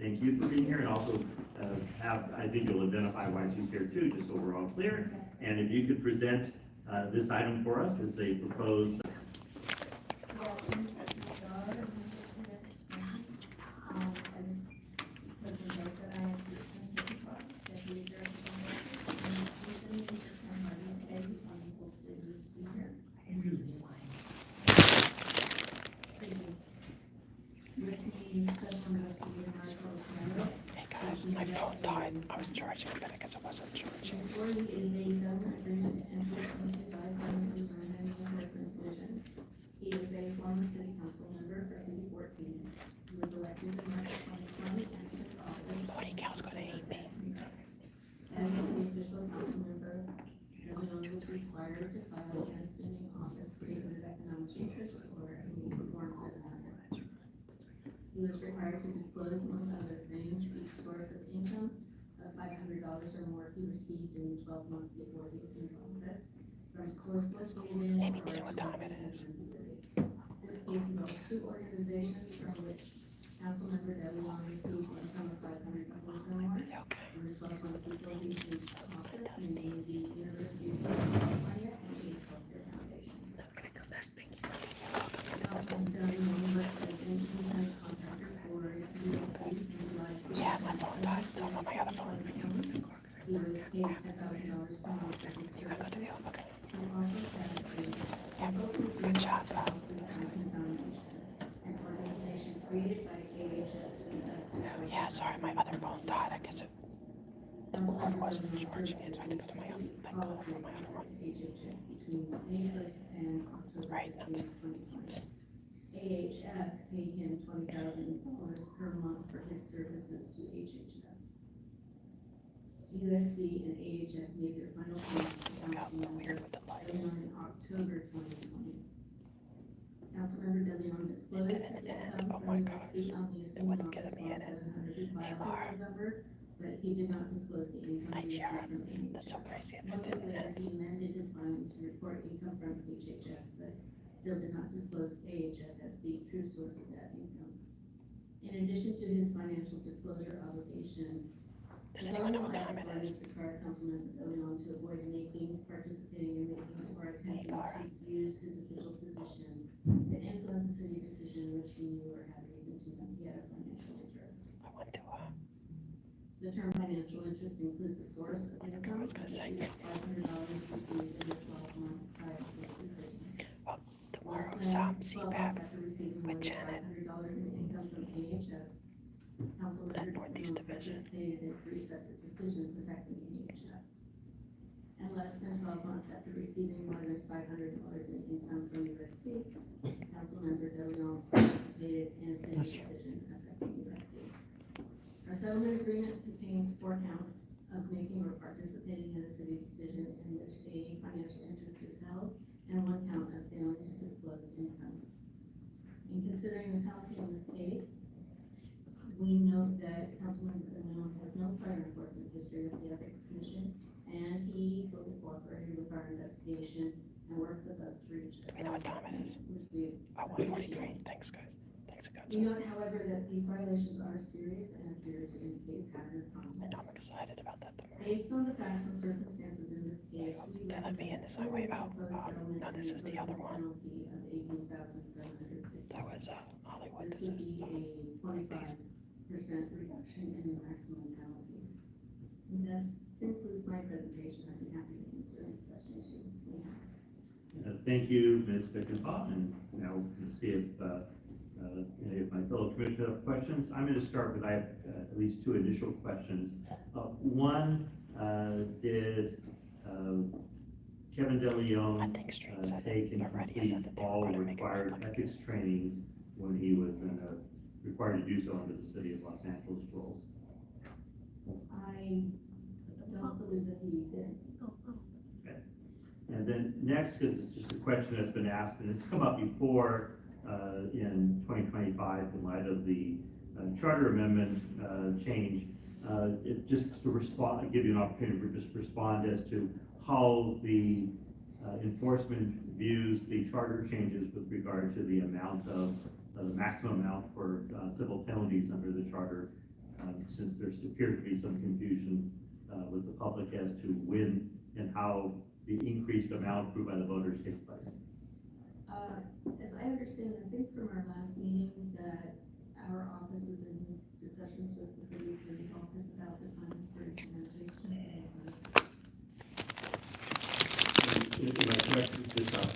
thank you for being here, and also I think you'll identify why she's here too, just so we're all clear. And if you could present this item for us, it's a proposed. Hey guys, my phone died. I was charging it, but I guess I wasn't charging. Is a settlement agreement entered into by Shenanigans Enforcement Division. He is a former city council member for City 14. He was elected in March 2020 and took office. Morning cow's gonna hate me. As a city official council member, Leon was required to file an assuming office statement of economic interest or a form 700. He was required to disclose, among other things, each source of income of $500 or more he received in the 12 months before he assumed office from source located in Amy, or you know what time it is. in the city. This case involves two organizations from which Councilmember DeLeon received income of $500 or more Okay. in the 12 months before he assumed office, namely the University of Southern California and AIDS Healthcare Foundation. I'm gonna go back. Thank you. Councilmember DeLeon worked as an independent contractor for USC in July. Yeah, my phone died, so I'm on my other phone. He was paid $10,000 per month for his You gotta go to the service. other. Okay. He also had a consulting Good job. Foundation, an organization created by AHF to invest in social Yeah, sorry, my other phone died. I guess the cord wasn't charging it, so I had to go to my other. Thank God for my other one. AHF between May 1st and October Right, 15th, 2020. AHF paid him $20,000 per month for his services to HHF. USC and AHF made their final payment to Got weird Councilmember with the light. DeLeon in October 2020. Councilmember DeLeon disclosed his income Oh from my USC on the It assumed wouldn't office get me in form it. 700 Hey, filed Laura. in November, but he did not disclose the income he IGR. received from That's so AHF. crazy if it Months didn't later, end. he amended his filing to report income from HHF, but still did not disclose AHF as the true source of that income. In addition to his financial disclosure obligation, Does anyone know what time it is? required Councilmember DeLeon to avoid making, participating in making, or attempting Laura. to use his official position to influence a city decision which he knew or had reason to know he had a financial interest. I went to The term financial interest includes a source of income was gonna of say. at least $500 received in the 12 months prior to the decision. tomorrow's CPAP with Janet $500 in income from AHF. at Northeast Division. Participated in 3 separate decisions affecting AHF. And less than 12 months after receiving more than $500 in income from USC, Councilmember DeLeon participated in a city decision affecting USC. Our settlement agreement contains 4 counts of making or participating in a city decision in which a financial interest is held, and 1 count of failing to disclose income. In considering the penalty in this case, we note that Councilmember DeLeon has no prior enforcement history of the Ethics Commission, and he fully cooperated with our investigation and worked with us to reach a We know what time it is. which we Oh, 1:43. Thanks, guys. Thanks, guys. We note, however, that these violations are serious and appear to indicate pattern of I conduct. know I'm excited about that tomorrow. Based on the facts and circumstances in this case, we They let me in this highway. Oh, no, this is the other one. penalty of $18,750. That was Hollywood. This This would is be a 25% reduction in the maximum penalty. And this concludes my presentation. I'd be happy to answer any questions you may have. Thank you, Ms. Bickenbaugh, and now we'll see if any of my fellow commissioners have questions. I'm going to start with, I have at least 2 initial questions. One, did Kevin I DeLeon think Street said take and already. I complete said that they were all going to make it required public. ethics trainings when he was required to do so under the city of Los Angeles rules? I don't believe that he did. And then next, because it's just a question that's been asked, and it's come up before in 2025 in light of the charter amendment change, it just to respond, give you an opportunity to just respond as to how the enforcement views the charter changes with regard to the amount of the maximum amount for civil penalties under the charter since there appears to be some confusion with the public as to when and how the increased amount approved by the voters takes place. As I understand, I think from our last meeting, that our office is in discussions with the city attorney's office about the time for implementation. If I correct this up,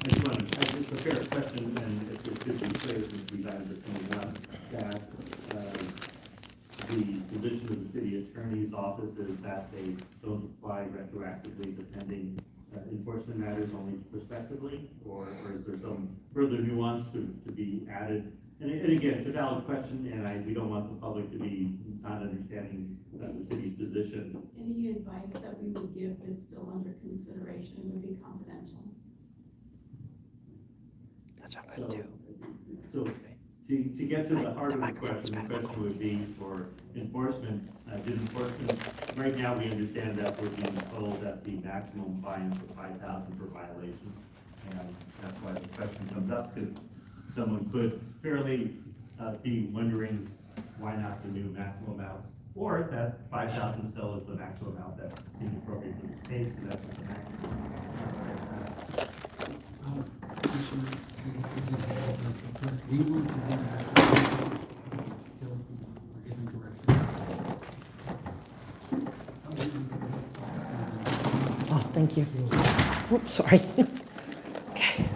I just want to, it's a fair question, and it should be clear since we got into 21, that the position of the city attorney's office is that they don't apply retroactively depending enforcement matters only prospectively, or is there some further nuance to be added? And again, it's a valid question, and we don't want the public to be not understanding the city's position. Any advice that we would give is still under consideration would be confidential. That's what I'm So, gonna do. so to get to the heart of the question would be for enforcement. Did enforcement, right now we understand that we're being told that the maximum fine is $5,000 per violation. And that's why the question comes up, because someone could fairly be wondering why not the new maximum amounts, or that 5,000 still is the maximum amount that seems appropriate for this case, so that's what the maximum. We will continue until we're given direction. Oh, thank you. Oops, sorry. Okay.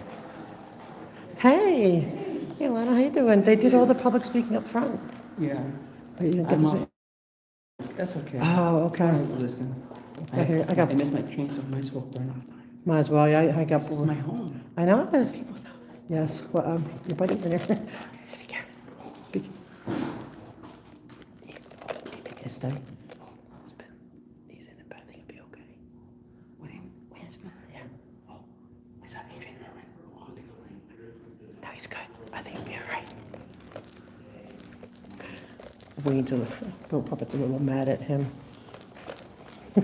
Hey, hey, Lana, how you doing? They did all the public speaking up front. Yeah, But you didn't get I'm to off. say- That's okay. Oh, okay. Listen, I got- I missed my train, so I might as well burn off time. Might as well, yeah, I got This is my bored. home, I know it is. people's house. Yes, well, your buddy's in here. Be careful. Be- He making a stay? He's in it, but I think he'll be okay. Where's my? Yeah. Oh, is that Adrian? We're walking away. No, he's good. I think he'll be all right. I'm waiting till the Bill Puppet's a little mad at him. I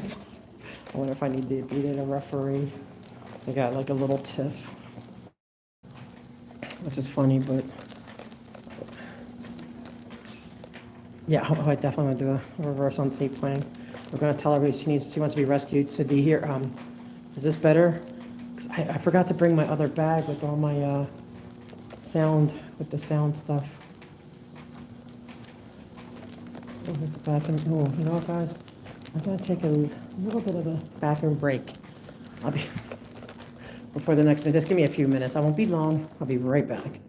wonder if I need to be there to referee. They got like a little tiff. Which is funny, but yeah, I definitely want to do a reverse on safe planning. We're going to tell her she wants to be rescued. So do you hear? Is this better? 'Cause I forgot to bring my other bag with all my with the sound stuff. Oh, here's the bathroom. Oh, you know what, guys? I'm going to take a little bit of a bathroom break. I'll be before the next meeting. Just give me a few minutes. I won't be long. I'll be right back.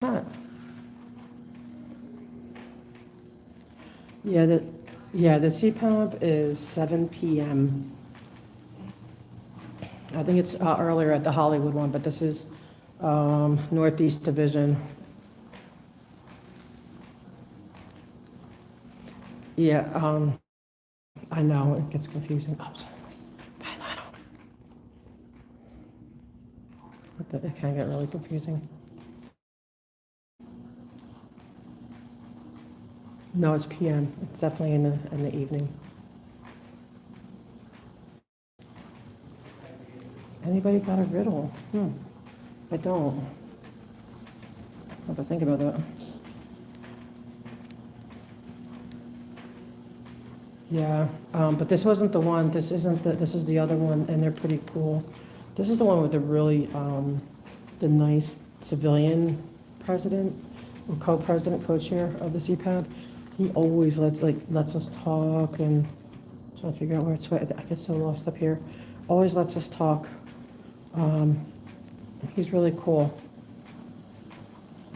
Huh. Yeah, the CPAP is 7 PM. I think it's earlier at the Hollywood one, but this is Northeast Division. Yeah, I know, it gets confusing. Oh, sorry. Bye, Lionel. It can get really confusing. No, it's PM. It's definitely in the evening. Anybody got a riddle? I don't. I have to think about that. Yeah, but this wasn't the one. This isn't the. This is the other one, and they're pretty cool. This is the one with the really, the nice civilian president, or co-president, co-chair of the CPAB. He always lets us talk, and I'm trying to figure out where it's. I get so lost up here. Always lets us talk. He's really cool.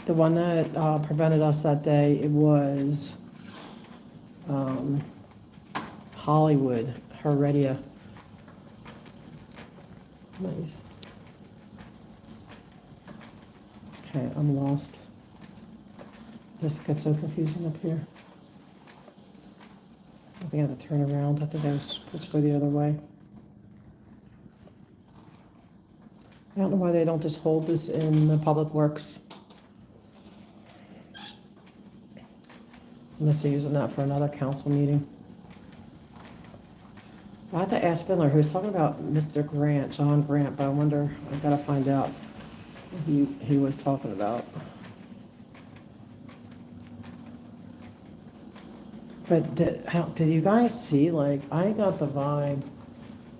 The one that prevented us that day, it was Hollywood, Heredia. Nice. Okay, I'm lost. This gets so confusing up here. I think I have to turn around. I think I was supposed to go the other way. I don't know why they don't just hold this in the Public Works. Unless they're using that for another council meeting. I had to ask Spindler, he was talking about Mr. Grant, John Grant, but I wonder, I gotta find out what he was talking about. But did you guys see, like, I got the vibe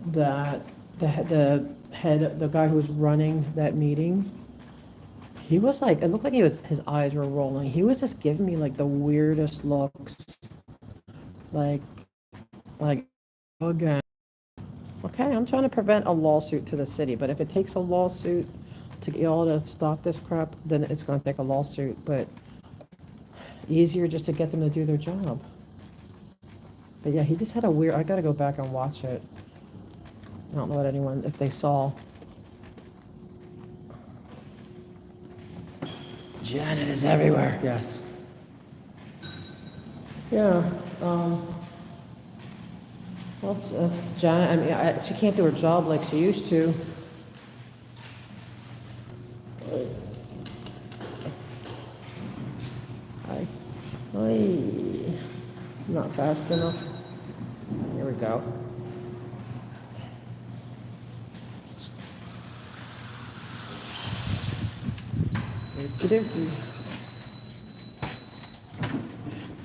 that the guy who was running that meeting, he was like, it looked like his eyes were rolling. He was just giving me like the weirdest looks. Like, again. Okay, I'm trying to prevent a lawsuit to the city, but if it takes a lawsuit to get y'all to stop this crap, then it's gonna take a lawsuit, but easier just to get them to do their job. But yeah, he just had a weird, I gotta go back and watch it. I don't know what if they saw. Janet is everywhere. Yes. Yeah, well, that's Janet, I mean, she can't do her job like she used to. Not fast enough. Here we go.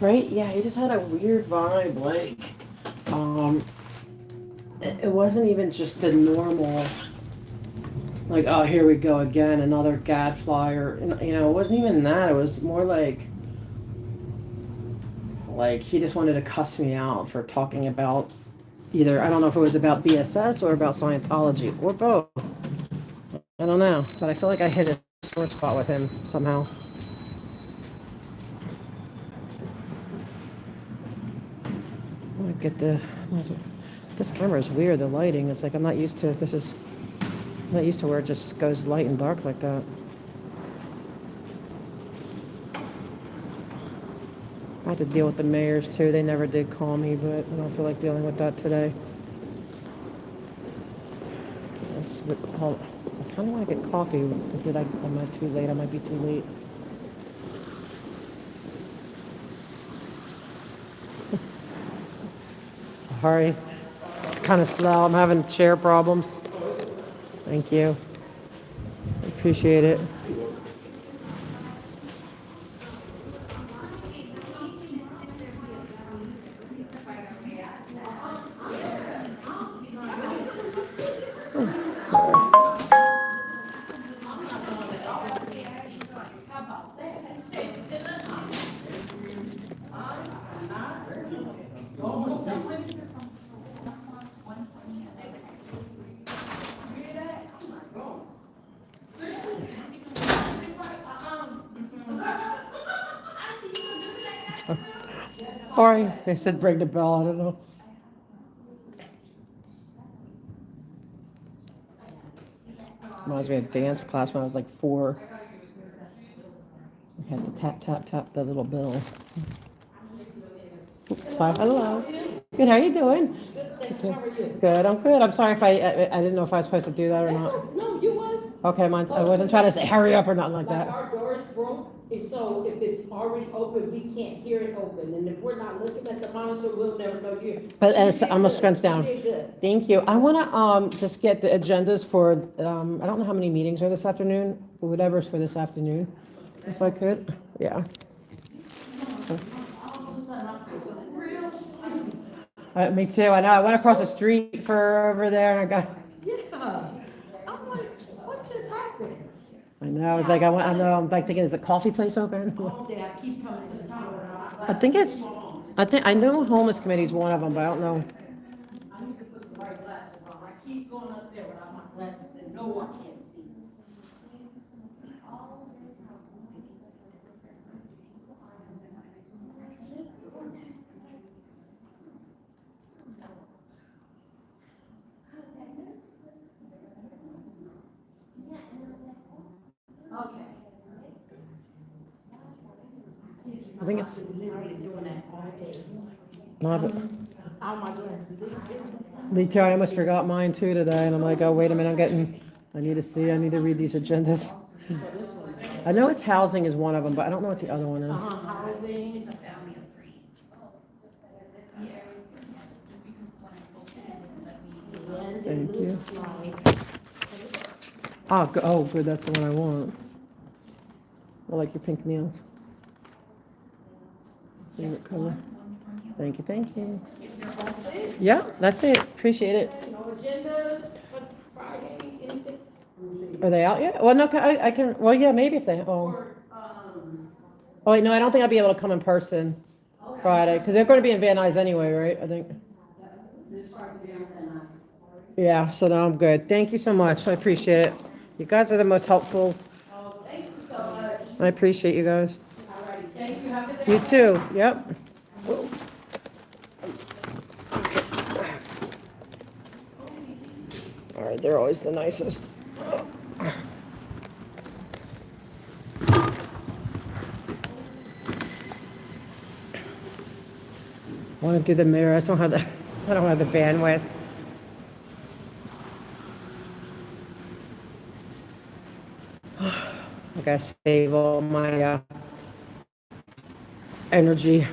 Right? Yeah, he just had a weird vibe, like, it wasn't even just the normal, like, oh, here we go again, another gadfly, or, you know, it wasn't even that. It was more like he just wanted to cuss me out for talking about either, I don't know if it was about BSS or about Scientology, or both. I don't know, but I feel like I hit a sore spot with him somehow. I want to get this camera is weird, the lighting. It's like I'm not used to, I'm not used to where it just goes light and dark like that. I had to deal with the mayors too. They never did call me, but I don't feel like dealing with that today. I kind of want to get coffee. Am I too late? I might be too late. Sorry. It's kind of slow. I'm having chair problems. Thank you. I appreciate it. Sorry, they said bring the bell, I don't know. Reminds me of dance class when I was like 4. I had to tap, tap, tap the little bell. Sorry, hello. Good, how you doing? Good, I'm good. I'm sorry if I didn't know if I was supposed to do that or not. No, you was. Okay, I wasn't trying to say hurry up or nothing like Like that. our door is broke, and so if it's already open, we can't hear it open, and if we're not looking at the monitor, we'll never know you're. But So you it's, did I'm gonna good. scrunch down. You did good. Thank you. I wanna, just get the agendas for, I don't know how many meetings are this afternoon, but whatever's for this afternoon, if I could, yeah. Me too, I know, I went across the street for over there and I got, Yeah. I'm like, what just happened? I know, I was like, I know, I'm like thinking, is the coffee place open? All day I keep coming to the counter. I know homeless committee is one of them, but I don't know. I need to put the right glasses on. I keep going up there without my glasses, and no, I can't see. Okay. I think it's, Literally doing that all day. not, All my glasses. me too, I almost forgot mine too today, and I'm like, oh, wait a minute, I need to read these agendas. I know it's housing is one of them, but I don't know what the other one is. Housing. Thank you. Oh, good, that's the one I want. I like your pink nails. Favorite color. Thank you, thank you. Yeah, that's it, appreciate it. No agendas for Friday, anything? Are they out yet? Well, no, I can, well, yeah, maybe if they, Or, oh, wait, no, I don't think I'll be able to come in person Friday, because they're going to be in Van Nuys anyway, right, I think. this Friday, and Yeah, so no, I'm good. Thank you so much, I appreciate it. You guys are the most helpful. thank you so much. I appreciate you guys. All righty, thank you, have a good day. You too, yep. All right, they're always the nicest. I want to do the mirror, I don't have the bandwidth. I gotta save all my energy.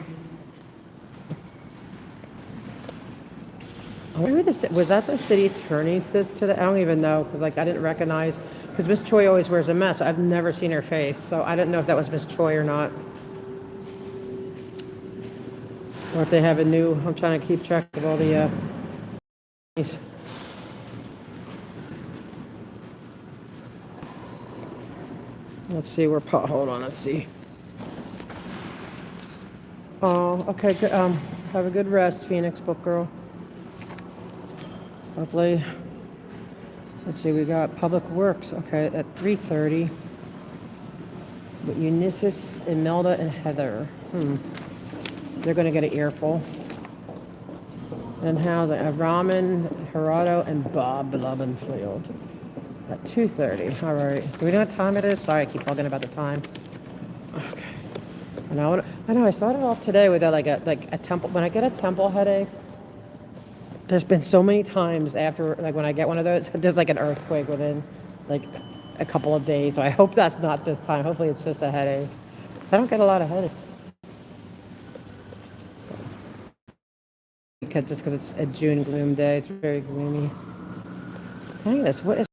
Was that the city attorney today? I don't even know, because like I didn't recognize, because Miss Choi always wears a mask. I've never seen her face, so I didn't know if that was Miss Choi or not. Or if they have a new, I'm trying to keep track of all the, let's see, hold on, let's see. Oh, okay, good, have a good rest, Phoenix Book Girl. Lovely. Let's see, we got Public Works, okay, at 3:30. With Eunices, Imelda, and Heather. They're gonna get an earful. And housing, Raman, Gerardo, and Bob Lobenfield. At 2:30, all right. Do we know what time it is? Sorry, I keep talking about the time. Okay. I know, I started off today with like a temple, when I get a temple headache, there's been so many times after, like when I get one of those, there's like an earthquake within like a couple of days. So I hope that's not this time. Hopefully it's just a headache. 'Cause I don't get a lot of headaches. So, just because it's a June gloom day, it's very gloomy. Dang this, what is,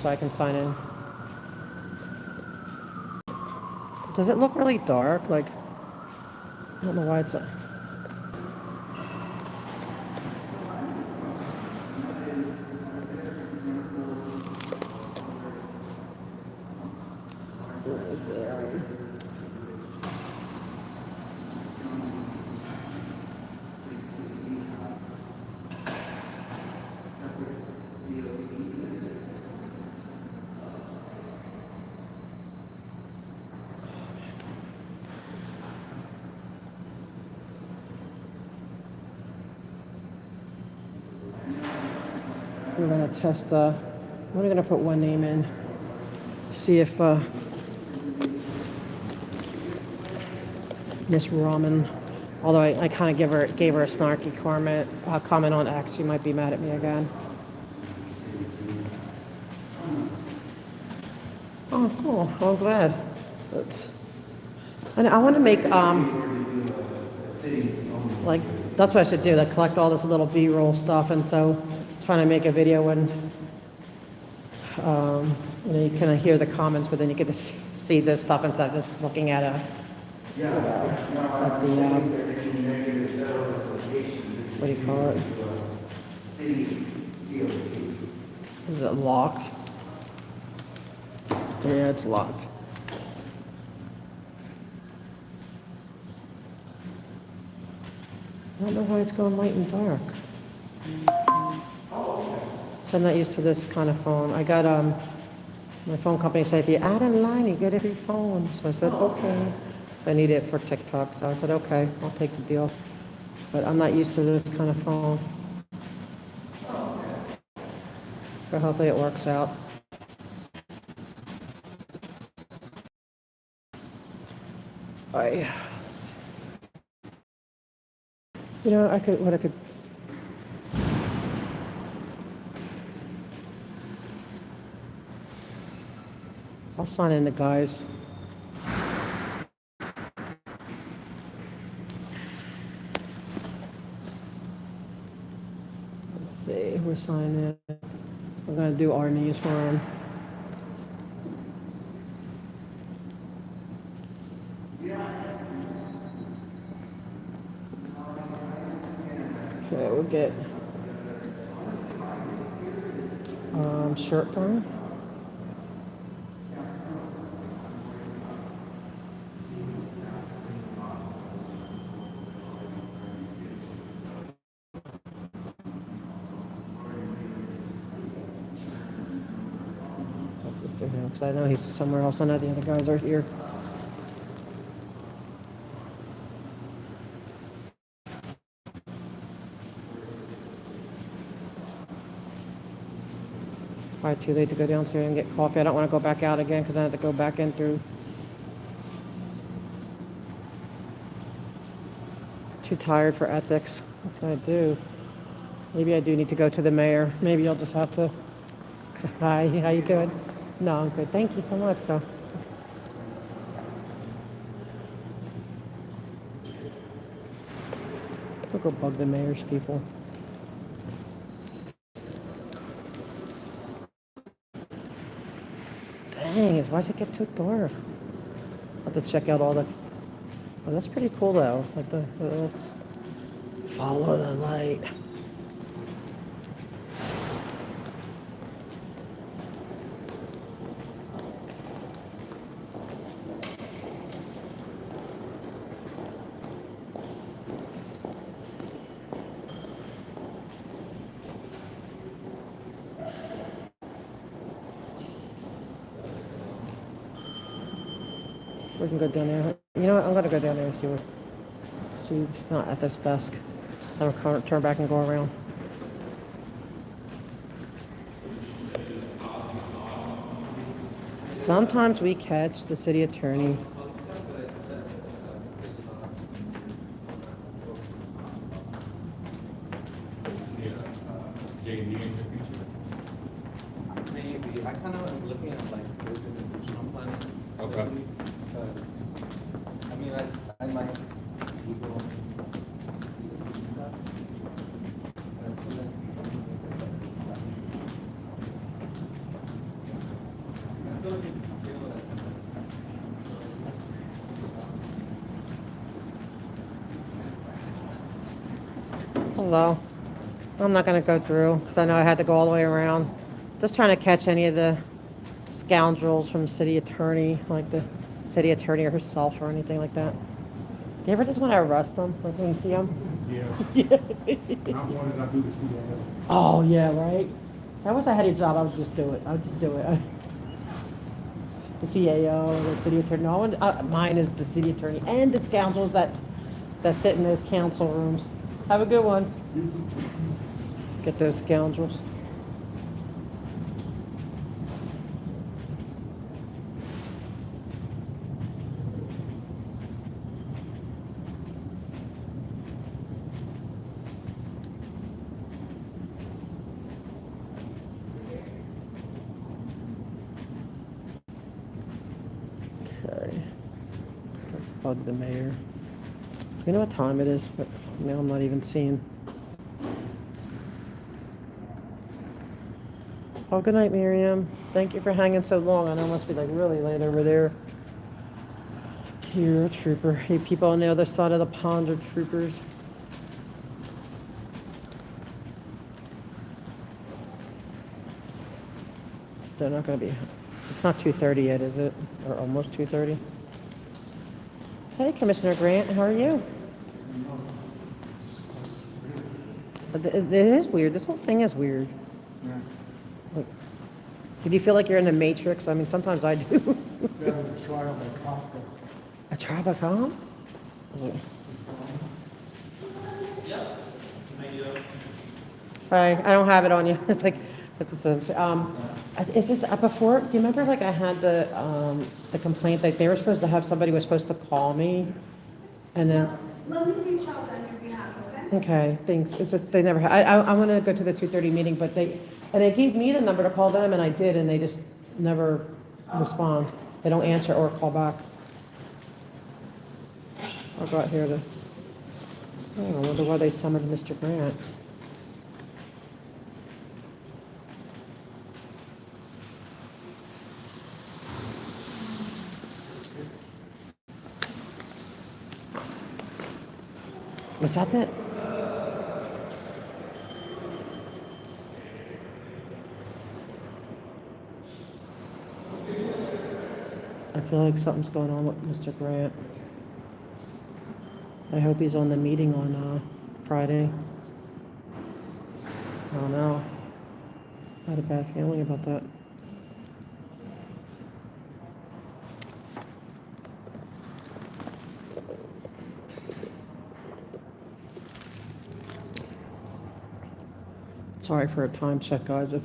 so I can sign in. Does it look really dark? Like, I don't know why it's gonna test, we're gonna put one name in, see if, Miss Ramen, although I kind of gave her a snarky comment on X, she might be mad at me again. Oh, cool, I'm glad. And I want to make, like, that's what I should do, like collect all this little B-roll stuff, and so trying to make a video when, you know, you kind of hear the comments, but then you get to see this stuff instead of just looking at a, at the, what do you call it? Is it locked? Yeah, it's locked. I don't know why it's going light and dark. So I'm not used to this kind of phone. I got, my phone company said, if you add a line, you get a free phone. So I said, okay. So I need it for TikTok. So I said, okay, I'll take the deal. But I'm not used to this kind of phone. But hopefully it works out. You know, what I could. I'll sign in the guys. Let's see, we're signing in. We're gonna do our names for them. Okay, we'll get shirt on. Because I know he's somewhere else. I know the other guys are here. Probably too late to go downstairs and get coffee. I don't want to go back out again because I have to go back in through. Too tired for ethics. What can I do? Maybe I do need to go to the mayor. Maybe I'll just have to. Hi, how you doing? No, I'm good. Thank you so much. So. We'll go bug the mayor's people. Dang, why does it get too dark? I'll have to check out all the. Oh, that's pretty cool though. Like it looks. Follow the light. We can go down there. You know what? I'm gonna go down there and see what's. She's not at this desk. I'm gonna turn back and go around. Sometimes we catch the city attorney. Maybe. I kind of am looking at like institutional planning. Okay. I mean, I like legal stuff. I feel like it's still Hello. I'm not gonna go through because I know I had to go all the way around. Just trying to catch any of the scoundrels from city attorney, like the city attorney herself or anything like that. Do you ever just want to arrest them, like when you see them? Yes. Not one that I do to see that. Oh yeah, right. If I wish I had your job, I would just do it. I would just do it. The CAO, the city attorney. No one. Mine is the city attorney and the scoundrels that sit in those council rooms. Have a good one. Get those scoundrels. bug the mayor. You know what time it is? But now I'm not even seeing. Oh, good night, Miriam. Thank you for hanging so long. I know it must be like really late over there. You're a trooper. Hey, people on the other side of the pond are troopers. They're not gonna be, it's not 2:30 yet, is it? Or almost 2:30? Hey, Commissioner Grant, how are you? It is weird. This whole thing is weird. Like, did you feel like you're in the Matrix? I mean, sometimes I do. That was a trial by Kafka. A trial by com? Hi, I don't have it on you. It's like, it's just, before, do you remember like I had the complaint that they were supposed to have, somebody was supposed to call me? And then, Let me reach out on your behalf, okay? okay, thanks. It's just, they never, I want to go to the 2:30 meeting, but they gave me the number to call them and I did, and they just never respond. They don't answer or call back. I'll go out here to, I wonder why they summoned Mr. Grant. Was that it? I feel like something's going on with Mr. Grant. I hope he's on the meeting on Friday. I don't know. I had a bad feeling about that. Sorry for a time check, guys. I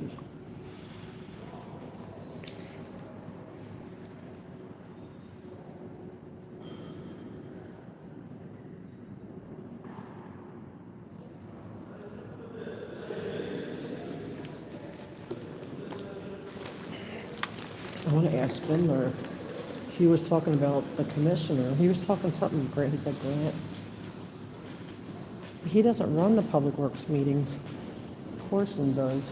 want to ask Spindler. He was talking about the commissioner. He was talking something great. He said Grant. He doesn't run the public works meetings. Corson does.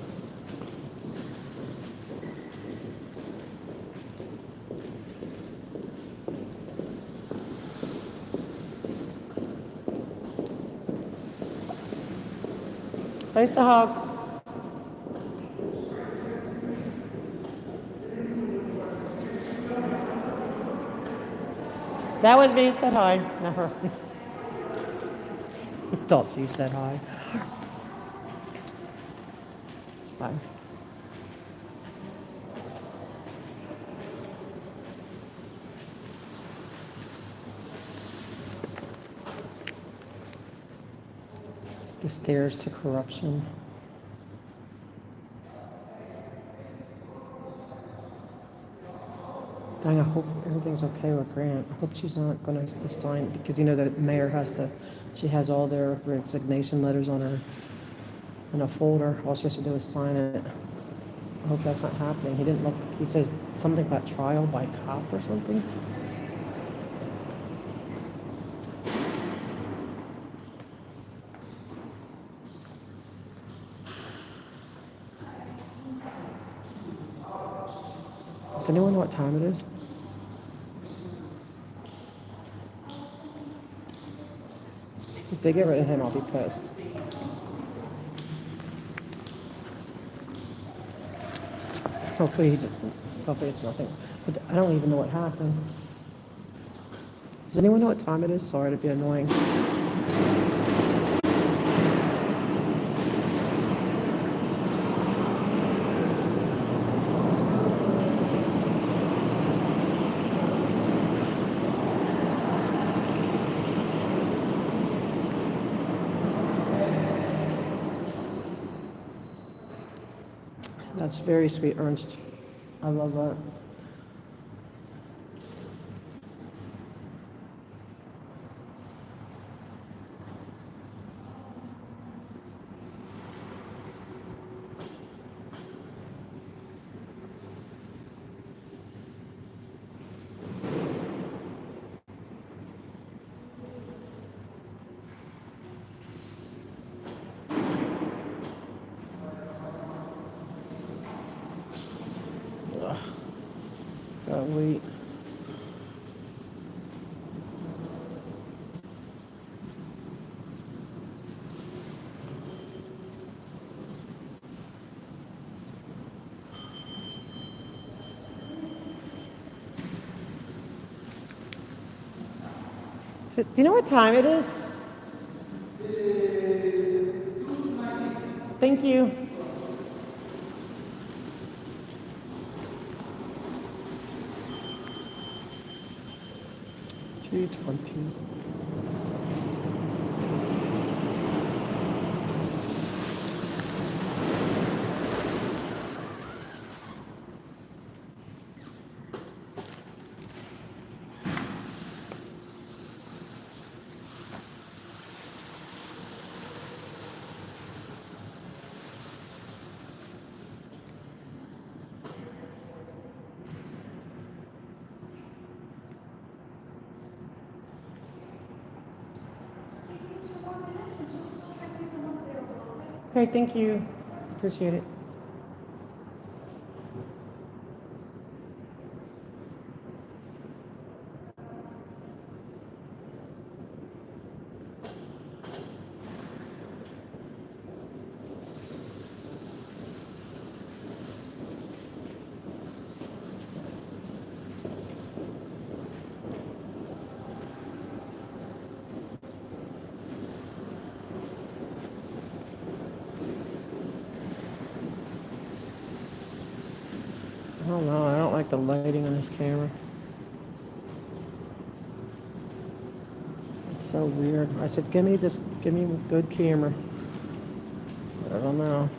Nice to hug. That was me. Said hi. Never. Thought you said hi. Bye. The stairs to corruption. Dang, I hope everything's okay with Grant. I hope she's not going to sign, because you know the mayor has to, she has all their resignation letters on her, in a folder. All she has to do is sign it. I hope that's not happening. He didn't look, he says something about trial by cop or something. Does anyone know what time it is? If they get rid of him, I'll be pissed. Hopefully it's nothing. But I don't even know what happened. Does anyone know what time it is? Sorry to be annoying. That's very sweet, Ernst. I love that. Wait. Do you know what time it is? Thank you. Two 20. Okay, thank you. Appreciate it. I don't know. I don't like the lighting on this camera. It's so weird. I said, give me a good camera. I don't know.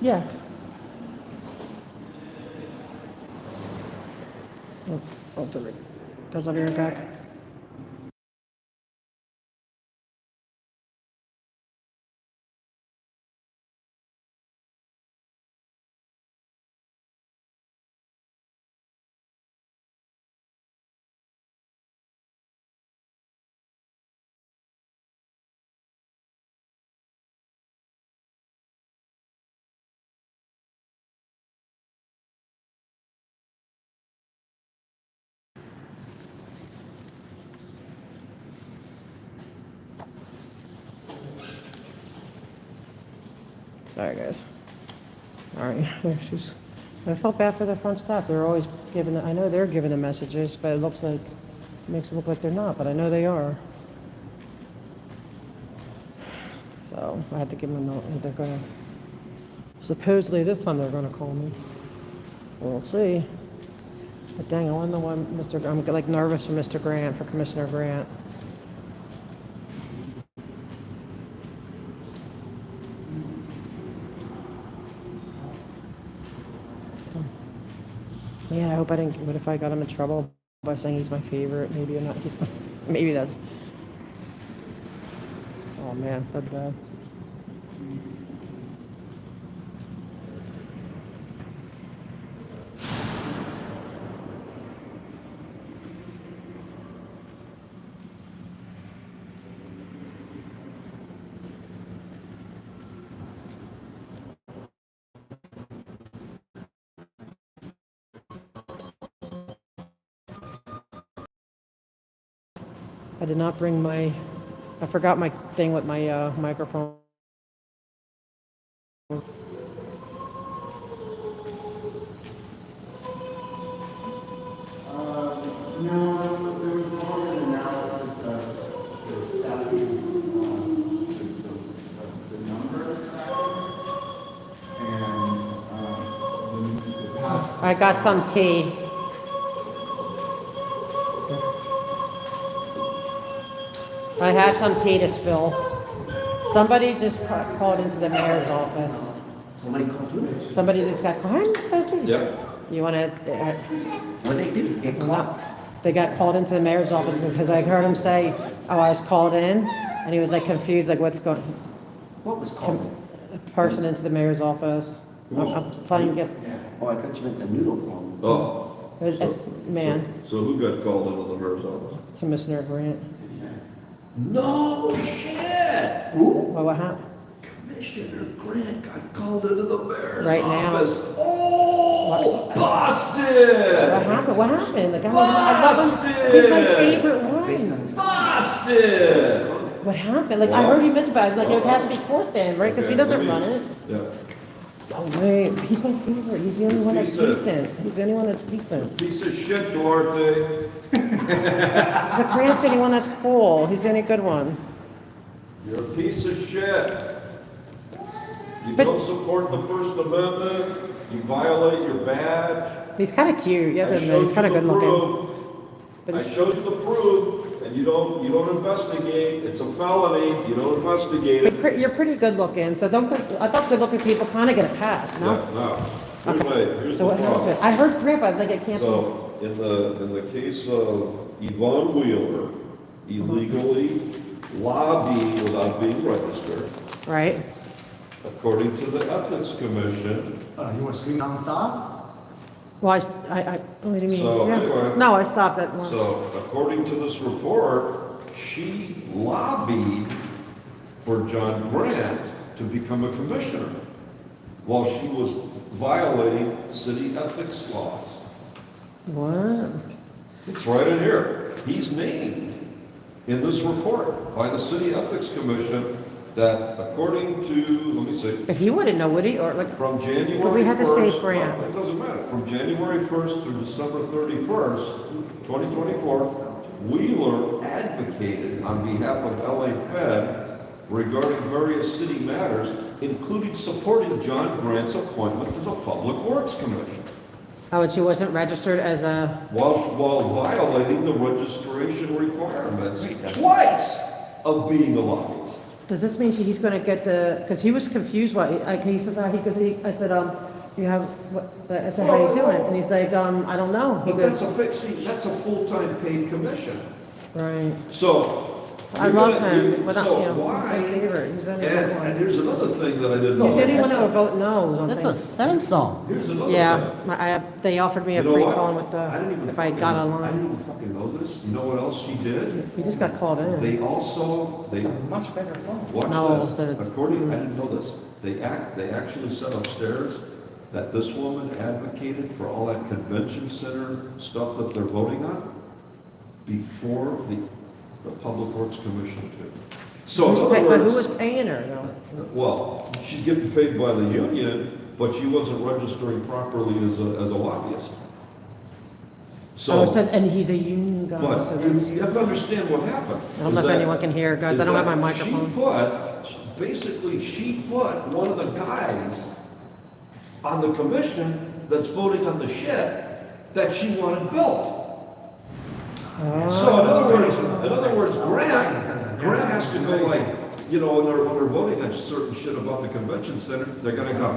Yeah. Oh, I'll be right back. Sorry, guys. All right, there she's. I felt bad for the front staff. They're always giving. I know they're giving the messages, but it makes it look like they're not. But I know they are. So I had to give them a note. They're gonna. Supposedly this time they're gonna call me. We'll see. But dang, I want to know why Mr. I'm like nervous for Mr. Grant, for Commissioner Grant. Man, I hope I didn't. What if I got him in trouble by saying he's my favorite? Maybe or not. He's not. Maybe that's. Oh man, that's bad. I did not bring my. I forgot my thing with my microphone. No, I got some tea. I have some tea to spill. Somebody just called into the mayor's office. Somebody called who? Somebody just got called. Yep. You want to? What they do? Get caught. They got called into the mayor's office because I heard him say, "Oh, I was called in," and he was like confused, like what's going. What was called? A person into the mayor's office. I'm playing guess. Oh, I thought you meant the noodle one. Oh, It's man, so who got called into the mayor's office? Commissioner Grant. No shit! Well, what happened? Commissioner Grant got called into the mayor's Right now. office. Oh, What busted! happened? What happened? The guy, I love him. He's my favorite one. Busted! What happened? Like, I heard you mention about it, like, it has to be court stand, right? Because he doesn't run it. Yeah. Oh, wait, he's my favorite. He's the only one that's He said- decent. He's the only one that's decent. Piece of shit, Duarte. The Grant's the only one that's cool. He's the only good one. You're a piece of shit. You But- don't support the First Amendment. You violate your badge. But he's kind of cute. You have to I admit, showed he's you kind of the good looking. proof. But I he's- showed you the proof, and you don't investigate. It's a felony. You don't investigate it. You're pretty good looking, so don't, I thought good looking people kind of get a pass, Yeah, no? no. Here's So the what happened? problem. I heard Grant, but I was like, it can't be. So, in the case of Yvonne Wheeler, illegally lobbied without being registered, Right? according to the Ethics Commission, You want to scream nonstop? Well, what do you mean? So, Yeah. anyway. No, I stopped at once. so according to this report, she lobbied for John Grant to become a commissioner while she was violating city ethics laws. What? It's right in here. He's named in this report by the City Ethics Commission that according to, let me see, But he wouldn't know, would he? Or like, from January 1st. But we had to say Grant. It doesn't matter. From January 1st through December 31st, 2024, Wheeler advocated on behalf of LA Fed regarding various city matters, including supporting John Grant's appointment to the Public Works Commission, oh, and she wasn't registered as a, while violating the registration requirements twice of being a lobbyist. does this mean he's gonna get the, because he was confused why, like, he says, I said, you have, what, I said, how you doing? And he's like, I don't know. He But goes, that's a full-time paid commission. right. So. I you're love gonna- him, but, So you know, he's why? my favorite. He's the only good And one. here's another thing that I didn't He's the only know. one that would vote no on That's a things. Samsung. Here's another Yeah, thing. they offered me a You know free what? phone with the, I didn't even if I fucking- got I online. didn't even fucking know this. You know what else she did? He just got called in. They also, It's a much better phone. watch No, this. the- According, I didn't know this. They actually said upstairs that this woman advocated for all that convention center stuff that they're voting on before the Public Works Commission too. So in Who's other pay- But who words, was paying her though? well, she's getting paid by the union, but she wasn't registering properly as a lobbyist. Oh, So, so, and he's a union guy, but so you that's, you have to understand what happened. I don't know is if that- anyone can hear, guys. I is don't have that my microphone. She put one of the guys on the commission that's voting on the shit that she wanted built. So in other words, Grant has to go like, you know, when they're voting on certain shit about the convention center, they're gonna go,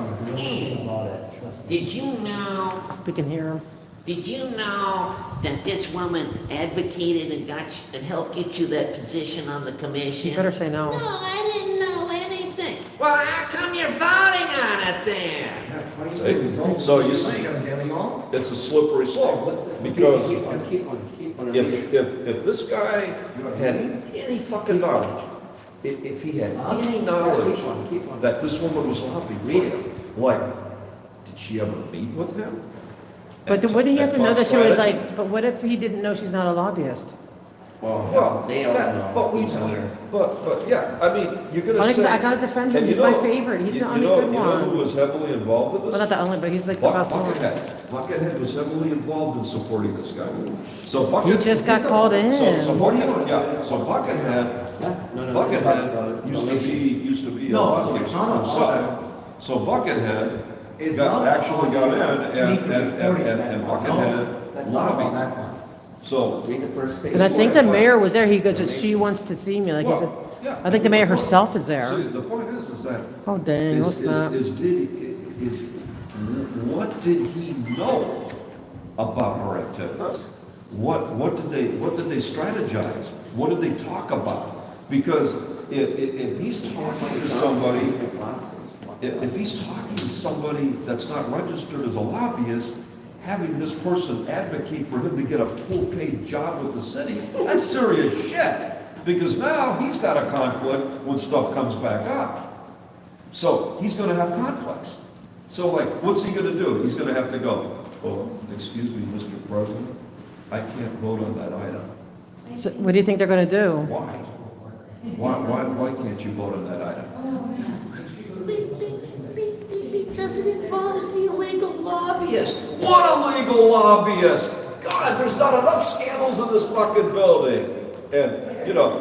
Did you know, We can hear him. did you know that this woman advocated and helped get you that position on the commission? You better say no. No, I didn't know anything. Well, how come you're voting on it then? see? So you see, it's a slippery slope, because Keep on. if this guy had any fucking knowledge, if he had any knowledge that this woman was lobbying for him, like, did she ever meet with him? But wouldn't he have to know talk that she was strategy? like, but what if he didn't know she's not a lobbyist? Well, They don't that- know but we, each other. but, yeah, I mean, you're gonna I say. gotta defend him. and you He's my know- favorite. He's you- the you only know- good You know who one. was heavily involved in this? Well, not the only, but he's like the best one. Buckethead was heavily involved in supporting this guy. So He Buckethead. just got called So in. Buckethead, yeah, so Buckethead used to be a No, lobbyist it's not a himself. So Buckethead actually got in and Buckethead That's not about lobbied. that one. So, Read the first page. And I think the mayor was there, he goes, she wants to see me, like he said, well, yeah. I think the mayor herself is See, there. the point is that Oh dang, what's that? what did he know about her activities? What did they strategize? What did they talk about? Because if he's talking to somebody, if he's talking to somebody that's not registered as a lobbyist, having this person advocate for him to get a full-paid job with the city, that's serious shit. Because now he's got a conflict when stuff comes back up. So he's gonna have conflicts. So like, what's he gonna do? He's gonna have to go, oh, excuse me, Mr. President, I can't vote on that item. So what do you think they're gonna do? Why? Why can't you vote on that item? Because it involves the illegal lobbyist. What illegal lobbyist? God, there's not enough scandals in this fucking building. And,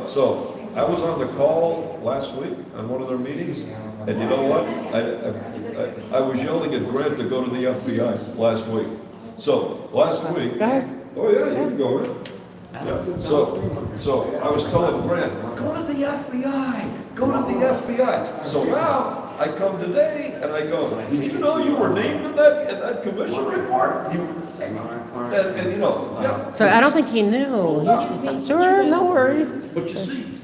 so I was on the call last week on one of their meetings, and you know what? I was yelling at Grant to go to the FBI last week. So, last week. Go ahead. Oh, yeah, you can go in. Yeah. So I was telling Grant, go to the FBI, go to the FBI. So now, I come today and I go, did you know you were named in that commission report? And yeah. So I don't think he knew. Sure, no worries. But you see,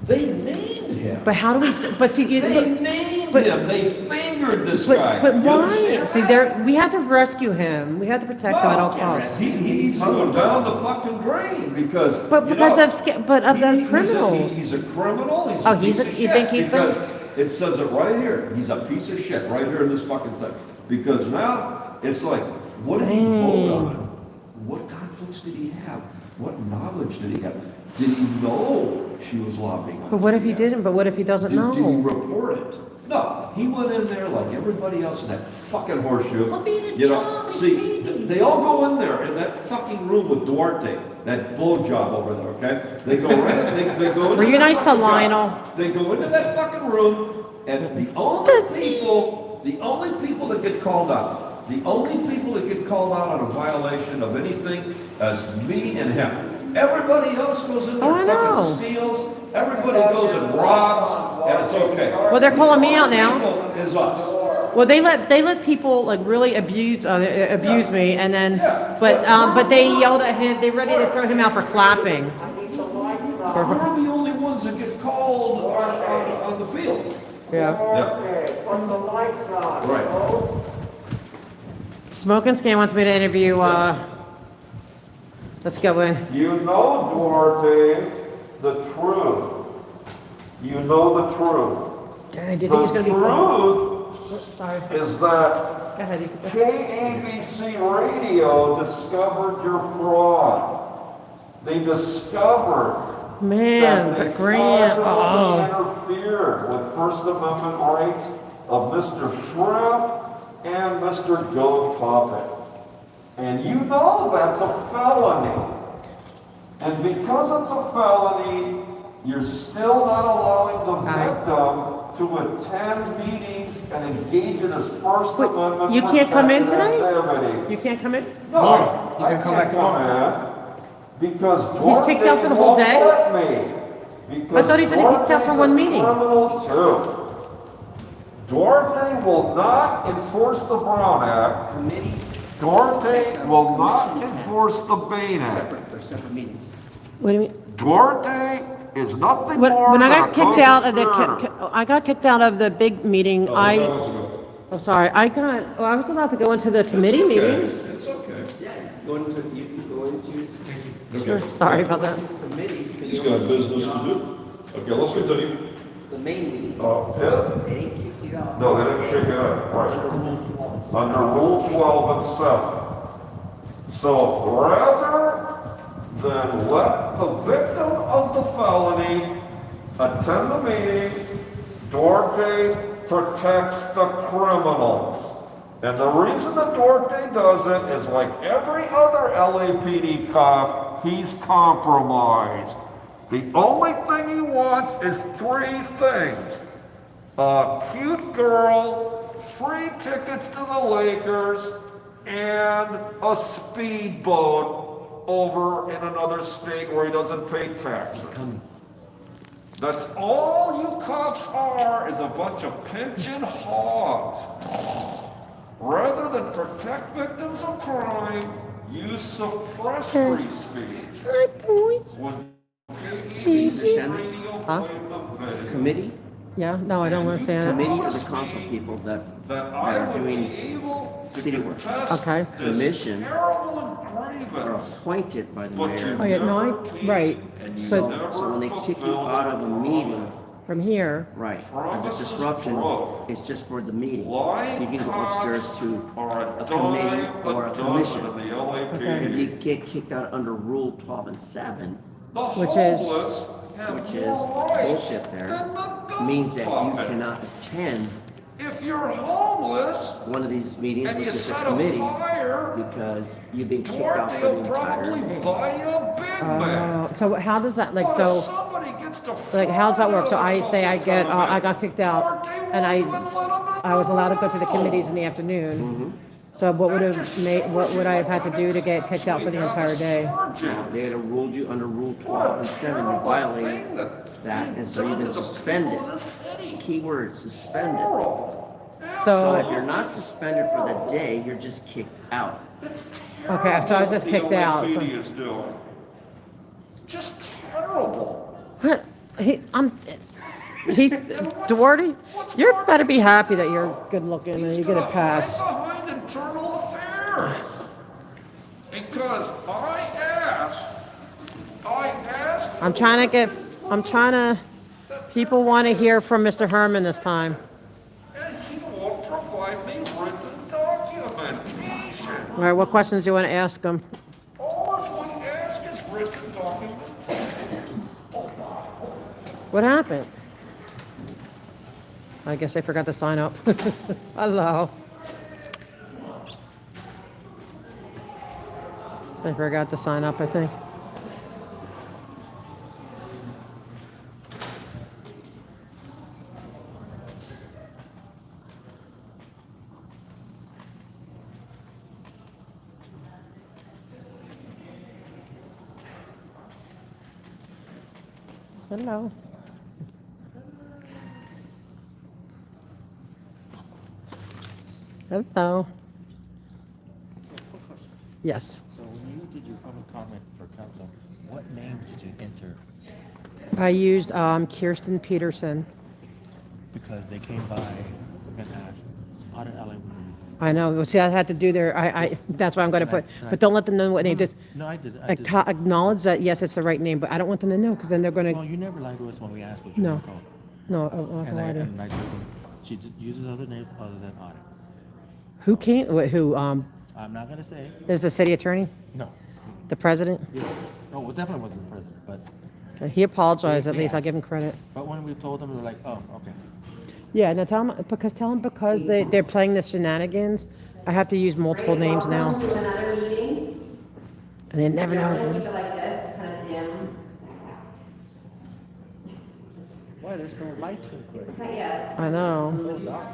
they named him. But how do we, but see, They named him, they fingered this guy. but You why? understand See, that? we had to rescue him. We had to protect him at all costs. He needs to go down the fucking drain because. But because of the He's criminals. a criminal, he's Oh, a piece of you shit. think he's Because been- it says it right here, he's a piece of shit, right here in this fucking thing. Because now, it's like, what did he vote on? What conflicts did he have? What knowledge did he have? Did he know she was lobbying on But what if he his behalf? didn't? But what if he doesn't Did he know? report it? No, he went in there like everybody else in that fucking horseshoe. Well, being a You know, job, see, maybe. they all go in there in that fucking room with Duarte, that blowjob over there, okay? They go right, they go into Were you that nice to fucking job. Lionel? They go into that fucking room, and the only people that get called out, the only people that get called out on a violation of anything is me and him. Everybody else goes in Oh, there I know. fucking steals, everybody goes and robs, and it's okay. Well, they're calling me out now. People is us. Well, they let people like really abuse me, and then, but they yelled at him. They ready to throw him out for clapping. We're the only ones that get called on the field. Yeah. Put the lights on. Right. Smoke and Scan wants me to interview. Let's go in. You know, Duarte, the truth. You know the truth. Dang, do you think he's gonna be fun? Sorry. Is that Go ahead. KABC Radio discovered your fraud. They discovered Man, that the they grant. fraudulently Oh. interfered with First Amendment rights of Mr. Shrimp and Mr. Joe Puppet. And you know that's a felony. And because it's a felony, you're still not allowing the victim to attend meetings and engage in his First Wait, Amendment you can't come in protected tonight? activities. You can't come in? No, Tomorrow. You I can come can't back tomorrow. in because He's kicked out for the whole Duarte day? won't let me. I thought he said he kicked out for one meeting. Criminal too. Duarte will not enforce the Brown Act. Committees, Duarte will not enforce the Bain Act. they're separate meetings. What do you mean? Duarte is nothing more When I than got a kicked out of the, co-conspirator. I got kicked out of the big meeting. I'm sorry. I was allowed to go into the committee meetings. It's okay. Yeah, you can go into. Sure, sorry about that. Committees. He's got business to do. Okay, let's continue. The main meeting. Oh, yeah. They didn't kick you out. No, they didn't kick it out, right. Under Rule 12 and 7. Under Rule 12 and 7. So rather than let the victim of the felony attend the meeting, Duarte protects the criminals. And the reason that Duarte does it is like every other LAPD cop, he's compromised. The only thing he wants is three things. A cute girl free tickets to the Lakers and a speedboat over in another state where he doesn't pay taxes. He's coming. That's all you cops are, is a bunch of pinching hogs. Rather than protect victims of crime, you suppress free speech. When Understand it? radio Huh? played the video, Committee? Yeah, no, I don't understand it. Committee are the council people that that are I would be doing able to city work. contest Okay. this Commission terrible are grievance. appointed by the But you mayor. Oh, yeah, no, never I- came right. and you But- never So when they kick you fulfilled out of a your meeting, From here, right, as a Promises disruption, broke. it's just for the meeting. Lying You can go cops upstairs to are a committee dime or a dozen commission. in the And if you LAPD. get kicked out under Rule 12 and 7, The Which is- homeless have which is more rights bullshit there, than the gun means that you puppet. cannot attend If you're homeless one of these meetings, and which you is a set a committee, fire, because you've been kicked out for the they'll entire probably day. buy you a Big Mac. so how does that, like, But if so, somebody gets to like, how's that work? So fire I say I get, I got kicked out, and I was allowed to go to the committees in the afternoon. So what would have made, what would I have had to do to get kicked out for the entire day? Now, they had ruled you under Rule 12 and 7, you violated that, and so you've been suspended. Keyword, suspended. So if So, you're not suspended for the day, you're just kicked out. okay, so I was just kicked out. So, LAPD is doing. Just terrible. what? He's, Duarte, you better be happy that you're good looking and you get a pass. Behind internal affairs. Because I asked. I'm trying to, people want to hear from Mr. Herman this time. And he won't provide me written documentation. All right, what questions do you want to ask him? All we ask is written documentation. What happened? I guess I forgot to sign up. Hello. I forgot to sign up, I think. Hello. Hello. Yes. So when you did your public comment for council, what name did you enter? I used Kirsten Peterson. Because they came by and asked, Audit Alley was in. I know. Well, see, I had to do their. That's why I'm going to put. But don't let them know what name. Just No, I did. I did. acknowledge that yes, it's the right name. But I don't want them to know because then they're going Well, to. you never lied to us when we asked what you No. were called. No. And I told them, she uses other names other than Audit. Who came? Who? I'm not gonna say, Is the city attorney? no. The president? Yeah. No, well, definitely wasn't the president, but, He apologized. At least I'll give him credit. but when we told them, they were like, oh, okay. Yeah. No. Tell them because they're playing the Shenanigans. I have to use multiple names now, Welcome to another meeting. and they never Keep know. it like this, kind of dim. Why, there's no light to it. Yeah. I know.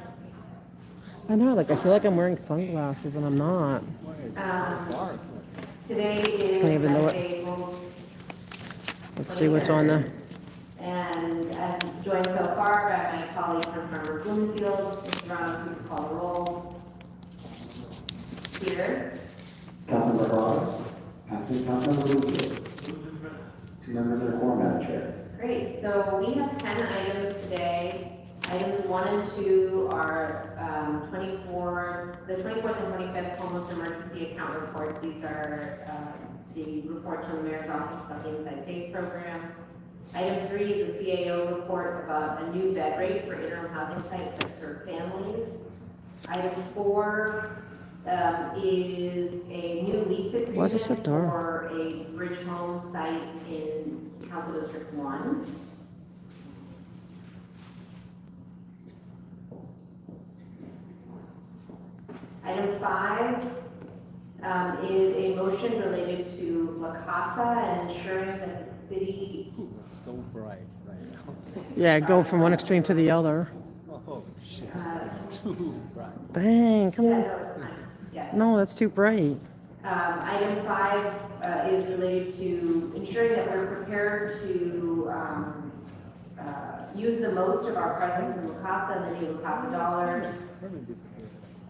I know. Like I feel like I'm wearing sunglasses, and I'm not. Today is Don't even know what- Wednesday, April Let's see what's on the. And I'm joined so far by my colleague from Farmer Bloomfield, Mr. Brown, please call the roll. Peter, Councilmember Ross, absent Councilmember Lucas. Two members of the quorum, Madam Chair. great, so we have 10 items today. Items 1 and 2 are the 24th and 25th homeless emergency account reports. These are the reports from the mayor's office about the Inside Safe program. Item 3 is a CAO report about a new bed rate for interim housing sites that serve families. Item 4 is a new lease agreement Why is it so dark? for a bridge home site in Council District 1. Item 5 is a motion related to La Casa and ensuring that the city, It's so bright right now. Yeah, go from one extreme to the other. Oh, shit, it's too bright. Dang, come Yeah, on. no, it's fine, yes. No, that's too bright. Item 5 is related to ensuring that we're prepared to use the most of our presence in La Casa and the new La Casa dollars.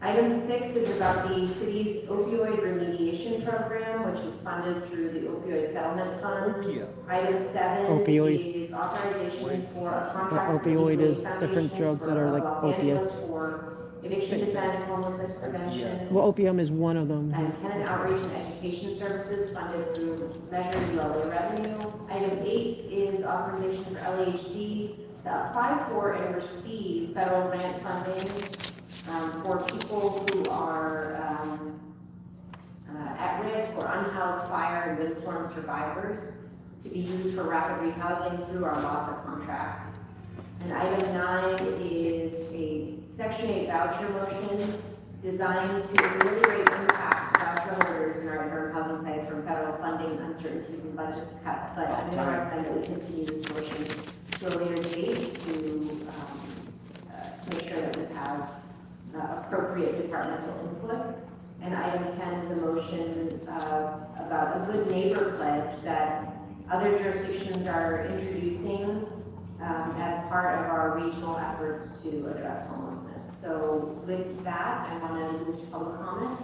Item 6 is about the city's opioid remediation program, which is funded through the opioid settlement funds. Item 7 Opioid. is authorization for a contract. with the Opioid Opioid is different Foundation drugs that are for like Los Angeles opiates. For eviction defense, homelessness prevention, Well, opium is one of them. and tenant outreach and education services funded through Measure ULA revenue. Item 8 is authorization for LAHD to apply for and receive federal grant funding for people who are at risk or unhoused fire and windstorm survivors to be used for rapid rehousing through our LASA contract. And item 9 is a Section 8 voucher motion designed to ameliorate impacts to voucher holders in our interim housing sites from federal funding uncertainties and budget cuts. But I'm going to recommend that we continue this motion to a later date to make sure that we have appropriate departmental input. And item 10 is a motion about a good neighbor pledge that other jurisdictions are introducing as part of our regional efforts to address homelessness. So with that, I want to move to public comment.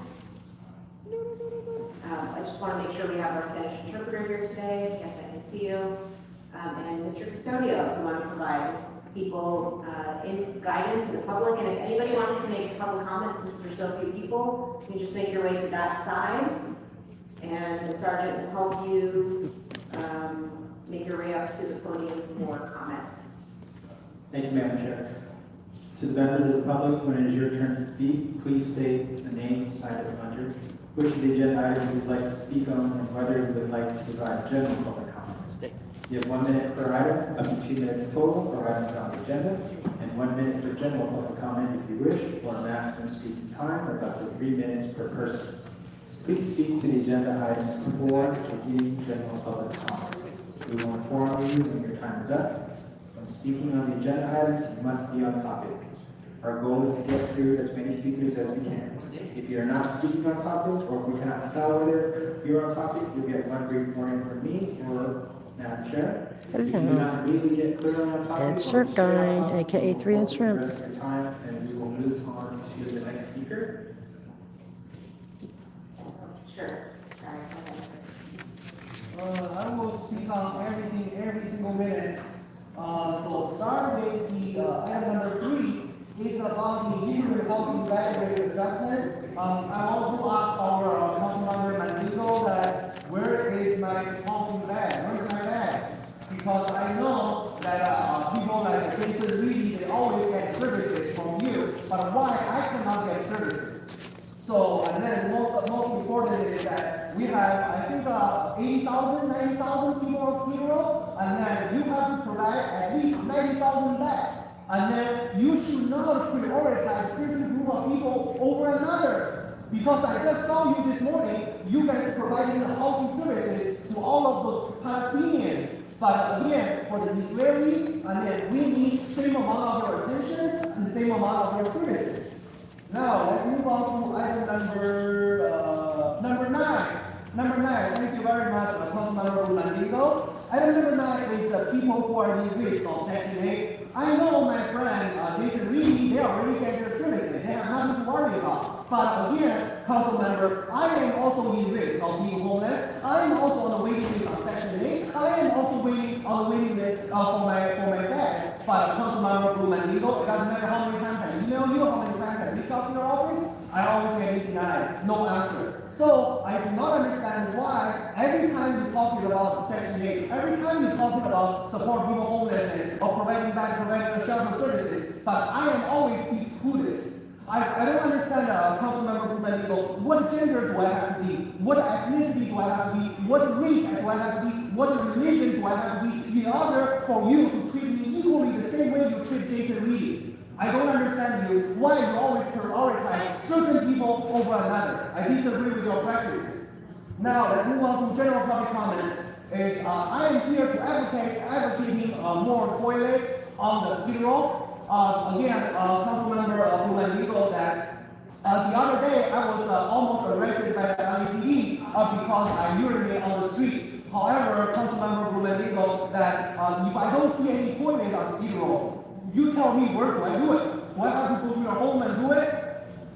I just want to make sure we have our Spanish interpreter here today. Yes, I can see you. And Mr. Custodio, who wants to provide people in guidance to the public. And if anybody wants to make public comments, since there's so few people, you can just make your way to that side. And the sergeant will help you make your way up to the podium for comment. Thank you, Madam Chair. To the members of the public, when it is your turn to speak, please state the name, side of the under, which of the agenda items you would like to speak on, and whether you would like to provide general public comment. You have 1 minute per item, up to 2 minutes total for items on the agenda, and 1 minute for general public comment if you wish, or a maximum speaking time of up to 3 minutes per person. Please speak to the agenda items before beginning general public comment. We will inform you when your time is up. When speaking on the agenda items, you must be on topic. Our goal is to get through as many speakers as we can. If you are not speaking on topic, or if we cannot tell whether you're on topic, you'll get one brief warning from me or Madam Chair. If you do not immediately get clearly on topic, Insert guy, aka 3 and shrimp. the rest of your time, and we will move on to the next speaker. Sure. I will speak on everything, every single minute. So start with the item number 3. It's about the neighborhood housing value rate adjustment. I also asked our councilmember Manrico that where is my housing bag? Where's my bag? Because I know that people like Jason Reedy, they always get services from you, but why I cannot get services? So, and then most important is that we have, I think, 80,000, 90,000 people on zero, and then you have to provide at least 90,000 back. And then you should not prioritize certain group of people over another. Because I just saw you this morning, you guys providing the housing services to all of the Palestinians. But again, for the Israelis, and then we need same amount of your attention and the same amount of your services. Now, let's move on to item number 9. Number 9, thank you very much, Councilmember Manrico. Item number 9 is the people who are in risk of Section 8. I know my friend, Jason Reedy, they already get their services. They have nothing to worry about. But again, Councilmember, I am also in risk of being homeless. I am also on the waiting list of Section 8. I am also waiting on the waiting list for my bag. But Councilmember Manrico, it doesn't matter how many times I email you, how many times I reach out to your office, I always get denied, no answer. So I do not understand why every time you're talking about Section 8, every time you're talking about support people homelessness or providing shelter services, but I am always excluded. I don't understand, Councilmember Manrico, what gender do I have to be? What ethnicity do I have to be? What race do I have to be? What religion do I have to be in order for you to treat me equally the same way you treat Jason Reed? I don't understand you, why you always prioritize certain people over another. I disagree with your practices. Now, let's move on to general public comment. I am here to advocating more toilet on the Skid Row. Again, Councilmember Manrico, that The other day, I was almost arrested by the LAPD because I urinate on the street. However, Councilmember Blumenthal, that if I don't see any toilet on Skid Row, you tell me where do I do it? Do I have to go to your home and do it?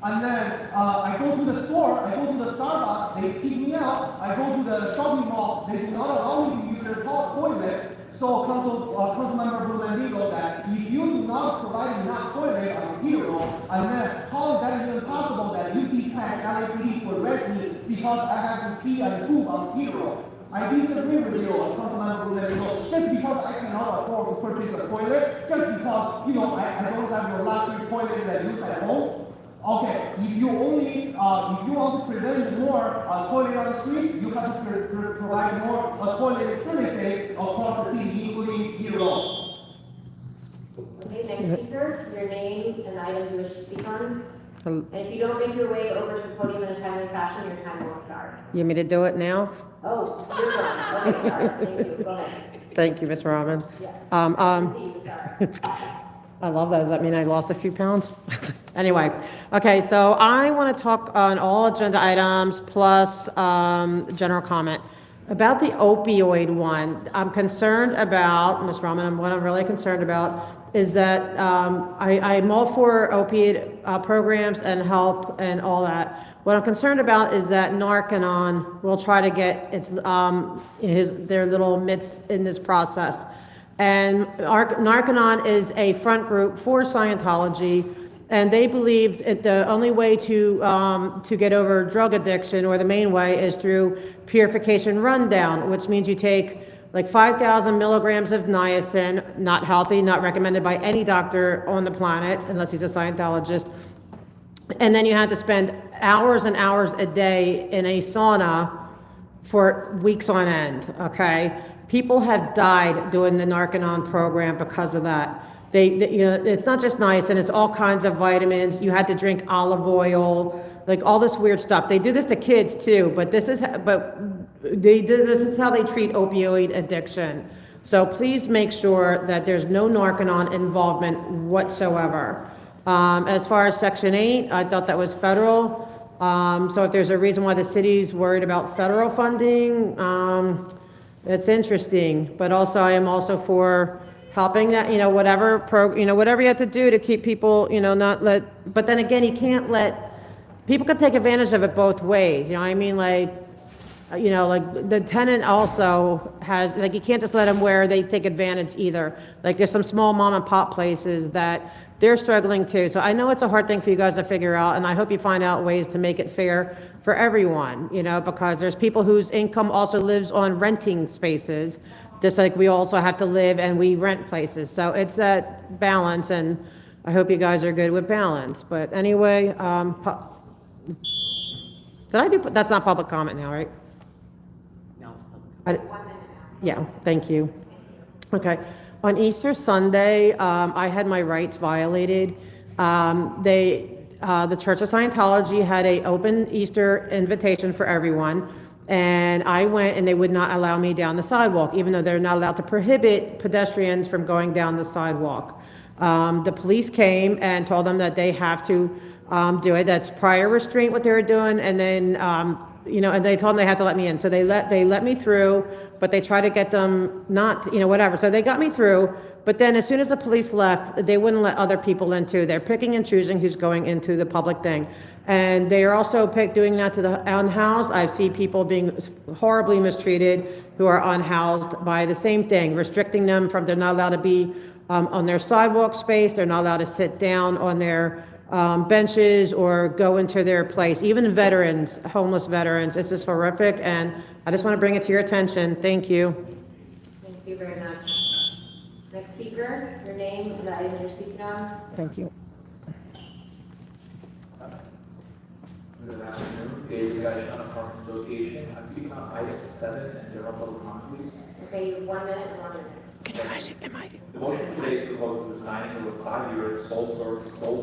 And then I go to the store, I go to the Starbucks, they kick me out. I go to the shopping mall, they do not allow me to use their toilet. So Councilmember Blumenthal, that if you do not provide enough toilet on Skid Row, and then how is that even possible that you dispatch LAPD to arrest me because I have to pee and poop on Skid Row? I disagree with you, Councilmember Blumenthal, just because I cannot afford to purchase a toilet, just because, I don't have your luxury toilet that you use at home. Okay, if you want to prevent more toilet on the street, you have to provide more toilet services across the city, including Skid Row. Okay, next speaker, your name and the items you wish to speak on. And if you don't make your way over to the podium in a timely fashion, your time will start. You want me to do it now? Oh, you're fine. Okay, sorry. Thank you. Go ahead. Thank you, Ms. Rahman. Yeah. I love that. Does that mean I lost a few pounds? Anyway, okay, so I want to talk on all agenda items plus general comment. About the opioid one, I'm concerned about, Ms. Rahman, what I'm really concerned about is that I'm all for opiate programs and help and all that. What I'm concerned about is that Narconon will try to get their little mitts in this process. And Narconon is a front group for Scientology, and they believe that the only way to get over drug addiction, or the main way, is through purification rundown, which means you take like 5,000 milligrams of niacin, not healthy, not recommended by any doctor on the planet, unless he's a Scientologist. And then you have to spend hours and hours a day in a sauna for weeks on end, okay? People have died doing the Narconon program because of that. It's not just niacin, it's all kinds of vitamins. You had to drink olive oil, like all this weird stuff. They do this to kids too, but this is how they treat opioid addiction. So please make sure that there's no Narconon involvement whatsoever. As far as Section 8, I thought that was federal. So if there's a reason why the city's worried about federal funding, it's interesting. But also, I am also for helping that, whatever you have to do to keep people, but then again, you can't people could take advantage of it both ways, like the tenant also has, you can't just let them where they take advantage either. Like there's some small mom and pop places that they're struggling too. So I know it's a hard thing for you guys to figure out, and I hope you find out ways to make it fair for everyone, because there's people whose income also lives on renting spaces, just like we also have to live and we rent places. So it's that balance, and I hope you guys are good with balance. But anyway, that's not public comment now, right? Yeah, thank you. Okay. On Easter Sunday, I had my rights violated. The Church of Scientology had an open Easter invitation for everyone, and I went, and they would not allow me down the sidewalk, even though they're not allowed to prohibit pedestrians from going down the sidewalk. The police came and told them that they have to do it. That's prior restraint, what they were doing, and then and they told them they had to let me in. So they let me through, but they tried to get them not, whatever. So they got me through, but then as soon as the police left, they wouldn't let other people in too. They're picking and choosing who's going into the public thing. And they are also doing that to the unhoused. I've seen people being horribly mistreated who are unhoused by the same thing, restricting them from, they're not allowed to be on their sidewalk space, they're not allowed to sit down on their benches or go into their place. Even veterans, homeless veterans, it's just horrific, and I just want to bring it to your attention. Thank you. Thank you very much. Next speaker, your name and the item you're speaking on. Thank you. Good afternoon, David Gaishan, Farm Association. I'm speaking on item 7 and general public comment, please. Okay, you have 1 minute and 1 minute. The motion today proposes the signing of a 5-year sole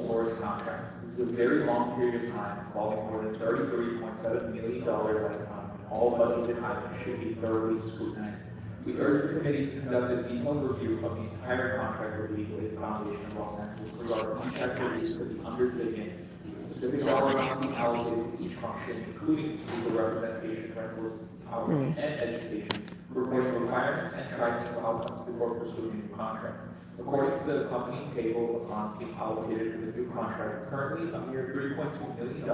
source contract. This is a very long period of time, involving more than $33.7 million at a time, and all budgeted items should be thoroughly scrutinized. We urge the committee to conduct a detailed review of the entire contract with the Legal Aid Foundation of Los Angeles regarding each activity to be undertaken, specific hour being allocated to each function, including legal representation, rental hours, and education, reporting requirements and tracking of outcomes before pursuing a new contract. According to the company table of funds being allocated for the new contract, currently a mere $3.2 million,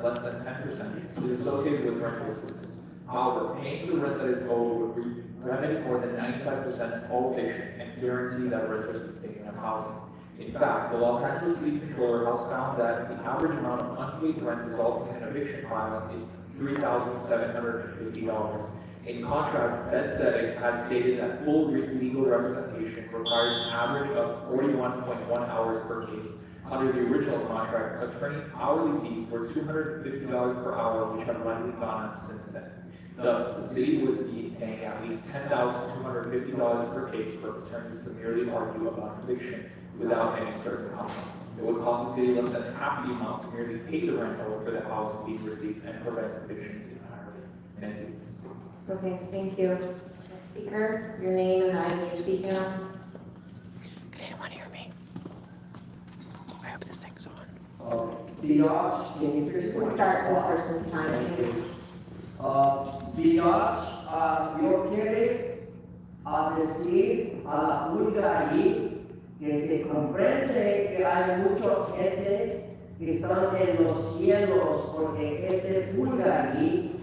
less than 10%, is associated with rental assistance. However, paying the rent that is owed would remedy more than 95% of all evictions and guarantee that renters can stay in their housing. In fact, the Los Angeles City Controller has found that the average amount of unpaid rent resulting in an eviction filing is $3,750. In contrast, Bed-Stuy has stated that full legal representation requires an average of 41.1 hours per case. Under the original contract, attorneys' hourly fees were $250 per hour, which have likely gone up since then. Thus, the city would be paying at least $10,250 per case for attorneys to merely argue about eviction without any certain outcome. It would cost the city less than half the amount to merely pay the rental for the housing being received and prevent evictions entirely. Thank you. Okay, thank you. Speaker, your name and the item you're speaking on. Can anyone hear me? I hope this thing's on. Biatch, can you fix We'll start this person's time. Thank you. Biatch, yo quiere decir a la pulga ahí que se comprende que hay mucha gente que están en los cielos porque este pulga ahí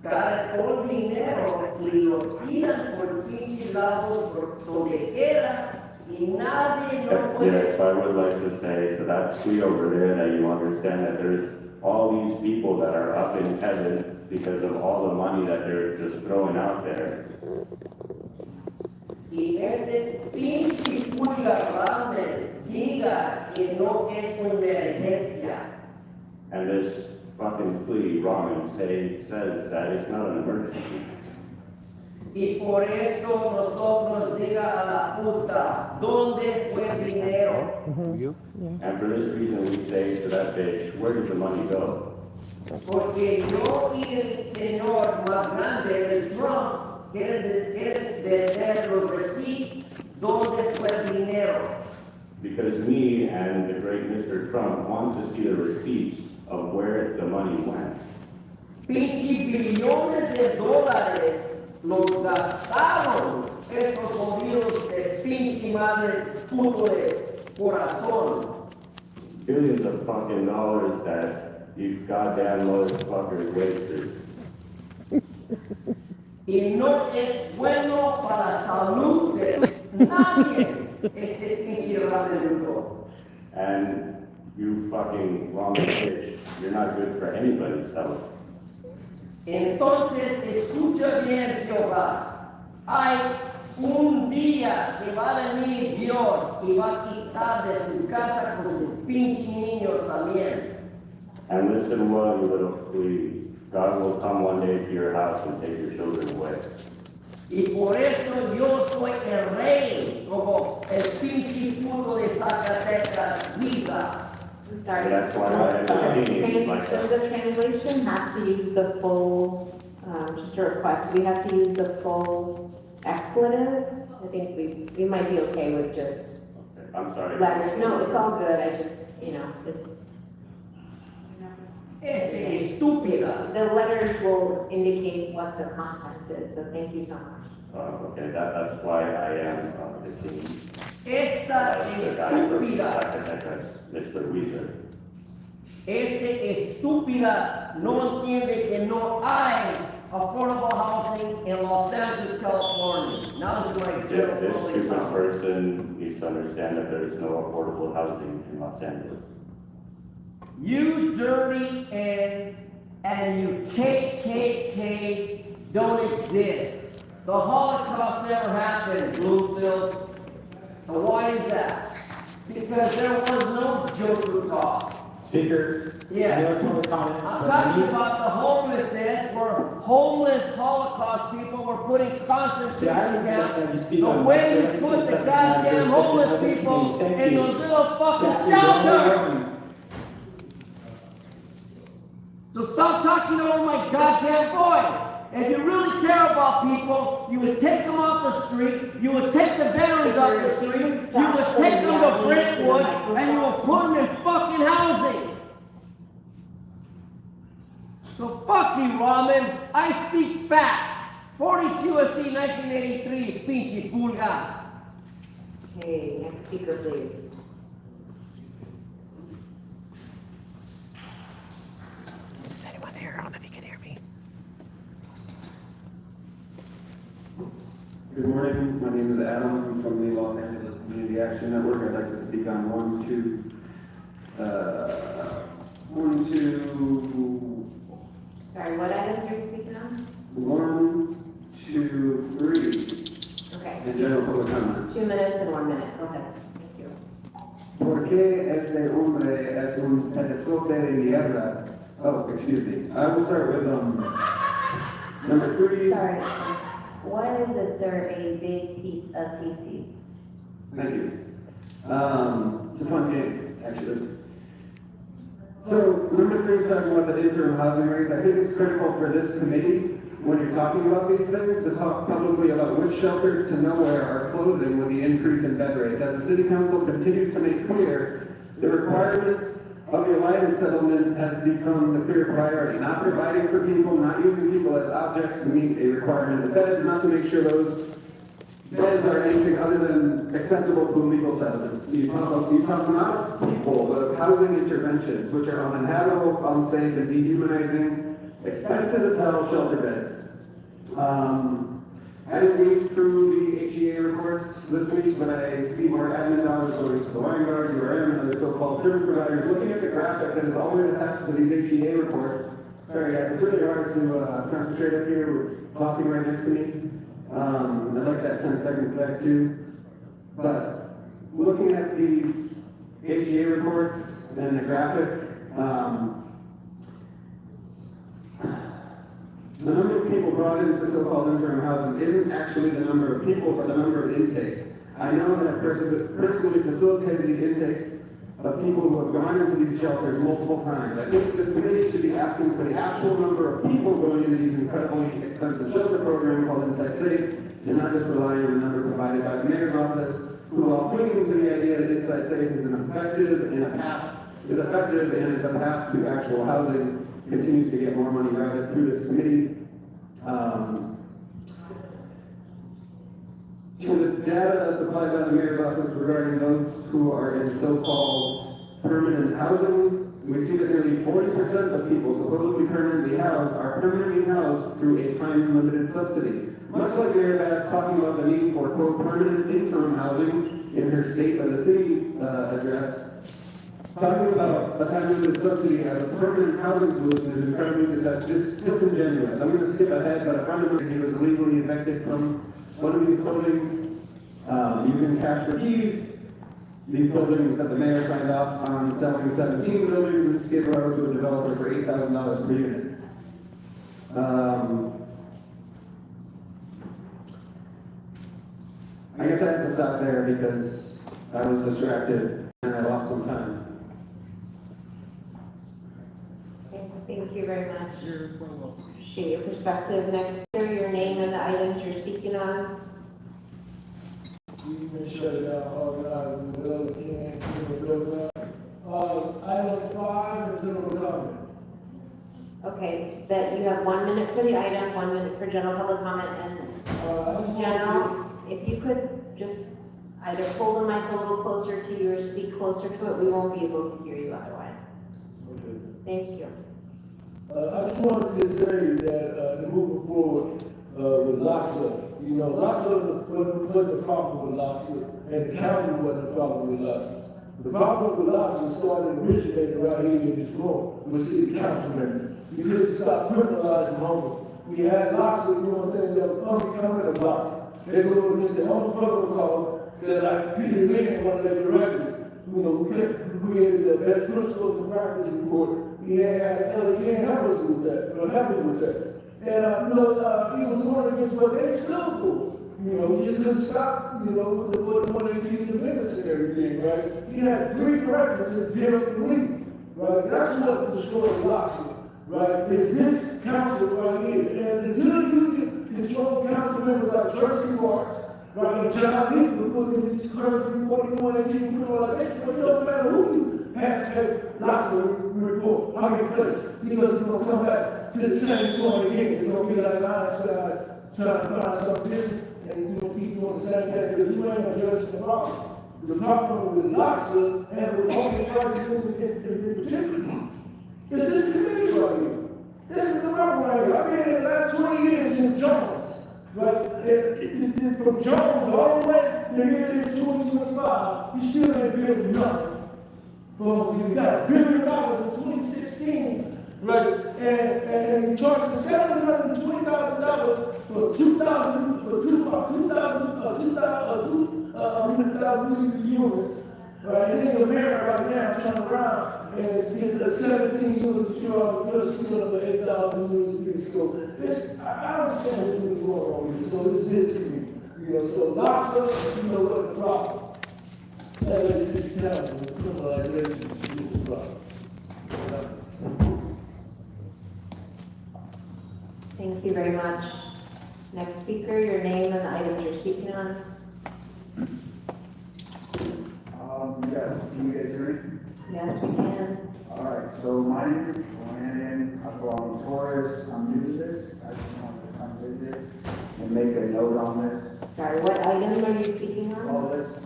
gana todo el dinero y lo tiran por 15 lados por donde quiera y nadie no puede. Yes, I would like to say to that tree over there that you understand that there's all these people that are up in heaven because of all the money that they're just throwing out there. Y este pinche pulga grande diga que no es una emergencia. And this fucking plea, Roman, says that it's not an emergency. Y por eso nosotros diga a la puta, ¿dónde fue el dinero? And for this reason we say to that bitch, where did the money go? Porque yo y el señor más grande, el Trump, quieren ver los receipts, ¿dónde fue el dinero? Because me and the great Mr. Trump want to see the receipts of where the money went. Pinche billones de dólares los gastaron estos jodidos de pinche madre puto de corazón. Billions of fucking dollars that you goddamn motherfuckers wasted. Y no es bueno para la salud de nadie este pinche rameludo. And you fucking wrong bitch, you're not good for anybody's health. Entonces, escucha bien, Jehová. Hay un día que va a venir Dios y va a quitar de su casa con sus pinches niños también. And listen well, you little please. God will come one day to your house and take your children away. Y por eso yo soy el rey, como el pinche puto de Zacatecas, Giza. I'm sorry. That's why I am a king, like Does that. the translation have to use the full, just a request, we have to use the full expletive? I think we might be okay with just I'm sorry. letters. No, it's all good, I just, it's. Estúpida. The letters will indicate what the content is, so thank you so much. Okay, that's why I am the king. Esta The guy from estúpida. Zacatecas, Mr. Weezer. Estúpida no entiende que no hay affordable housing in Los Angeles, California. Now to my general This public stupid housing. person needs to understand that there is no affordable housing in Los Angeles. You dirty and you KKK don't exist. The Holocaust never happened, Bluefield. And why is that? Because there was no Joker cost. Speaker. Yes. Any other public comment? I'm talking about the homelessness, where homeless Holocaust people were put in concentration camps. The way you put the goddamn homeless people in those little fucking shelters. So stop talking over my goddamn voice. If you really care about people, you would take them off the street, you would take the veterans off the street, you would take them to Brentwood, and you would put them in fucking housing. So fuck you, Ramen. I speak facts. 42 USC 1983, pinche pulga. Okay, next speaker, please. Is anyone here? I don't know if you can hear me. Good morning, my name is Adam. I'm from the Los Angeles Community Action Network. I'd like to speak on one, two. Sorry, what items are you speaking on? 1, 2, 3. Okay. And general public comment. 2 minutes and 1 minute. Go ahead. Thank you. ¿Por qué este hombre es un telescope de mierda? Oh, excuse me. I will start with number 3. Sorry. What is this, sir, a big piece of feces? Thank you. It's a fun game, actually. So, number 3 is talking about the interim housing rates. I think it's critical for this committee, when you're talking about these things, to talk publicly about which shelters to nowhere are closing with the increase in bed rates. As the city council continues to make clear, the requirements of the Alliance settlement has become the clear priority. Not providing for people, not using people as objects to meet a requirement of beds, not to make sure those beds are anything other than acceptable to a legal settlement. You talk about people, the housing interventions, which are uninhabitable, unsafe, and dehumanizing, expensive as hell shelter beds. I didn't read through the HEA reports this week, but I see more admin dollars going to the Vanguard, URM, and other so-called service providers. Looking at the graphic that is always attached to these HEA reports, sorry guys, it's really hard to concentrate up here with talking right next to me. I'd like that 10 seconds back too. But looking at the HEA reports and the graphic, the number of people brought into so-called interim housing isn't actually the number of people, but the number of intakes. I know that I've personally facilitated the intakes of people who have gone into these shelters multiple times. I think this committee should be asking for the actual number of people going into these incredibly expensive shelter programs called Inside Safe, and not just relying on the number provided by the mayor's office, who, while clinging to the idea that Inside Safe is effective and is a path to actual housing, continues to get more money routed through this committee. To the data supplied by the mayor's office regarding those who are in so-called permanent housing, we see that nearly 40% of people supposedly permanently housed are permanently housed through a time-limited subsidy. Much like Mayor Bass talking about the need for, quote, permanent interim housing in her State of the City address, talking about a time-limited subsidy as a permanent housing solution is incredibly disingenuous. I'm going to skip ahead, but a friend of mine, he was illegally evicted from one of these buildings using cash for keys. These buildings that the mayor signed off on selling 17 buildings in Skid Row to a developer for $8,000 per unit. I guess I have to stop there because I was distracted and I lost some time. Thank you very much. Appreciate your perspective. Next, sir, your name and the items you're speaking on. You can shut it down, organize the other can't, item 5 is general comment. Okay, that you have 1 minute for the item, 1 minute for general public comment, and general, if you could just either pull the mic a little closer to you or speak closer to it, we won't be able to hear you otherwise. Okay. Thank you. I just wanted to say that, moving forward, with LASA, you know, LASA wasn't the problem with LASA, and the county wasn't the problem with LASA. The problem with LASA started originating right here in this room with city council members. We couldn't stop criminalizing homeless. We had LASA, you know what I'm saying, that was unbecoming of LASA. They go against their own protocol, said like Peter Lynn, one of their directors, you know, we created the best principles and practice report. He can't help us with that, or help us with that. And, he was warned against what they still do. You know, we just couldn't stop, with the 118 amendments and everything, right? He had 3 directors dealing with me, right? That's what destroyed LASA, right? Is this council right here. And until you can control council members like Trustee Marks, right, and John Lee, who put in these current 118 people like this, but it doesn't matter who you have to take LASA report, how you place, because it's going to come back. to the same point again. It's gonna be like Einstein trying to find something different and you know, keep doing the same thing because you ain't addressing the problem. The problem with LASA and with all the projects in particular is this committee right here. This is the problem right here. I've been here the last 20 years since Jones. Right? From Jones all the way to here it is 2025, you still ain't built nothing. Well, you got $1 billion in 2016, right? And you charge $720,000 for 2,000 units, right? And then the mayor right now turn around and get the 17 units that you are just another 8,000 units. So this, I understand what's really going on here. So it's this community, you know. So lots of, you know, what the problem. That is the challenge, criminalization is the problem. Thank you very much. Next speaker, your name and the item you're speaking on. Yes, can you guys hear me? Yes, we can. All right, so my name is Brandon. I'm from Taurus. I'm new to this. I just wanted to come visit and make a note on this. Sorry, what item are you speaking on? Oh,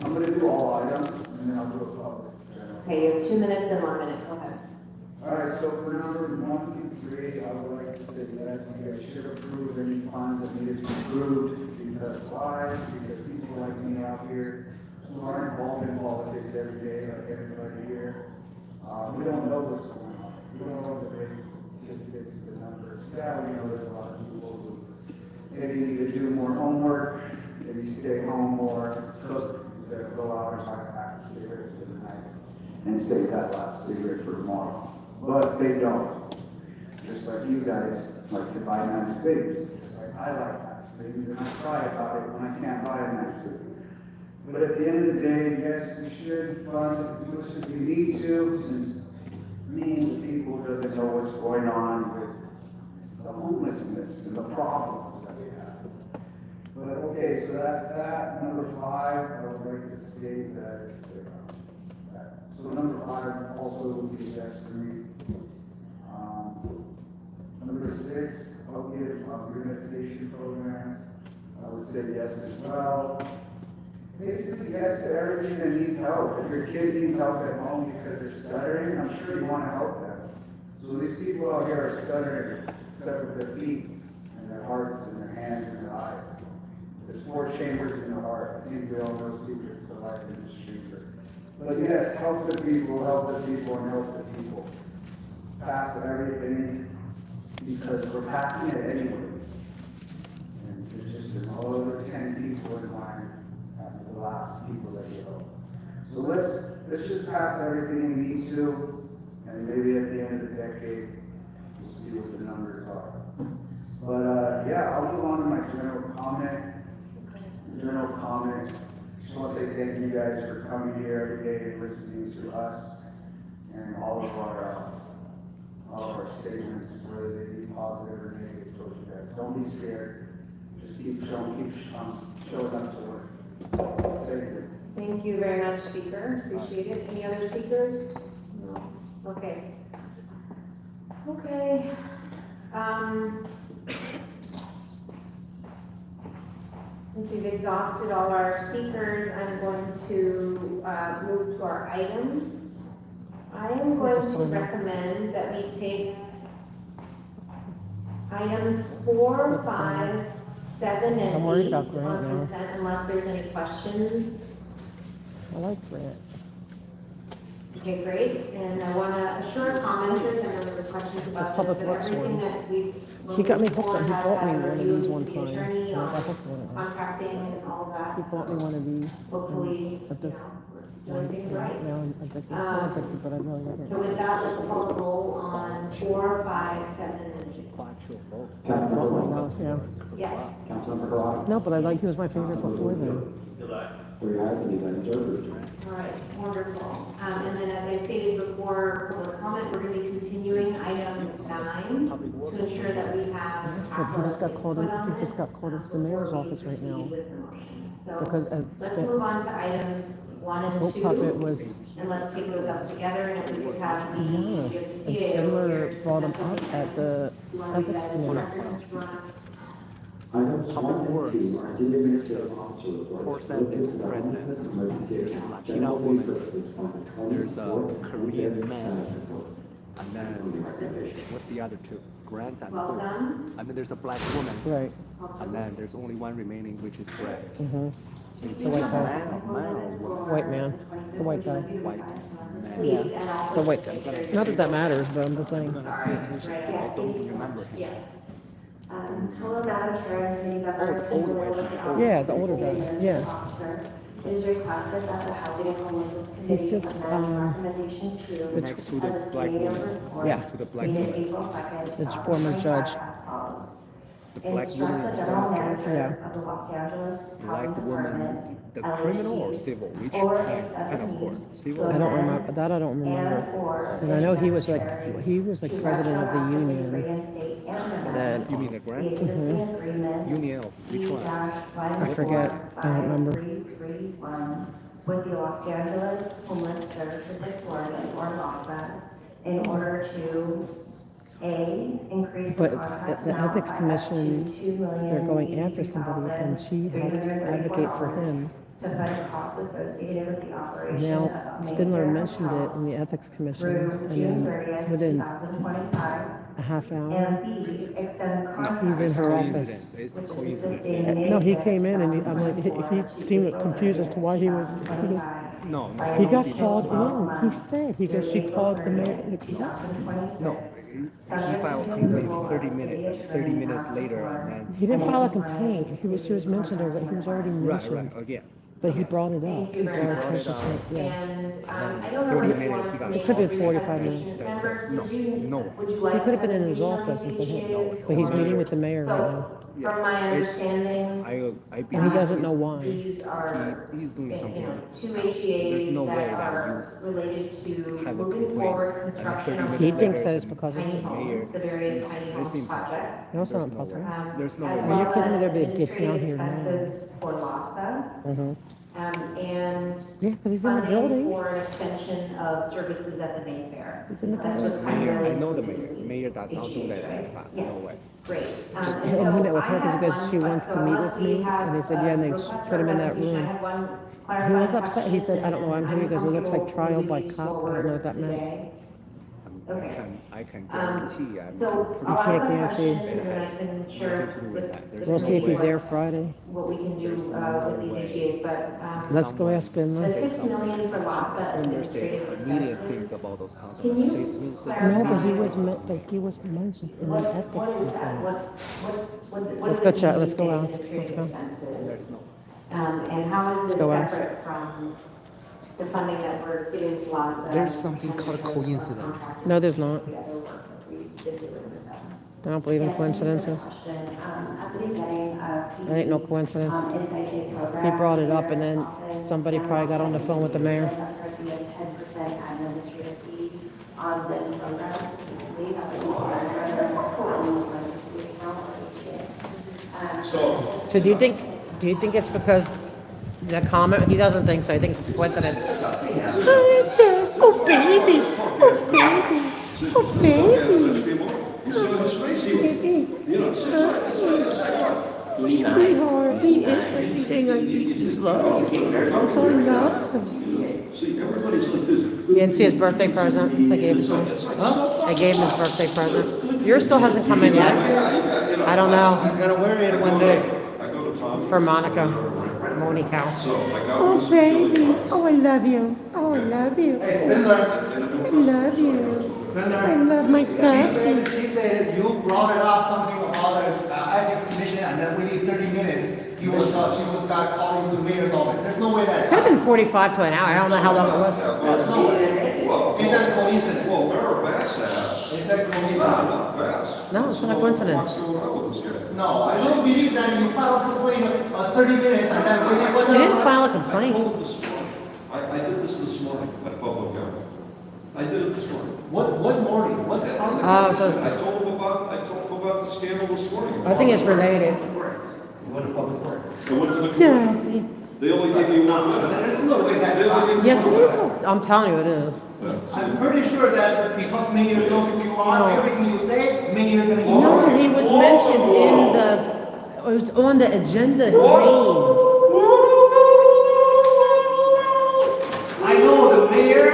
I'm gonna do all items and then I'll do a public. Okay, you have 2 minutes and 1 minute. Go ahead. All right, so for numbers 1 through 3, I would like to say yes, you guys should approve any funds that need to be approved. Because why? Because people like me out here who are involved in politics every day, like everybody here, we don't know what's going on. We don't know the big statistics, the numbers. Yeah, we know there's a lot of people who maybe need to do more homework, maybe stay home more, cook instead of go out and buy a pack of cigarettes for the night and save that last cigarette for tomorrow. But they don't. Just like you guys like to buy nice things. Just like I like nice things and I cry about it when I can't buy a nice thing. But at the end of the day, yes, we should fund as much as we need to, since millions of people doesn't know what's going on with the homelessness and the problems that we have. But okay, so that's that. Number 5, I would like to state that it's, so number 5 also would be yes for me. Number 6, opiate rehabilitation program, I would say yes as well. Basically, yes to everything that needs help. If your kid needs help at home because they're stuttering, I'm sure you want to help them. So these people out here are stuttering, except with their feet and their hearts and their hands and their eyes. There's 4 chambers in the heart. I think we all know secrets to life in this chamber. But yes, help the people, and help the people. Pass everything because we're passing it anyways. And there's just another 10 people in line after the last people that you help. So let's just pass everything we need to, and maybe at the end of the decade, we'll see what the numbers are. But yeah, I'll move on to my general comment. Just want to say thank you guys for coming here every day and listening to us and all of our statements, whether they be positive or negative towards you guys. Don't be scared. Just keep showing up to work. Thank you. Thank you very much, speaker. Appreciate it. Any other speakers? No. Okay. Okay. Since we've exhausted all our speakers, I'm going to move to our items. I am going to recommend that we take items 4, 5, 7, and 8 on consent unless there's any questions. I like Grant. Okay, great. And I want to assure commenters, I know there was questions about this, but everything that we've He got me hooked on, he has bought me had one of reviewed these with one the time. attorney And I on got hooked on it. contracting and all of that. He bought me one of these. Hopefully, Doing things right. Now I'm addicted, not addicted, but I really like it. So with that, let's call the roll on 4, 5, 7, and 8. Yeah. Yes. Councilmember Carrado. No, but I like, he was my favorite before then. Three ayes and he's unobserved. All right, wonderful. And then as I stated before, public comment, we're going to be continuing item 9 to ensure that we have. But he just got called into the mayor's office right now. Because Let's move on to items 1 and 2. Puppet was. And let's take those up together and we could have the. Yes, and Schindler brought him up at the You want to read Ethics that as committee. a record, Mr. Blunt? Public Works, four sentences, president. There's a Latina woman, there's a Korean man, and then, what's the other two? Grant and Well who? done. And then there's a black woman. Right. And then there's only one remaining, which is Grant. Mm-hmm. So it's The white guy. man or woman? White man. The white guy. White man. Yeah. The white guy. Not that that matters, but I'm just saying. I'm gonna pay attention. I don't remember him. Yeah. Hello, Madam Chair and Committee members. Oh, the older guy. Yeah, the older guy. Yeah. Officer, it is requested that the Housing and Homelessness He Committee sits, amend recommendation two Next to the of the black State woman. report Yeah. Next to the black dated woman. April 2nd, The former 2025 judge. as follows. The black Instruct woman the is general the judge. manager of the Los Angeles Black Housing woman, Department, the criminal or civil? Which or kind its of court? designee Civil? I don't remember, that I don't remember. and/or And I know he was like, necessary he was like to president of the retroactively union. reinstate and And amend then, You mean the the grant? existing agreement Union of which one? I forget, I don't remember. 331 with the Los Angeles Homeless Services Authority or LAHSA in order to A, increase the But contract the amount Ethics by Commission, up to $2,083,300 they're going after somebody, and she helped advocate for him. to fund costs associated with the operation Now, of Spindler Mayfair mentioned it Hotel in the Ethics Commission, through and June then 30th, within 2025, a half hour, and B, extend contract. he's in her office. Coincidence. It's a which is coincidence. existing No, he Mayfair came in and he, I'm like, Hotel he seemed confused as to why he was, No, no. he got called in. He said, he goes, she called the mayor. No, he filed a complaint 30 minutes, and 30 minutes later, and then. He didn't file a complaint. She was mentioned, or he was already Right, mentioned. right, again. But he brought it up. He brought it to up. yeah. And, I And don't know 30 if you minutes, want he got to make Could be any 45 minutes. recommendations. That's it. Members, would you- No. would you He like could have been in us to his meet on office and said, these hey, meetings, but he's or- meeting with the mayor right now. So, from my understanding, I And he doesn't know why. these are, he's doing you something. know, two There's HEAs no way that that are related to have a moving complaint, forward and then construction 30 of minutes He thinks later, that it's because of tiny him. homes, the various tiny It's homes impossible. projects. No, it's not There's no way. impossible. There's no As way. Are you well kidding me? as There'd be a get down administrative here now. expenses for LAHSA, Mm-hmm. and Yeah, because he's in the funding building. for an extension of services at the Mayfair. He's in the That's what's building. Mayor, I primarily. know the mayor. Mayor does not do that that fast. Yes. No way. Great. And he met with her because he goes, she wants to meet with me. And he said, yeah, and they put him in that room. He was upset. He said, I don't know why I'm here. He goes, it looks like trial by cop. I don't know what that meant. I can guarantee. I'm So pretty I'll sure ask a can't question, guarantee. and then I can share nothing to do with that. There's We'll no see if he's way. there Friday. what we can do There's with no these way. HEAs, but, Let's go ask the Spindler. $6 million for LAHSA Spindler said administrative immediate expenses. things about those council. Can you Say Spindler said clarify? No, but he was mentioned in the ethics What is that? complaint. What Let's do go they check. mean Let's go by ask. Let's administrative go. expenses? There's no. And how is Let's this go ask. separate from the funding that we're giving to LAHSA? There's something called coincidence. No, there's not. The other work that we've been doing with them. I don't believe in coincidences. At the beginning of That ain't no coincidence. He brought it up and then somebody probably got on the phone with the mayor. 10% administrative fee on this program. We have So do you think it's because the comment, he doesn't think so, he thinks it's a coincidence. Oh baby, oh baby, oh baby. Sweetheart, he is everything I think you love. I'm so in love. You didn't see his birthday present? I gave it to him. I gave him his birthday present. Yours still hasn't come in yet. I don't know. He's gonna wear it one day. It's for Monica. Monica. Oh, baby. Oh, I love you. Oh, I love you. Hey, Spindler. I love you. Spindler. I love my puppy. She said you brought it up something about the ethics commission, and then within 30 minutes, she was got calling to the mayor's office. There's no way that. Could have been 45 to an hour. I don't know how long it was. There's no way. Well, It's a coincidence. well, where are Bass at? It's a coincidence. Not Bass. No, it's not a coincidence. What's going on with this guy? No, I don't believe that you filed a complaint of 30 minutes and then when it was. You didn't file a I complaint. told him this morning. I did this morning at public hearing. I did it this morning. What morning? What? Oh, so I told him about the scandal this morning. I think it's related. What public works? I went to the Yes. commission. They only gave me 1 minute. There's no way that. They only gave me Yes, 1 it minute. is. I'm telling you, it is. I'm pretty sure that because Mayor knows who you are, everything you say, Mayor gonna ignore. No, he was mentioned in it was on the agenda, his name. I know the mayor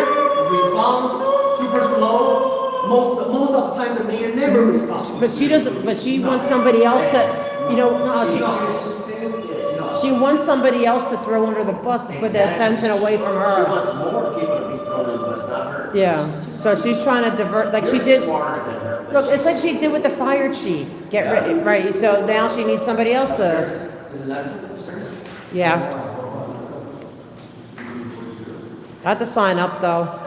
responds super slow. Most of the time, the mayor never responds. But she doesn't, but she wants somebody else to, she wants somebody else to throw under the bus to put the attention away from She her. wants more people to be thrown in the bus, not her. Yeah, so she's trying to divert, like she You're did, smarter than her. but look, it's she's- like she did with the fire chief. Get rid, right, so now she needs somebody else to, Upstairs. Isn't that upstairs? yeah. I have to sign up though.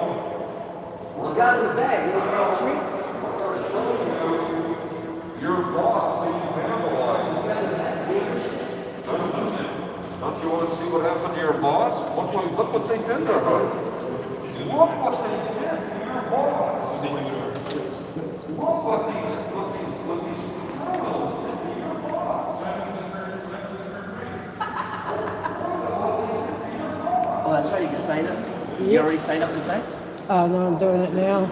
What you got in the bag? You want treats? Your boss being vandalized. Don't you want to see what happened to your boss? Look what they did to her. Look what they did to your boss. Look what these criminals did to your boss. Oh, that's right, you can sign up. Did you already sign up inside? Oh, no, I'm doing it now.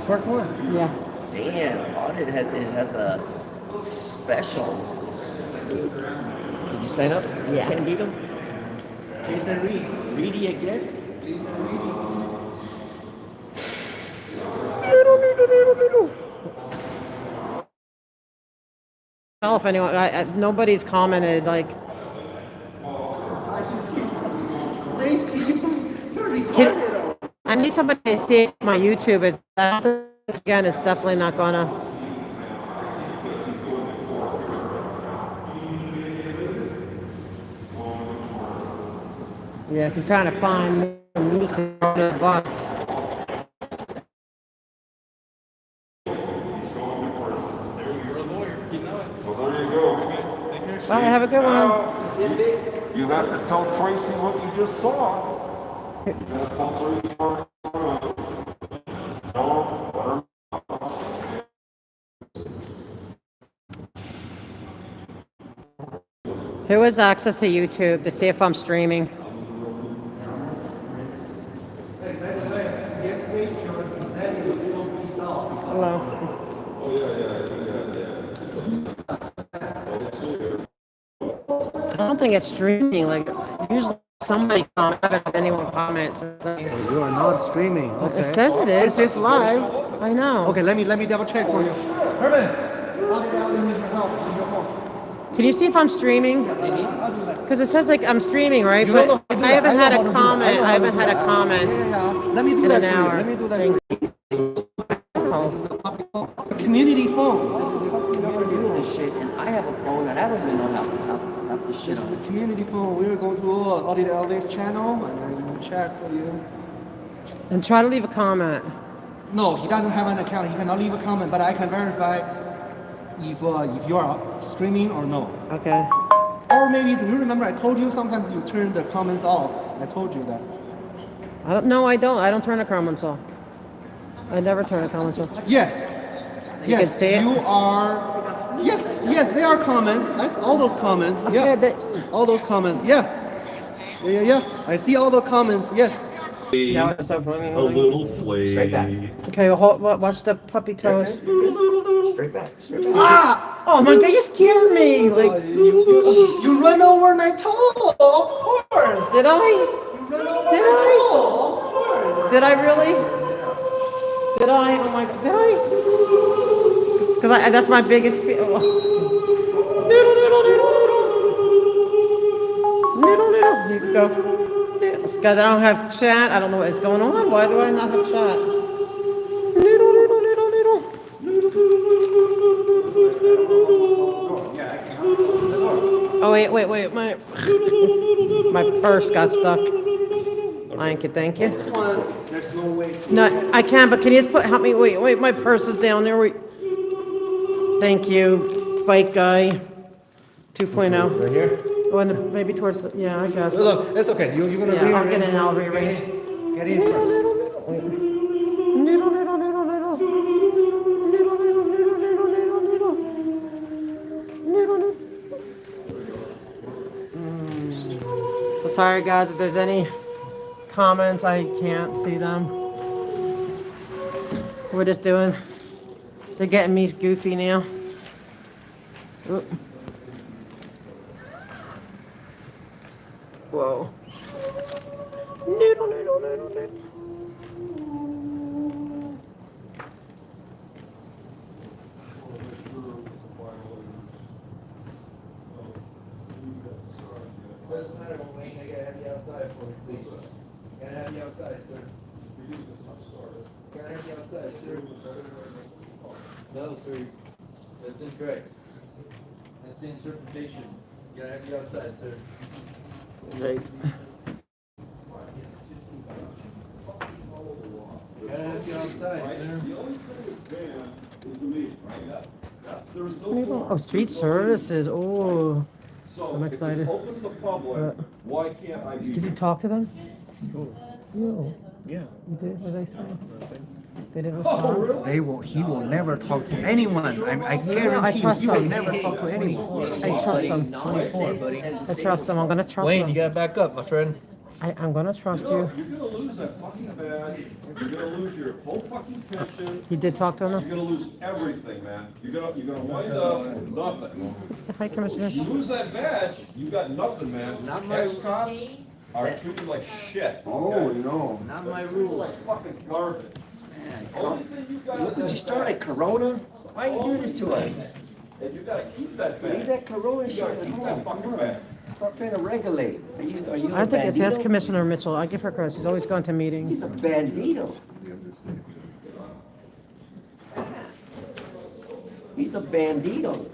First one. Yeah. Damn, Audit has a special. Did you sign up? Yeah. Can't beat them? Please and read. Reedy again? Please and read. Tell if anyone, nobody's commented, like, Stacy, you're retarded. I need somebody to see if my YouTube is, again, it's definitely not gonna. Yes, he's trying to find me to go to the bus. Well, there you go. Bye, have a good one. You have to tell Tracy what you just saw. You gotta tell Tracy what you saw. Who has access to YouTube to see if I'm streaming? Hey, by the way, next week your executive is so pissed off. Hello. Oh, yeah. I don't think it's streaming, like, usually somebody comments, I haven't had anyone comments. It's like, So you are not streaming, okay? it says it is. It says live. I know. Okay, let me double check for you. Herman, how did I need your help on your phone? Can you see if I'm streaming? Because it says like I'm streaming, right? You don't know But how to do I that. haven't I had know a how to do that. comment. I haven't had a comment Let me do in that an for you. hour. Let me do that. Oh. Community phone. This shit, and I have a phone and I don't even know how this shit This is on. the community phone. We're going to Audit LA's channel and I'm going to chat for you. And try to leave a comment. No, he doesn't have an account. He cannot leave a comment, but I can verify if you are streaming or no. Okay. Or maybe, do you remember I told you sometimes you turn the comments off? I told you that. I don't. No, I don't. I don't turn the comments off. I never turn the comments off. Yes. You can see it? You are. Yes, there are comments. That's all those comments. Yeah. All those comments. Yeah. Yeah. I see all the comments. Yes. That was so funny. A little flame. Straight back. Okay, well, watch the puppy toes. Straight back. Straight back. Ah! Oh my god, you scared me! Like, You run over my toe. Of course. did I? You run over my toe. Of course. Did I really? Did I? Oh my god, did I? Because that's my biggest fear. Noodle. Here you go. It's because I don't have chat. I don't know what is going on. Why do I not have chat? Noodle. Oh, wait. My purse got stuck. Thank you. There's no way. No, I can, but can you just help me? Wait, my purse is down there. Wait. Thank you, bike guy 2.0. Right here? Oh, and maybe towards the, yeah, I guess. Look, it's okay. You're gonna Yeah, read I'll it get in. in, I'll rearrange. Get in first. So sorry guys, if there's any comments, I can't see them. We're just doing, they're getting me goofy now. Oop. Whoa. Noodle, noodle, noodle, noodle. Wayne, I gotta have you outside for me, please. Gotta have you outside, sir. Gotta have you outside, sir. No, sir, that's incorrect. That's the interpretation. Gotta have you outside, sir. Right. Gotta have you outside, sir. Oh, street services, oh. I'm excited. Open to the public, why can't I be? Did you talk to them? No. Yeah. You did, what did I say? They didn't Oh, respond? really? He will never talk to anyone. I guarantee you, he will never talk to anyone. I trust them. 24, buddy. I trust them, I'm gonna trust Wayne, them. you gotta back up, my friend. I'm gonna trust you. You're gonna lose that fucking badge, you're gonna lose your whole fucking pension, You did talk to you're them? gonna lose everything, man. You're gonna wind up with nothing. Hi, Commissioner. You lose that badge, you got nothing, man. Not my- Ex-cops are treated like shit. Oh, okay? no. Not my Treated rule. like fucking garbage. Only thing you got. Look what you started, Corona. Why you do this to us? And you gotta keep that badge. Leave that Corona You shit gotta at keep home. that fucking Come on. badge. Stop trying to regulate. Are you I a think it's, that's bandito? Commissioner Mitchell, I give her credit, she's always gone to meetings. He's a bandito. He's a bandito.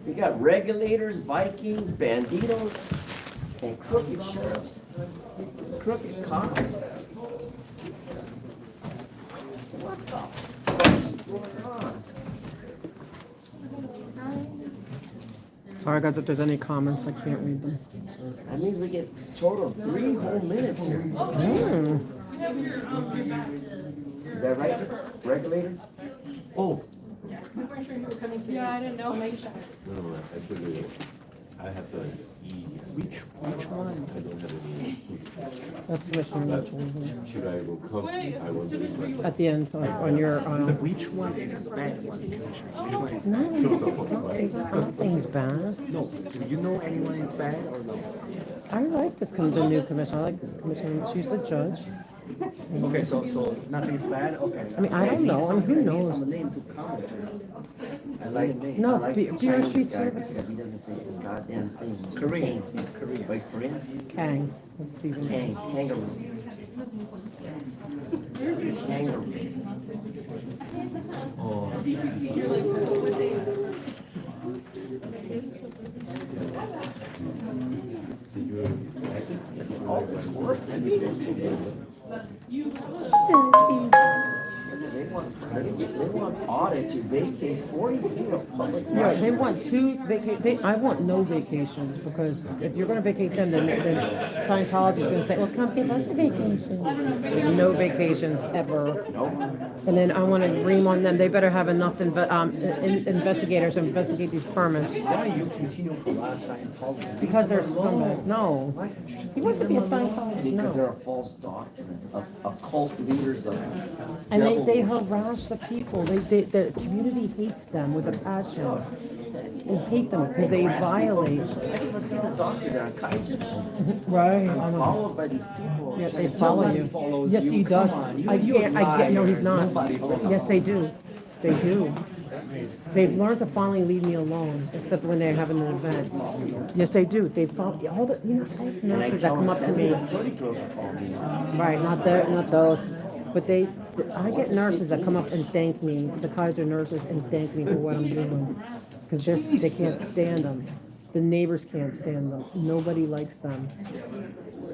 You got regulators, Vikings, banditos, and crooked sheriffs, crooked cops. What the fuck is going on? Sorry guys, if there's any comments, I can't read them. That means we get total 3 whole minutes here. Is that right, regulator? Oh. We weren't sure you were coming today. Yeah, I didn't know. Make sure. No, actually, I have the E. Which one? I don't have any. That's Commissioner Mitchell. Should I will come? I will do it. At the end, on your, Which one is the bad one? Which one is no, nothing's bad. No, do you know anyone is bad or no? I like this, the new commissioner, I like Commissioner, she's the judge. Okay, so nothing's bad, okay. I mean, I don't know, I mean, who knows? Some name to comment on. I like name. No, I like be- the be our Chinese street guy service. because he doesn't say a goddamn thing. He's Korean. He's Korean. But he's Korean? Kang, that's Stephen. Kangaroo. Kangaroo. Did you like it? All this work, I mean, it's too big. They want audit to vacate 40 feet of public Yeah, right. they want I want no vacations, because if you're gonna vacate them, then Scientology's gonna say, well, come give us a vacation. No vacations ever. And then I wanna ream on them, they better have enough investigators to investigate these permits. Why you continue to harass Scientology? Because they're scumbags, no. He wants to be a Scientologist, Because they're no. a false doctrine, of cult leaders of. And devil they worship. harass the people, the community hates them with a passion. They hate them because they violate. I can see the doctor there on Kaiser. Right. I'm followed by these people. Yeah, they follow you. Follows Yes, you. he does. Come on, I get, no, he's not. Nobody follows. Yes, they do. They do. They've learned to finally leave me alone, except when they're having an event. Yes, they do. They follow, all the, you know, I have And I nurses that tell come them, up to send me. the pretty girls are following me. Right, not those. But I get nurses that come up and thank me, the Kaiser nurses, and thank me for what I'm doing. Because they can't stand them. The neighbors can't stand them. Nobody likes them.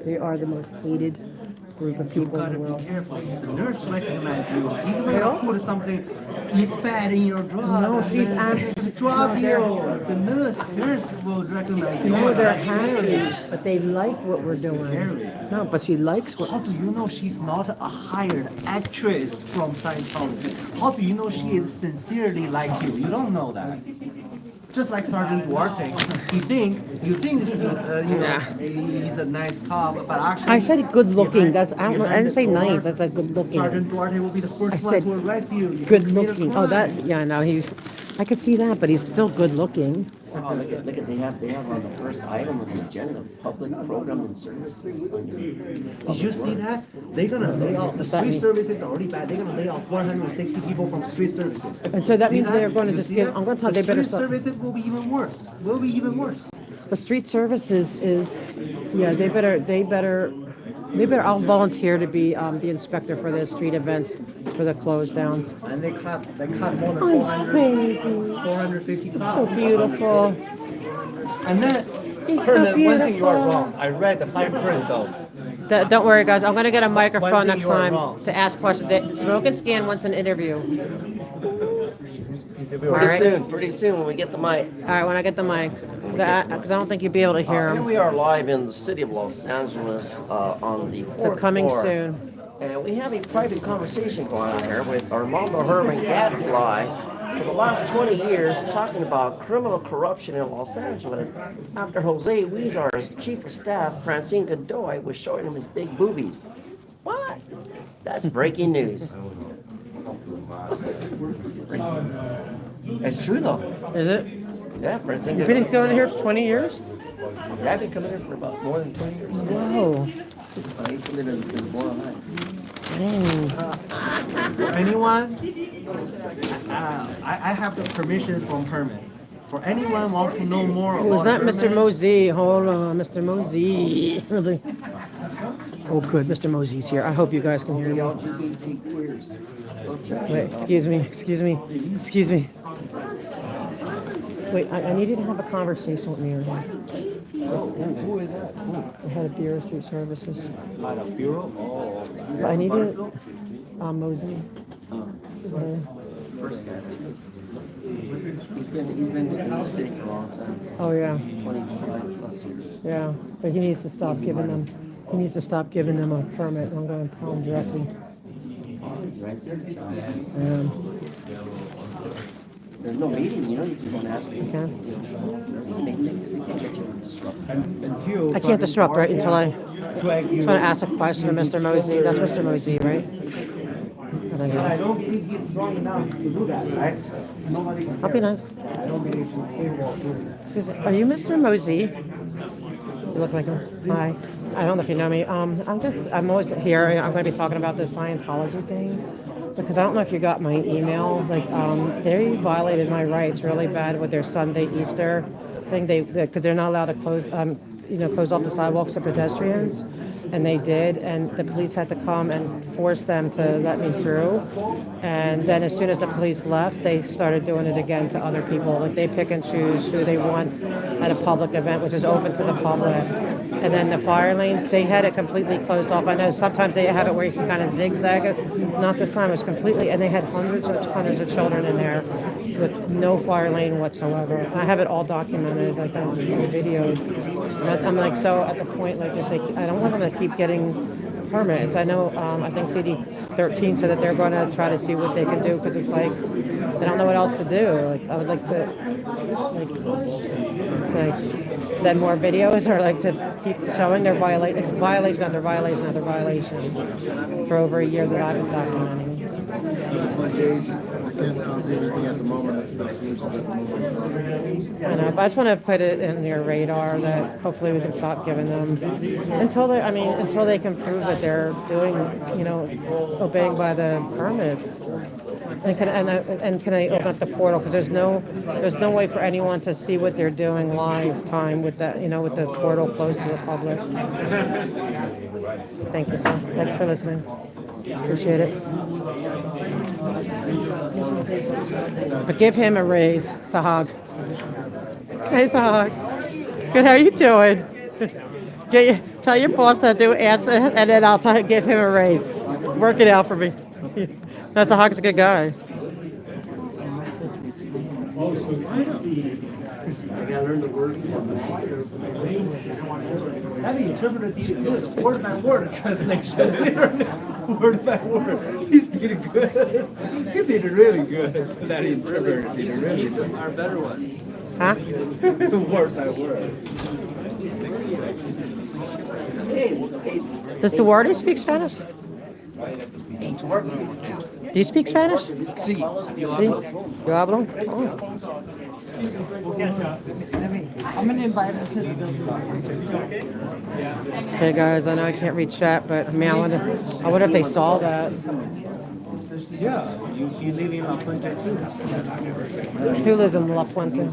They are the most hated group of You people in gotta the world. be careful. The nurse recognize you. You're They gonna all- put something bad in your drug. No, and she's then actually- drug no, they're- you. The nurse will recognize you. No, they're That's happy, scary. but they like what we're doing. Scary. No, but she likes How what. do you know she's not a hired actress from Scientology? How do you know she is sincerely like you? You don't know that. Just like Sergeant Duarte, you think he's a nice cop, but actually I said good looking. That's I behind didn't the say door, nice. I said good looking. Sergeant Duarte will be the I first one said to arrest you. You good committed a looking. Oh, that crime. yeah. No, he's. I could see that, but he's still good looking. Oh, look at, they have on the first item of the agenda, public program and services. Did you see that? They're gonna lay off, the street services are already bad, they're gonna lay off 160 people from street services. And so that See means they're going to You just see give. that? I'm going to tell The they better street stop. services will be even worse, will be even worse. The street services is, yeah, they better. I'll volunteer to be the inspector for the street events for the closed downs. And they caught more than Oh, 400, baby. 450 So cops. beautiful. And then, He's so Herman, one thing you are beautiful. wrong, I read the fine print though. Don't worry, guys. I'm going to get a microphone One thing next you are time wrong. to ask questions. Smoke and Scan wants an interview. All right. Pretty soon when we get the mic. All right, when I get the mic, because I don't think you'll be able to hear Here him. we are live in the city of Los Angeles on the 4th So coming floor. soon. And we have a private conversation going on here with Armando Herman Gadfly for the last 20 years talking about criminal corruption in Los Angeles after Jose Huizar's chief of staff, Francine Godoy, was showing him his big boobies. What? That's breaking news. It's true though. Is it? Yeah, Francine You've Godoy. been going here for 20 years? Yeah, I've been coming here for about more than 20 years. Whoa. I used to live in Borderline. Dang. For anyone, I have the permission from Herman. For anyone wants to know more about Was that Herman, Mr. Mosey? Hold on, Mr. Mosey. Really? Oh, good. Mr. Mosey's here. I hope you guys can hear me. LGBT queers. Wait, excuse me. Wait, I need you to have a conversation with me right now. Who is that? I had a Bureau Street Services. At a bureau? Oh. I need you, Mosey. First guy. He's been in the city for a long time. Oh, yeah. 25 plus years. Yeah, but he needs to stop giving them a permit. I'm going to tell him directly. Right there. There's no meeting, you know, you can go and ask him. Okay. They can't get you to disrupt. I can't disrupt, right, until I just want to ask a question to Mr. Mosey. That's Mr. Mosey, right? and I don't believe he's strong enough to do that, right? Nobody's I'll be nice. I don't believe he's capable of doing it. Excuse me, are you Mr. Mosey? You look like him. Hi. I don't know if you know me. I'm always here. I'm going to be talking about this Scientology thing because I don't know if you got my email. Like, they violated my rights really bad with their Sunday Easter thing. Because they're not allowed to close off the sidewalks to pedestrians, and they did. And the police had to come and force them to let me through. And then as soon as the police left, they started doing it again to other people. Like they pick and choose who they want at a public event, which is open to the public. And then the fire lanes, they had it completely closed off. I know sometimes they have it where you can kind of zigzag it. Not this time, it was completely, and they had hundreds of children in there with no fire lane whatsoever. I have it all documented, like on videos. And I'm like, so at the point, like I don't want them to keep getting permits. I know, I think CD 13 said that they're going to try to see what they can do because it's like, they don't know what else to do. Like, I would like to, like send more videos or like to keep showing their violation after violation after violation for over a year that I've been documenting. I know, but I just want to put it in your radar that hopefully we can stop giving them until they can prove that they're doing, obeying by the permits. And can they open up the portal? Because there's no way for anyone to see what they're doing live time with that, with the portal closed to the public. Thank you, sir. Thanks for listening. Appreciate it. But give him a raise, Sahag. Hey, Sahag. Good, how you doing? Tell your boss to ask, and then I'll give him a raise. Work it out for me. That's a Hawk's a good guy. I gotta learn the word. How do you interpret it? Word by word translation. Word by word. He's doing good. He did really good. That interpreter did really He's good. our better one. Huh? Word by word. Does Duarte speak Spanish? Do you speak Spanish? Sí. Sí. Yo hablo? Oh. I'm gonna invite him to the building. Okay, guys, I know I can't read chat, but I mean, I wonder if they saw that. Yeah, you live in La Puente too. Who lives in La Puente?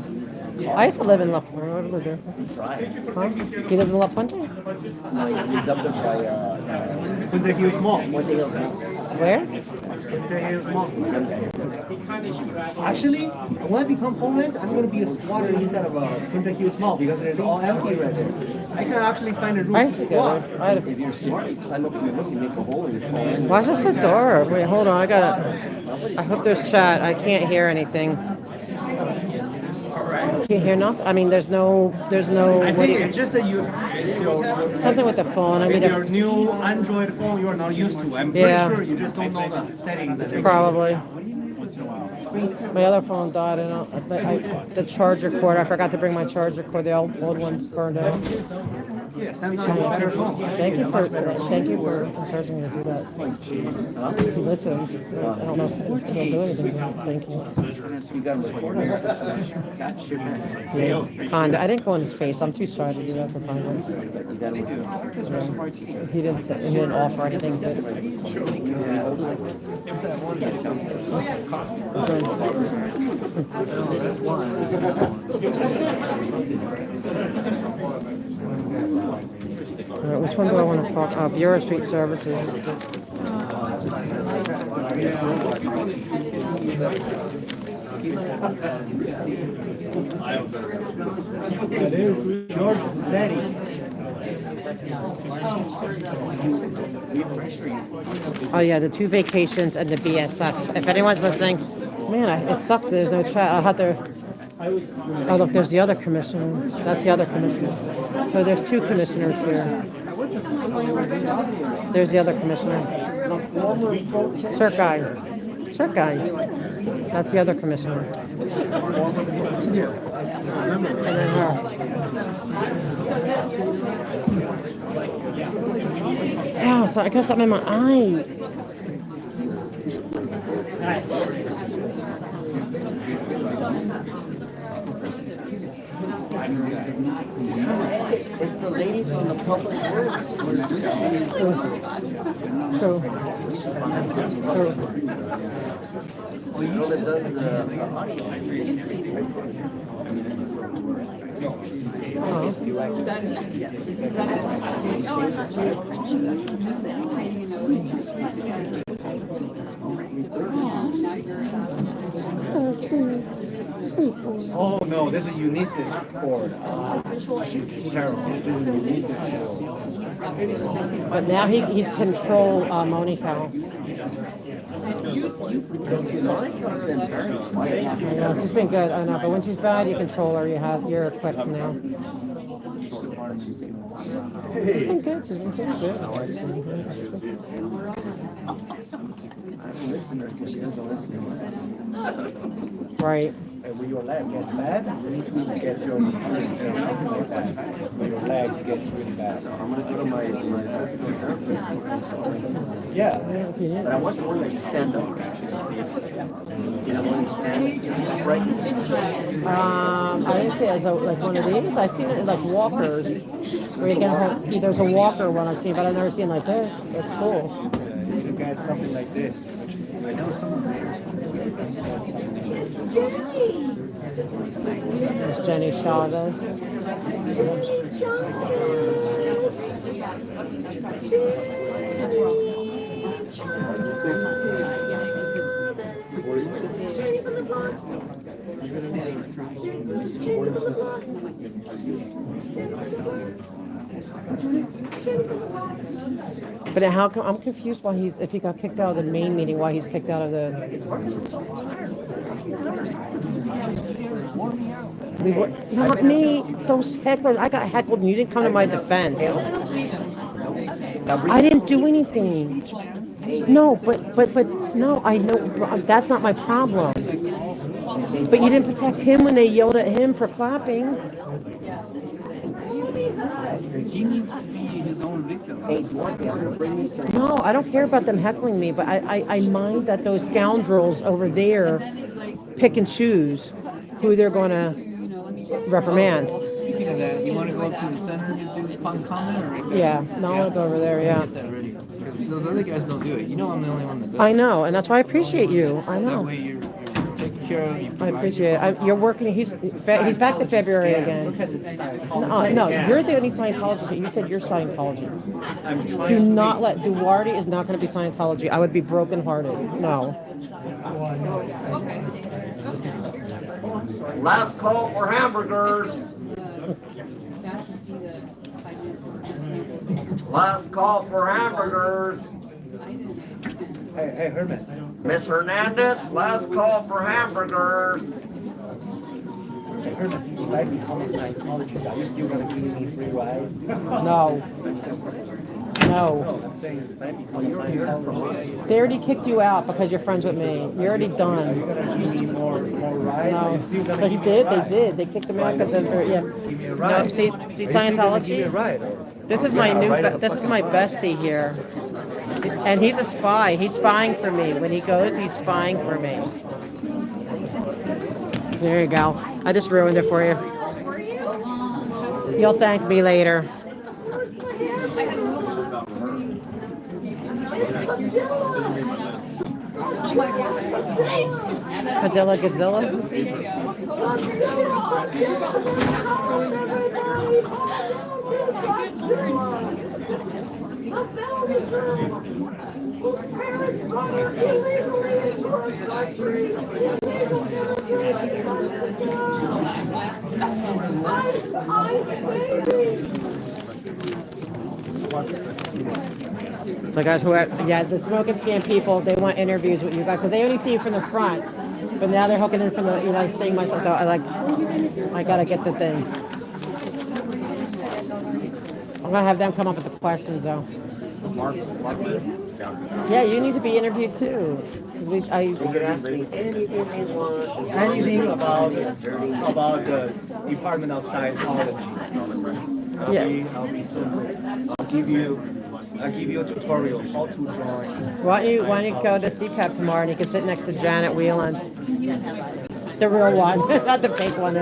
I used to live in La Puente. Where do I live there? Huh? He lives in La Puente? He's up there by, Puente Hills Mall. Where? Puente Hills Mall. Actually, when I become homeless, I'm gonna be a squatter inside of a Puente Hills Mall because it's all empty right there. I can actually find a room I to used to go squat. there. if you're smart, you climb up in your hook, you make a hole and you fall in. Why is this so dark? Wait, hold on. I hope there's chat. I can't hear anything. Can't hear nothing. I mean, there's no. I think it's just that Something with the phone. I it's mean, your new Android phone you are not used to. I'm pretty sure you just don't know the settings. That they're Probably. once in a while. My other phone died. The charger cord. I forgot to bring my charger cord. The old one's burned out. Yeah, Samsung is a better phone. Thank you for encouraging me to do that. He listened. I don't know if he'll do anything. Thank you. You got him recording. Yeah, kinda. I didn't go in his face. I'm too shy to do that sometimes. You got him. He didn't offer anything. But That's one. all right, which one do I want to talk? Bureau Street Services. George Zetti. Oh yeah, the 2 vacations and the BSS. If anyone's listening, man, it sucks. There's no chat. I'll have to. Oh look, there's the other commissioner. That's the other commissioner. So there's 2 commissioners here. There's the other commissioner. Cert guy. That's the other commissioner. And then her. Ow, so I got something in my eye. It's the lady from the public works. Oh, you know that does the Oh no, there's a Unisys cord. She's terrible. But now he's control Monica. Yeah, she's been good. I know, but when she's bad, you control her. You're equipped now. She's been good. She's been pretty good. I'm listening because she doesn't listen. Right. When your leg gets bad, you need to get your insurance or something like that. When your leg gets really bad. I'm gonna go to my physical therapist. I'm sorry. Yeah. But I want the one that you stand up. You know, when you stand upright. I didn't see it as like one of these. I've seen it in like walkers. Where you can there's a walker one I've seen, but I've never seen like this. It's cool. You can get something like this. I know some of It's Jenny Chavez. Jenny from the block. But how come, I'm confused why if he got kicked out of the main meeting, why he's kicked out of the. Not me, those hecklers, I got heckled and you didn't come to my defense. I didn't do anything. No, but, no, I know, that's not my problem. But you didn't protect him when they yelled at him for clapping. He needs to be his own victim. No, I don't care about them heckling me, but I mind that those scoundrels over there pick and choose who they're going to reprimand. Speaking of that, you want to go up to the center and do pun comment? Or right Yeah, no, I'll go over there, yeah. Get that ready. Because those other guys don't do it. You know I'm the only one that does. I know, and that's why I appreciate you. I That know. way you're taken care of. I appreciate it. You're working. He's back to February again. No, you're the only Scientologist. You said you're Scientology. Do not let Duarte is not going to be Scientology. I would be brokenhearted. No. Last call for hamburgers. Last call for hamburgers. Hey, Herman. Miss Hernandez, last call for hamburgers. Hey, Herman, if I become a Scientologist, are you still gonna give me free ride? No. No. I'm saying if I become a Scientologist. They already kicked you out because you're friends with me. You're already done. You're gonna give me more ride? No. You're still gonna But he give me a did. ride? They did. They kicked him out because Give me a ride. No, see Are you still gonna give me a Scientology. ride, This is my This is my bestie here, and he's a spy. He's spying for me. When he goes, he's spying for me. There you go. I just ruined it for you. You'll thank me later. Padilla Godzilla? Whose parents brought us illegally into our country. Ice, baby. So guys, the smoke and scam people, they want interviews with you guys because they only see you from the front, but now they're hooking in from the, seeing myself. So I gotta get the thing. I'm gonna have them come up with the questions though. Yeah, you need to be interviewed too. You can ask me anything you want. Anything about the Department of Scientology. I'll be simple. I'll give you a tutorial how to join. Why don't you go to CPAP tomorrow and you can sit next to Janet Whelan. The real one, not the fake one.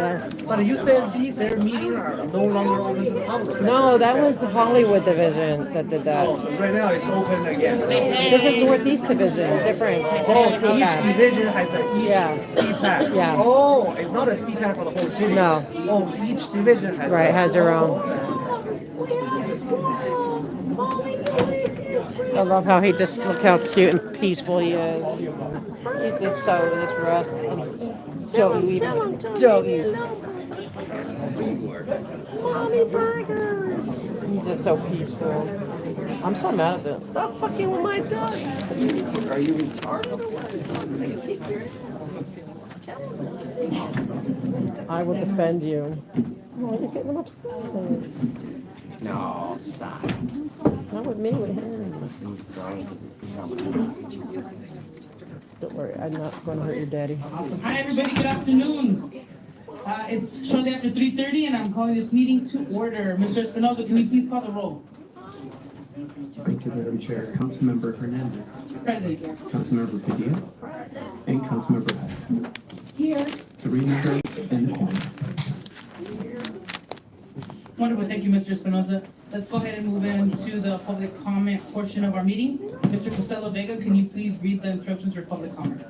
But you said their meetings are no longer open to the public. No, that was the Hollywood division that did that. Oh, so right now it's open again. This is Northeast division, different. Each division has CPAP. Yeah. Oh, it's not a CPAP for the whole city. No. Oh, each division has. Right, has their own. I love how look how cute and peaceful he is. He's just so this rest. Don't eat. Mommy burgers. He's just so peaceful. I'm so mad at this. Stop fucking with my duck. Are you retarded? I will defend you. Oh, you're getting them upset. No, stop. Not with me, with him. Don't worry, I'm not going to hurt your daddy. Awesome. Hi, everybody. Good afternoon. It's shortly after 3:30, and I'm calling this meeting to order. Mr. Espinoza, can you please call the roll? Thank you, Madam Chair. Councilmember Hernandez. Present. Councilmember Padilla. And Councilmember Hess. Here. 3 members and a quorum. Wonderful. Thank you, Mr. Espinoza. Let's go ahead and move into the public comment portion of our meeting. Mr. Costello Vega, can you please read the instructions for public comment?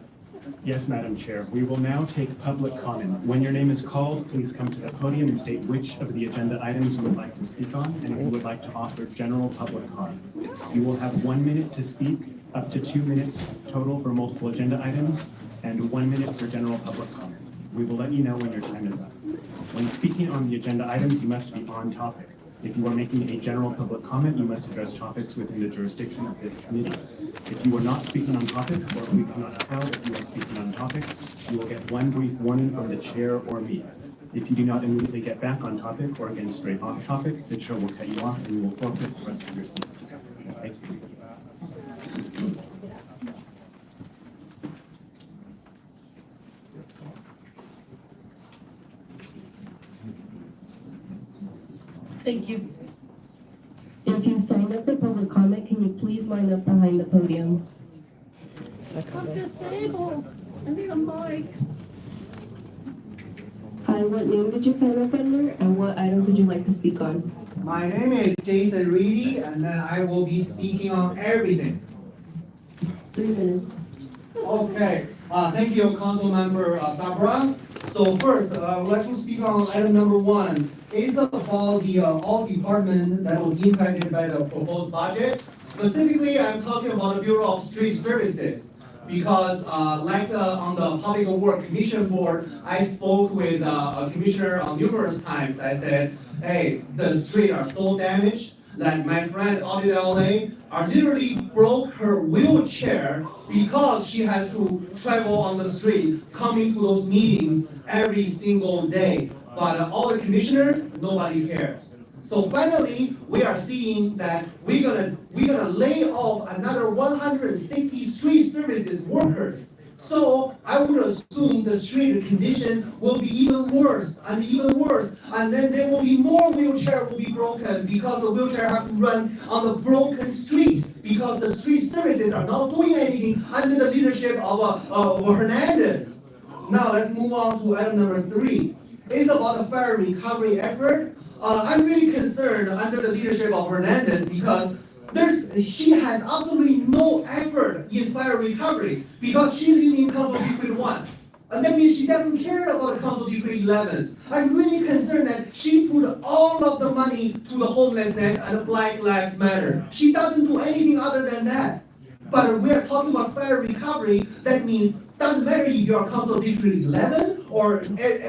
Yes, Madam Chair. We will now take public comment. When your name is called, please come to the podium and state which of the agenda items you would like to speak on, and if you would like to offer general public comment. You will have 1 minute to speak, up to 2 minutes total for multiple agenda items, and 1 minute for general public comment. We will let you know when your time is up. When speaking on the agenda items, you must be on topic. If you are making a general public comment, you must address topics within the jurisdiction of this committee. If you are not speaking on topic, or if we cannot tell if you are speaking on topic, you will get one brief warning from the chair or me. If you do not immediately get back on topic or again straight off topic, the chair will cut you off and you will forfeit the rest of your speech. Thank you. Thank you. If you've signed up for public comment, can you please line up behind the podium? I'm disabled. I need a mic. What name did you sign up under, and what item would you like to speak on? My name is Jason Reedy, and then I will be speaking on everything. 3 minutes. Okay, thank you, Council Member Sabra. So first, I would like to speak on item number 1. It's about the all department that was impacted by the proposed budget. Specifically, I'm talking about the Bureau of Street Services. Because like on the Public Works Commission Board, I spoke with a commissioner numerous times. I said, hey, the streets are so damaged. Like my friend Audit LA literally broke her wheelchair because she has to travel on the street, coming to those meetings every single day. But all the commissioners, nobody cares. So finally, we are seeing that we're gonna lay off another 160 street services workers. So I would assume the street condition will be even worse, and then there will be more wheelchair will be broken because the wheelchair have to run on the broken street because the street services are not doing anything under the leadership of Hernandez. Now let's move on to item number 3. It's about the fire recovery effort. I'm really concerned under the leadership of Hernandez because she has absolutely no effort in fire recovery because she lives in Council District 1. And that means she doesn't care about Council District 11. I'm really concerned that she put all of the money to the homelessness and Black Lives Matter. She doesn't do anything other than that. But we are talking about fire recovery, that means doesn't matter if you're Council District 11 or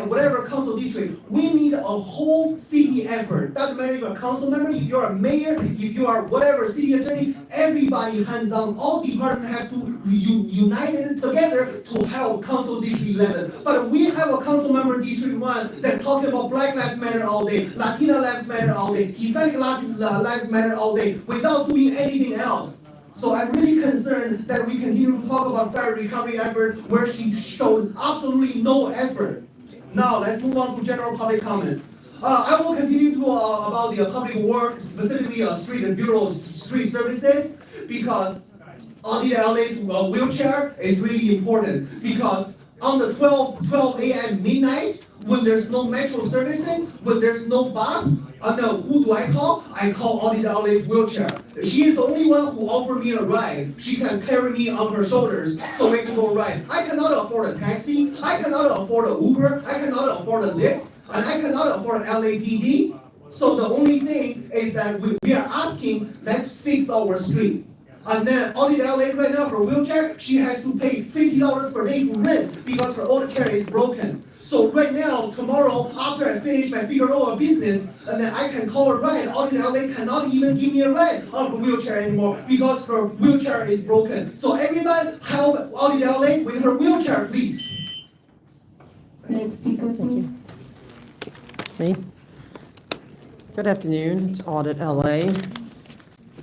whatever Council District, we need a whole city effort. Doesn't matter if you're a council member, if you're a mayor, if you are whatever city attorney, everybody hands on, all departments have to unite together to help Council District 11. But we have a council member District 1 that talking about Black Lives Matter all day, Latino Lives Matter all day, Hispanic Lives Matter all day, without doing anything else. So I'm really concerned that we continue to talk about fire recovery effort where she showed absolutely no effort. Now let's move on to general public comment. I will continue to about the public work, specifically street and bureau street services, because on the LA's wheelchair is really important. Because on the 12 a.m. midnight, when there's no metro services, when there's no bus, who do I call? I call Audit LA's wheelchair. She is the only one who offered me a ride. She can carry me on her shoulders so we can go ride. I cannot afford a taxi. I cannot afford an Uber. I cannot afford a Lyft. And I cannot afford an LAPD. So the only thing is that we are asking, let's fix our street. And then Audit LA right now, her wheelchair, she has to pay $50 per day to rent because her old chair is broken. So right now, tomorrow, after I finish my Figueroa business, and then I can call a ride. Audit LA cannot even give me a ride on her wheelchair anymore because her wheelchair is broken. So everybody help Audit LA with her wheelchair, please. Next speaker, please. Me? Good afternoon, it's Audit LA.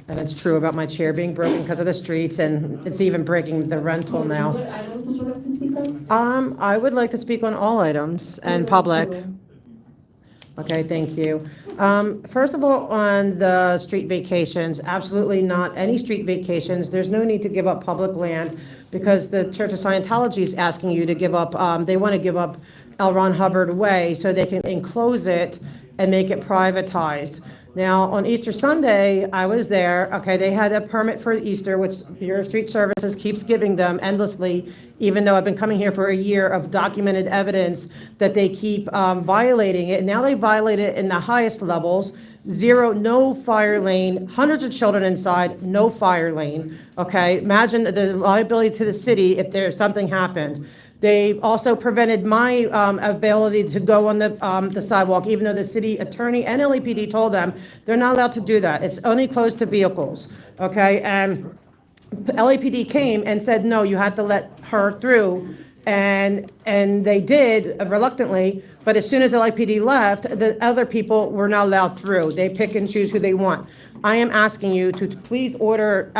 And it's true about my chair being broken because of the streets, and it's even breaking the rental now. What item would you like to speak on? I would like to speak on all items and public. Okay, thank you. First of all, on the street vacations, absolutely not any street vacations. There's no need to give up public land because the Church of Scientology is asking you to give up, they want to give up L. Ron Hubbard Way so they can enclose it and make it privatized. Now, on Easter Sunday, I was there. Okay, they had a permit for Easter, which Bureau of Street Services keeps giving them endlessly, even though I've been coming here for a year of documented evidence that they keep violating it. Now they violate it in the highest levels. No fire lane, hundreds of children inside, no fire lane. Okay, imagine the liability to the city if there's something happened. They also prevented my ability to go on the sidewalk, even though the city attorney and LAPD told them they're not allowed to do that. It's only closed to vehicles, okay? And LAPD came and said, no, you had to let her through. And they did reluctantly, but as soon as LAPD left, the other people were not allowed through. They pick and choose who they want. I am asking you to please order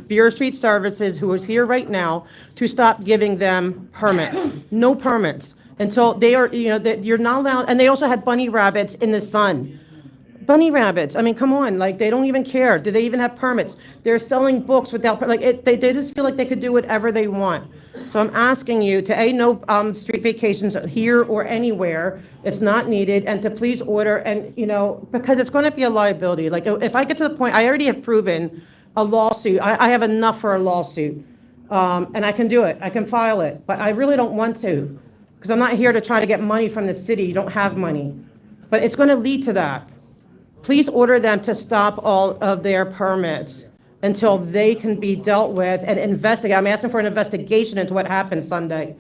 Bureau of Street Services, who is here right now, to stop giving them permits. No permits until they are, that you're not allowed. And they also had bunny rabbits in the sun. Bunny rabbits. I mean, come on, like, they don't even care. Do they even have permits? They're selling books without, they just feel like they could do whatever they want. So I'm asking you to, no street vacations here or anywhere. It's not needed, and to please order, and, because it's going to be a liability. Like, if I get to the point, I already have proven a lawsuit. I have enough for a lawsuit, and I can do it. I can file it, but I really don't want to, because I'm not here to try to get money from the city. You don't have money, but it's going to lead to that. Please order them to stop all of their permits until they can be dealt with and investigate. I'm asking for an investigation into what happened Sunday.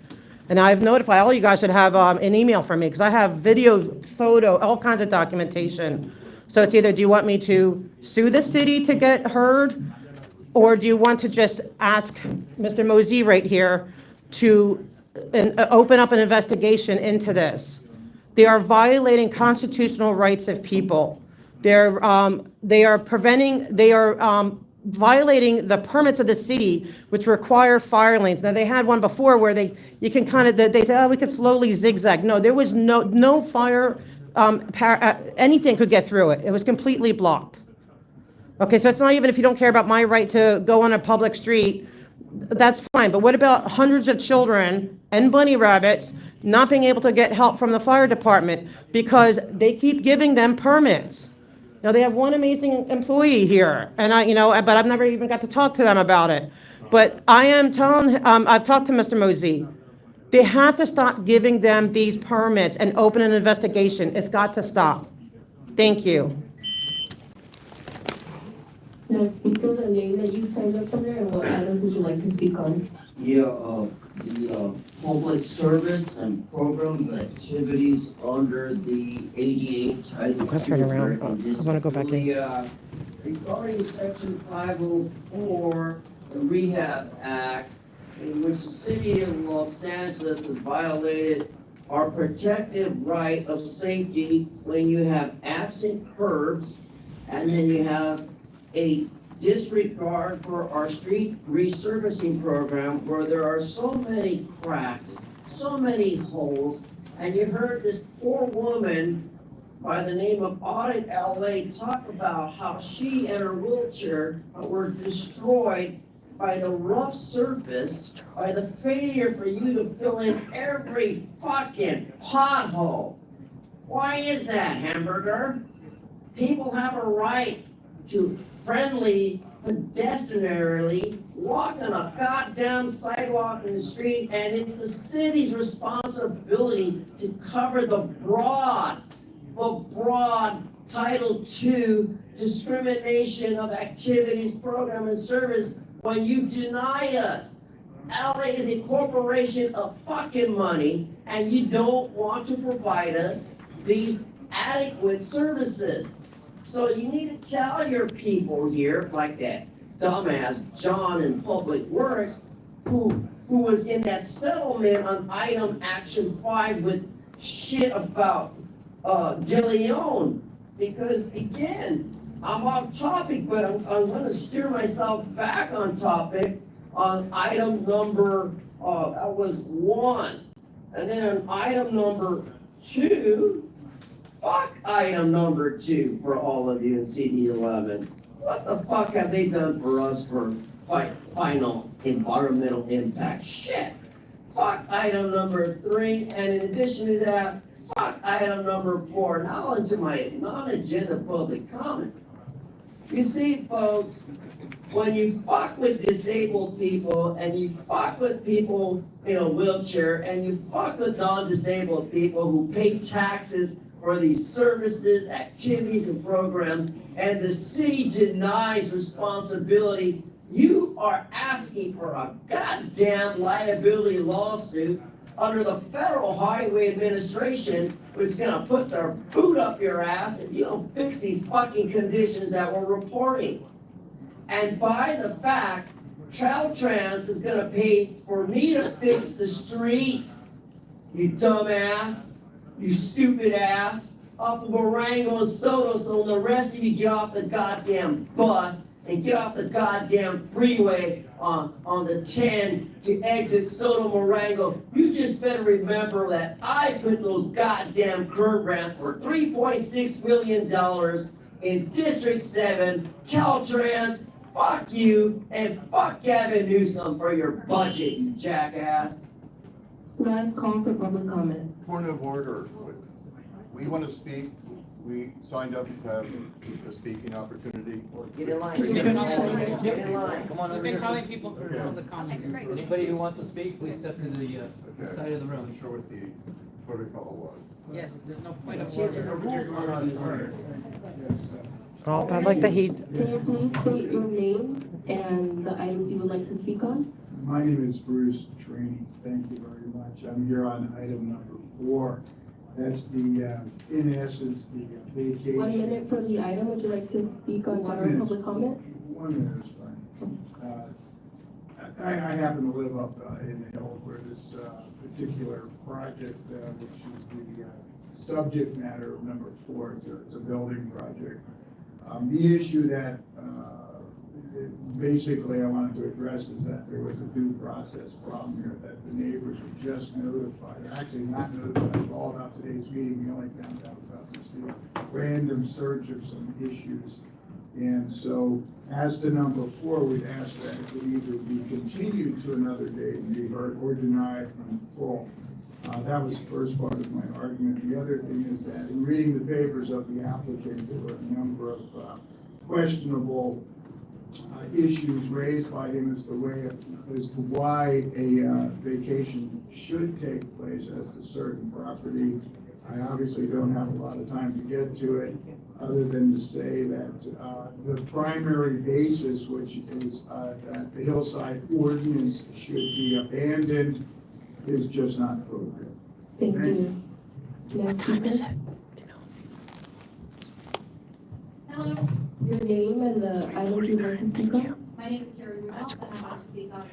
And I've notified, all you guys should have an email from me, because I have video, photo, all kinds of documentation. So it's either, do you want me to sue the city to get heard, or do you want to just ask Mr. Mosey right here to open up an investigation into this? They are violating constitutional rights of people. They are violating the permits of the city, which require fire lanes. Now, they had one before where they say, oh, we could slowly zigzag. No, there was no fire, anything could get through it. It was completely blocked. Okay, so it's not even, if you don't care about my right to go on a public street, that's fine. But what about hundreds of children and bunny rabbits not being able to get help from the fire department because they keep giving them permits? Now, they have one amazing employee here, and but I've never even got to talk to them about it. But I am telling, I've talked to Mr. Mosey. They have to stop giving them these permits and open an investigation. It's got to stop. Thank you. Now, speaker, the name that you signed up for, and what item would you like to speak on? Yeah, the public service and programs activities under the 88 Title I'm gonna turn around. I want to go back in. Regarding Section 504, the Rehab Act, in which the city of Los Angeles has violated our protective right of safety when you have absent curbs, and then you have a disregard for our street resurfacing program where there are so many cracks, so many holes, and you heard this poor woman by the name of Audit LA talk about how she and her wheelchair were destroyed by the rough surface, by the failure for you to fill in every fucking pothole. Why is that, Hamburger? People have a right to friendly, pedestrianly walk on a goddamn sidewalk in the street, and it's the city's responsibility to cover the broad Title II discrimination of activities, program, and service when you deny us. LA is a corporation of fucking money, and you don't want to provide us these adequate services. So you need to tell your people here, like that dumbass John in Public Works, who was in that settlement on item action 5 with shit about De Leon. Because again, I'm off topic, but I'm gonna steer myself back on topic on item number, that was 1. And then on item number 2, fuck item number 2 for all of you in CD11. What the fuck have they done for us for final environmental impact? Shit. Fuck item number 3, and in addition to that, fuck item number 4. Now into my non-agenda public comment. You see, folks, when you fuck with disabled people and you fuck with people in a wheelchair and you fuck with non-disabled people who pay taxes for these services, activities, and programs, and the city denies responsibility, you are asking for a goddamn liability lawsuit under the Federal Highway Administration, which is gonna put their boot up your ass if you don't fix these fucking conditions that we're reporting. And by the fact, Caltrans is gonna pay for me to fix the streets, you dumbass, you stupid ass, off of Marengo and Soto, so when the rest of you get off the goddamn bus and get off the goddamn freeway on the 10 to exit Soto Marengo, you just better remember that I put those goddamn curb ramps for $3.6 million in District 7, Caltrans. Fuck you, and fuck Gavin Newsom for your budget, you jackass. Last call for public comment. Point of order. We want to speak. We signed up to have a speaking opportunity. Get in line. Get in line. Get in line. Come on over here. Calling people for public comment. Anybody who wants to speak, please step to the side of the room. I'm sure what the protocol was. Yes, there's no point of Changing the rules on us. Oh, I like the heat. Can you please state your name and the items you would like to speak on? My name is Bruce Trainee. Thank you very much. I'm here on item number 4. That's the, in essence, the vacation. 1 minute for the item. Would you like to speak on general public comment? 1 minute is fine. I happen to live up in the hill where this particular project, which is the subject matter of number 4, it's a building project. The issue that basically I wanted to address is that there was a due process problem here, that the neighbors were just notified, or actually not notified, all about today's meeting. We only found out about this random surge of some issues. And so as to number 4, we'd ask that it would either be continued to another date and be heard or denied in full. That was the first part of my argument. The other thing is that in reading the papers of the applicant, there were a number of questionable issues raised by him as to why a vacation should take place as to certain property. I obviously don't have a lot of time to get to it, other than to say that the primary basis, which is that the hillside ordinance should be abandoned, is just not appropriate. Thank you. What time is it? Hello, Your name and the items you'd like to speak on? my name is Carrie Rudolph, and I'd like to speak on,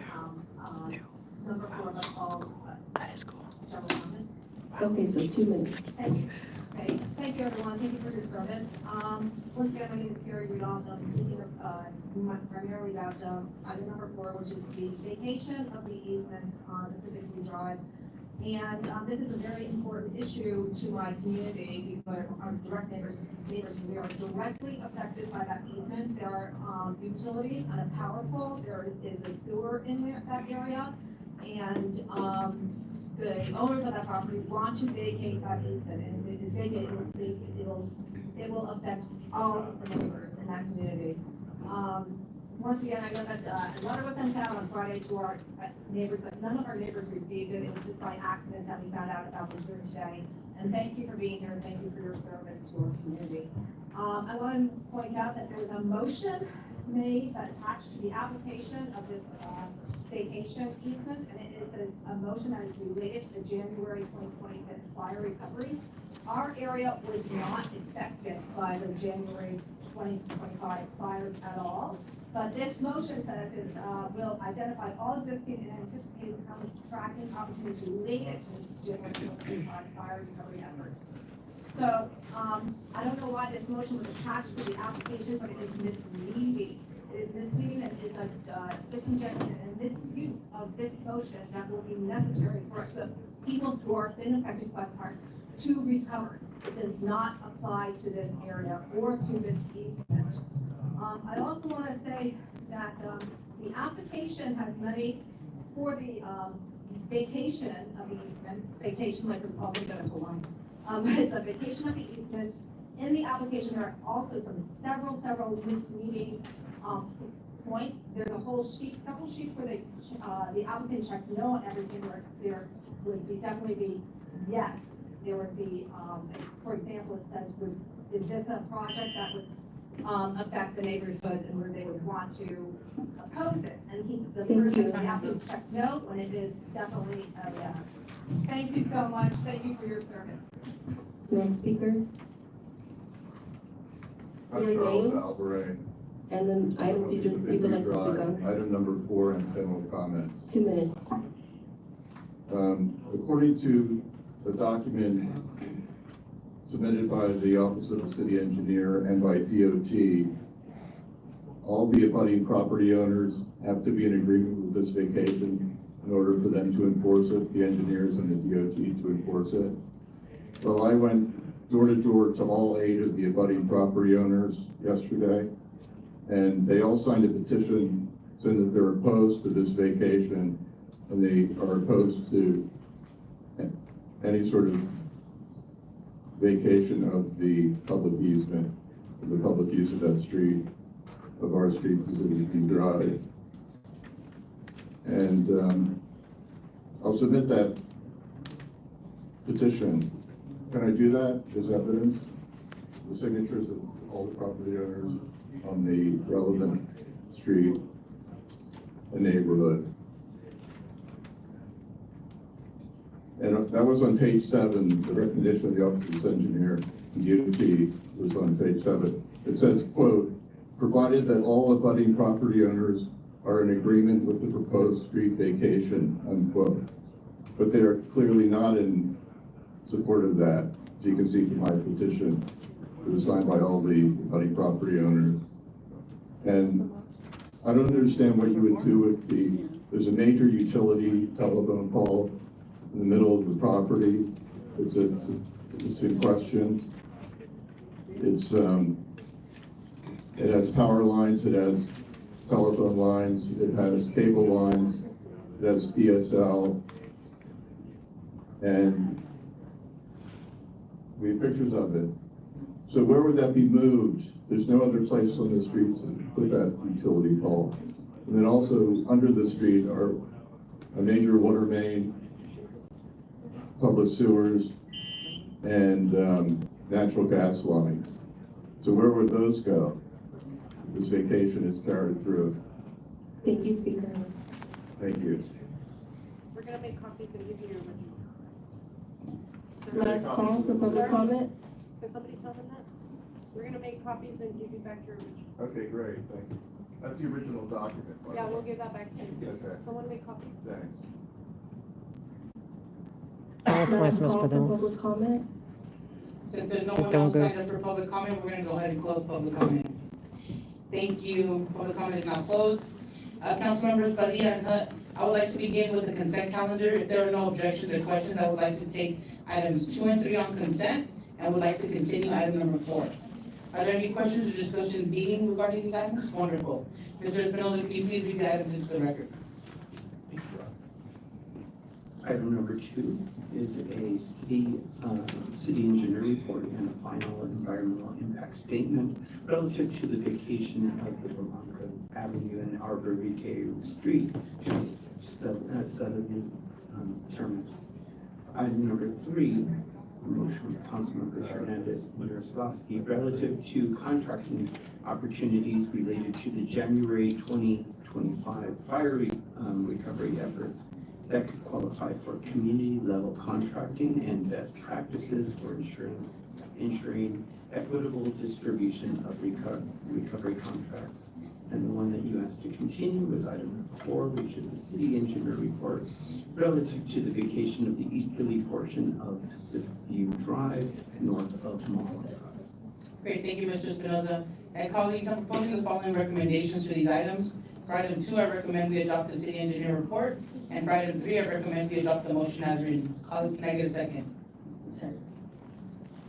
number 4 of the call. That is cool. Okay, so 2 minutes. Thank you. Okay, thank you everyone, thank you for your service. Once again, my name is Carrie Rudolph, I'm speaking primarily about item number 4, which is the vacation of the easement on Pacific Blue Drive. And this is a very important issue to my community because our direct neighbors, we are directly affected by that easement. There are utilities and a power pole, there is a sewer in that area. And the owners of that property want to vacate that easement, and if it is vacated, it will affect all of the neighbors in that community. Once again, I know that a letter was sent out on Friday to our neighbors, but none of our neighbors received it. It was just by accident that we found out about them here today. And thank you for being here, and thank you for your service to our community. I want to point out that there was a motion made that attached to the application of this vacation easement, and it is a motion that is related to the January 2020 fire recovery. Our area was not affected by the January 2025 fires at all, but this motion says it will identify all existing and anticipated contracting opportunities related to the January 2025 fire recovery efforts. So I don't know why this motion was attached to the application, but it is misleading. It is misleading and is a disingenuous and misuse of this motion that will be necessary for the people who are been affected by the fires to recover. It does not apply to this area or to this easement. I also want to say that the application has made for the vacation of the easement, vacation like we're probably going to go on, but it's a vacation of the easement. In the application, there are also several misleading points. There's a whole sheet, several sheets where the applicant checked no on everything. Where there would be definitely be yes. There would be, for example, it says, is this a project that would affect the neighborhood and where they would want to propose it, and he's the Thank person you. to have to check no when it is definitely a yes. Thank you so much. Thank you for your service. Next speaker, I'm Your Charles name? Alvarez. and then items you would like to speak on. Item number 4 and general comments. 2 minutes. According to the document submitted by the Office of the City Engineer and by DOT, all the abutting property owners have to be in agreement with this vacation in order for them to enforce it, the engineers and the DOT to enforce it. Well, I went door to door to all 8 of the abutting property owners yesterday, and they all signed a petition saying that they're opposed to this vacation, and they are opposed to any sort of vacation of the public easement, of the public use of that street, of our street, Pacific Drive. And I'll submit that petition. Can I do that as evidence? The signatures of all the property owners on the relevant street and neighborhood. And that was on page 7, the recommendation of the Office of the Engineer and DOT was on page 7. It says, quote, provided that all abutting property owners are in agreement with the proposed street vacation, unquote. But they are clearly not in support of that. As you can see from my petition, it was signed by all the abutting property owners. And I don't understand what you would do with there's a major utility telephone pole in the middle of the property. It's in question. It has power lines, it has telephone lines, it has cable lines, it has DSL, and we have pictures of it. So where would that be moved? There's no other place on the street to put that utility pole. And then also under the street are a major water main, public sewers, and natural gas lines. So where would those go? This vacation is carried through. Thank you, Speaker. Thank you. We're gonna make copies and give you your Last call for public comment. Can somebody tell them that? We're gonna make copies and give you back your original. Okay, great, thank you. That's the original document. by the Yeah, way. we'll give that back to you. Okay. Someone make copies? Thanks. That's nice, Last Ms. call for Padilla. public comment. Since there's no She's one doing else good. signed up for public comment, we're gonna go ahead and close public comment. Thank you. Public comment is now closed. Council members, Padilla and Hunt, I would like to begin with the consent calendar. If there are no objections or questions, I would like to take items 2 and 3 on consent, and would like to continue item number 4. Are there any questions or discussions needing regarding these items? Wonderful. Mr. Espinoza, can you please read the items into the record? Item number 2 is a city engineer report and a final environmental impact statement relative to the vacation of the Blanca Avenue and Arbor Vitae Street, just southerly terminus. Item number 3, a motion from Councilmember Hernandez Miroslawski relative to contracting opportunities related to the January 2025 fire recovery efforts that could qualify for community-level contracting and best practices for ensuring equitable distribution of recovery contracts. And the one that you asked to continue was item number 4, which is the city engineer report relative to the vacation of the easterly portion of Pacific View Drive north of Mall Drive. Great, thank you, Mr. Espinoza. And colleagues, I'm proposing the following recommendations for these items. For item 2, I recommend we adopt the city engineer report. And for item 3, I recommend we adopt the motion as written. Colleagues, can I get a second?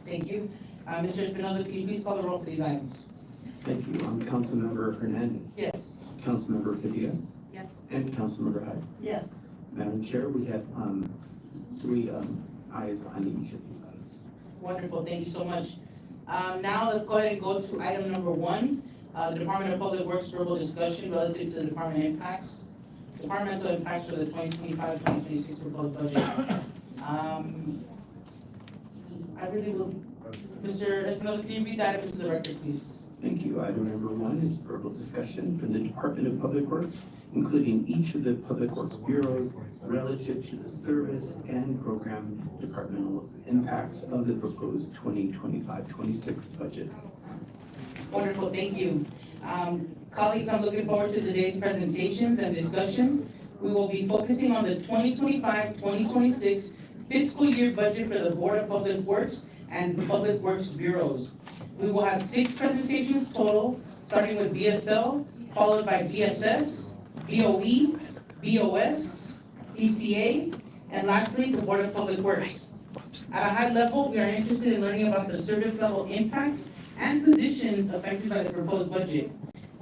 Thank you. Mr. Espinoza, can you please call the roll for these items? Thank you. Councilmember Hernandez. Yes. Councilmember Padilla. Yes. And Councilmember Hyde. Yes. Madam Chair, we have 3 ayes on each of these items. Wonderful, thank you so much. Now let's go ahead and go to item number 1, the Department of Public Works verbal discussion relative to the department impacts. Departmental impacts for the 2025-2026 proposed budget. I really will, Mr. Espinoza, can you read that into the record, please? Thank you. Item number 1 is verbal discussion from the Department of Public Works, including each of the Public Works bureaus relative to the service and program departmental impacts of the proposed 2025-26 budget. Wonderful, thank you. Colleagues, I'm looking forward to today's presentations and discussion. We will be focusing on the 2025-2026 fiscal year budget for the Board of Public Works and Public Works bureaus. We will have 6 presentations total, starting with BSL, followed by BSS, BOE, BOS, BCA, and lastly, the Board of Public Works. At a high level, we are interested in learning about the service level impacts and positions affected by the proposed budget.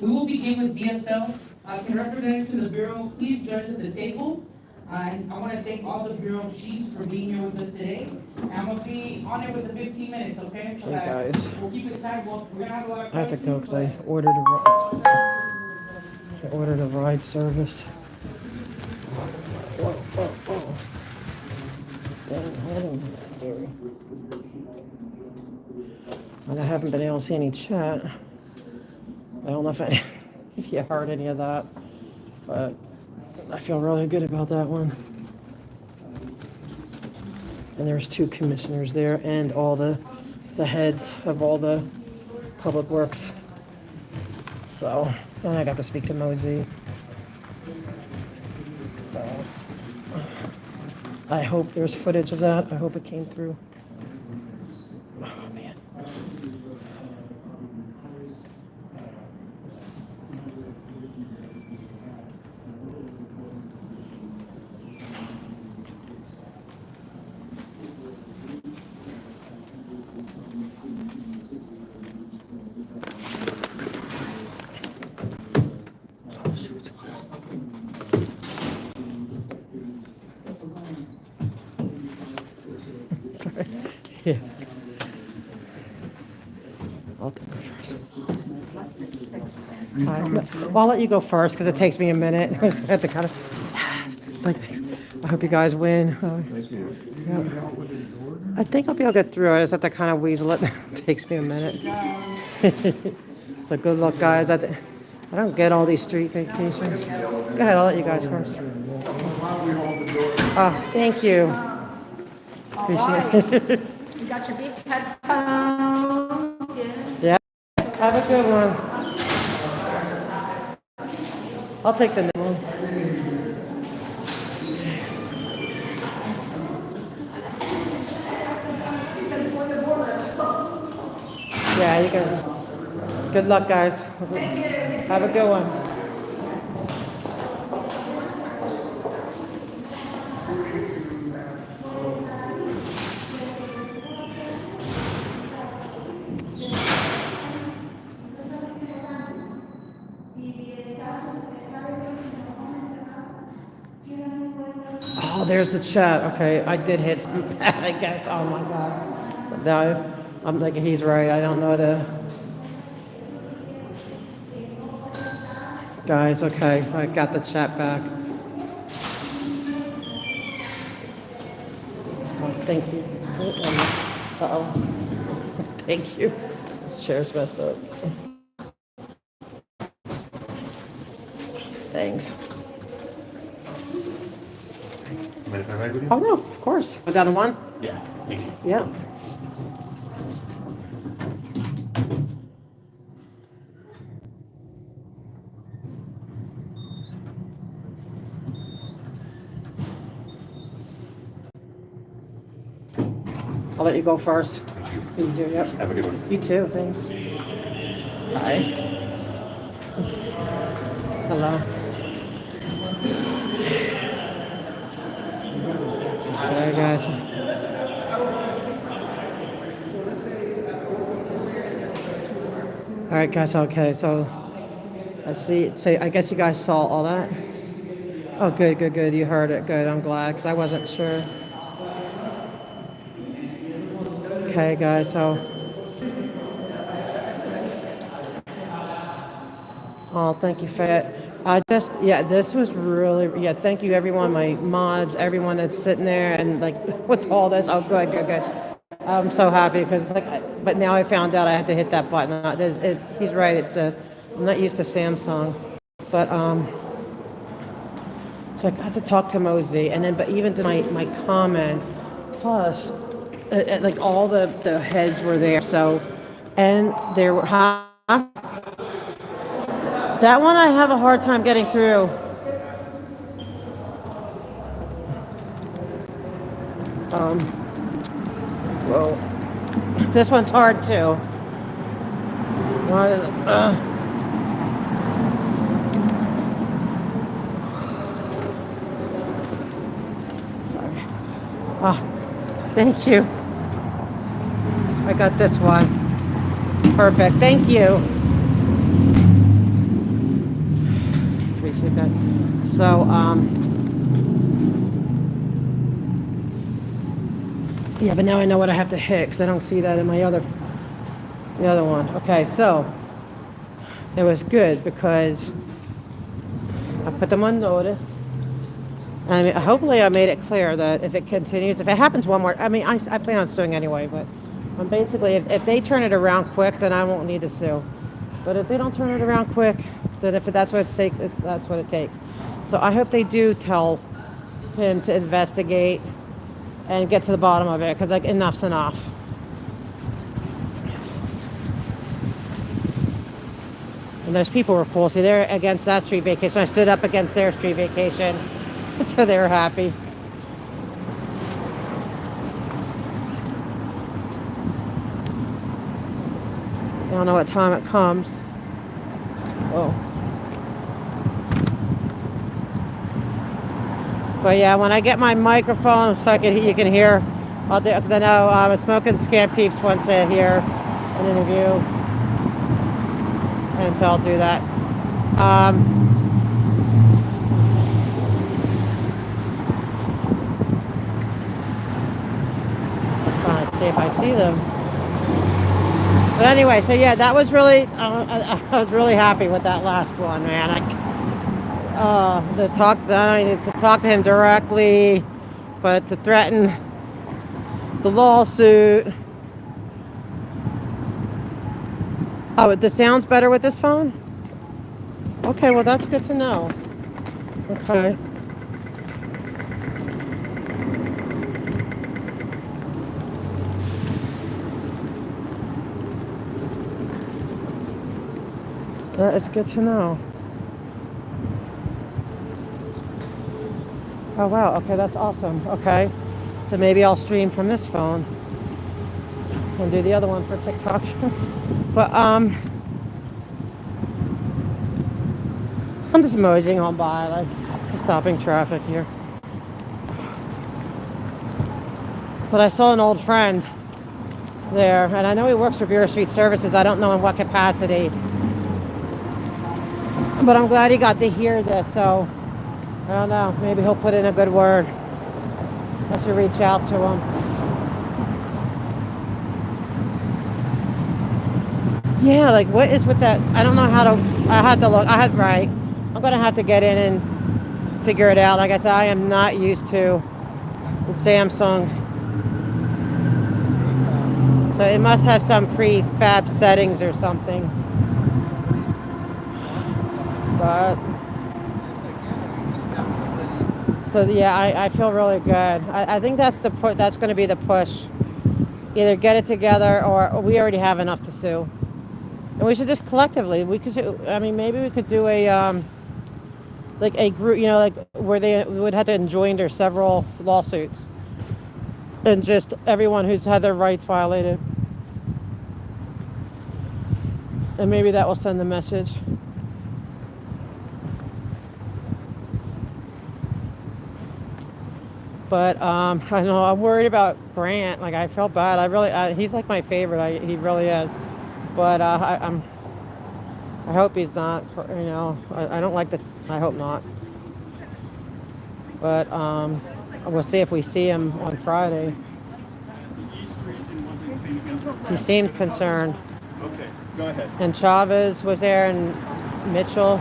We will begin with BSL. Can representatives from the Bureau please join us at the table? And I want to thank all the Bureau chiefs for being here with us today. And I'm going to be on it with the 15 minutes, okay? So Hey, that guys. we'll keep it tight. We're going to have a lot of I have to go questions. because I ordered a ride service. Whoa, whoa, whoa. Dang, hold on, that's scary. And I haven't been able to see any chat. I don't know if you heard any of that, but I feel really good about that one. And there's 2 commissioners there and all the heads of all the public works. So, and I got to speak to Mosey. So, I hope there's footage of that. I hope it came through. Oh, man. Sorry. Yeah. I'll take it first. Well, I'll let you go first because it takes me a minute. I have to kind of, like, I hope you guys win. I think I'll be able to get through. I just have to kind of weasel it. It takes me a minute. So good luck, guys. I don't get all these street vacations. Go ahead, I'll let you guys first. Oh, thank you. Appreciate it. You got your Beats headphones? Yeah. Have a good one. I'll take the next one. Yeah, you guys. Good luck, guys. Have a good one. Oh, there's the chat. Okay, I did hit that, I guess. Oh my gosh. No, I'm thinking he's right. I don't know the guys. Okay, I got the chat back. Oh, thank you. Uh-oh. Thank you. This chair's messed up. Thanks. Oh, no, of course. Was that a one? Yeah, thank you. Yeah. I'll let you go first. Easier, yep. Have a good one. You too, thanks. Hi. Hello. Hey guys. All right, guys. Okay, so I see. So I guess you guys saw all that. Oh, good, good, good. You heard it. Good. I'm glad because I wasn't sure. Okay, guys. So. Oh, thank you, Fayette. This was really, thank you, everyone, my mods, everyone that's sitting there and like with all this. Oh, good, good, good. I'm so happy because but now I found out I had to hit that button. He's right. I'm not used to Samsung, but so I got to talk to Mosey, and then but even to my comments, plus like all the heads were there. So, and there were that one I have a hard time getting through. Well, this one's hard too. Why is it? Sorry. Thank you. I got this one. Perfect. Thank you. Appreciate that. So, yeah, but now I know what I have to hit because I don't see that in the other one. Okay, so it was good because I put them on notice. I mean, hopefully I made it clear that if it continues, if it happens one more, I mean, I plan on suing anyway, but basically, if they turn it around quick, then I won't need to sue. But if they don't turn it around quick, then if that's what it takes, that's what it takes. So I hope they do tell him to investigate and get to the bottom of it, because like enough's enough. And those people were cool. See, they're against that street vacation. I stood up against their street vacation. So they were happy. I don't know what time it comes. Oh. But yeah, when I get my microphone so you can hear, I'll do, because I know Smoking Scam Peeps wants to hear an interview. And so I'll do that. Trying to see if I see them. But anyway, so yeah, that was really, I was really happy with that last one, man. To talk to him directly, but to threaten the lawsuit. Oh, the sound's better with this phone? Okay, well that's good to know. Okay. That is good to know. Oh wow, okay, that's awesome. Okay. Then maybe I'll stream from this phone and do the other one for TikTok. But I'm just moseying on by, like stopping traffic here. But I saw an old friend there, and I know he works for Bureau Street Services. I don't know in what capacity. But I'm glad he got to hear this, so I don't know, maybe he'll put in a good word. I should reach out to him. Yeah, like what is with that? I don't know how to, I had to look, right. I'm gonna have to get in and figure it out. Like I said, I am not used to the Samsungs. So it must have some prefab settings or something. But so yeah, I feel really good. I think that's that's going to be the push. Either get it together, or we already have enough to sue, and we should just collectively. I mean, maybe we could do a like a group, like where they would have to enjoin several lawsuits, and just everyone who's had their rights violated, and maybe that will send the message. But I know I'm worried about Grant. Like I felt bad. He's like my favorite. He really is. But I hope he's not. I don't like the. I hope not. But we'll see if we see him on Friday. He seemed concerned. Okay, go ahead. And Chavez was there, and Mitchell.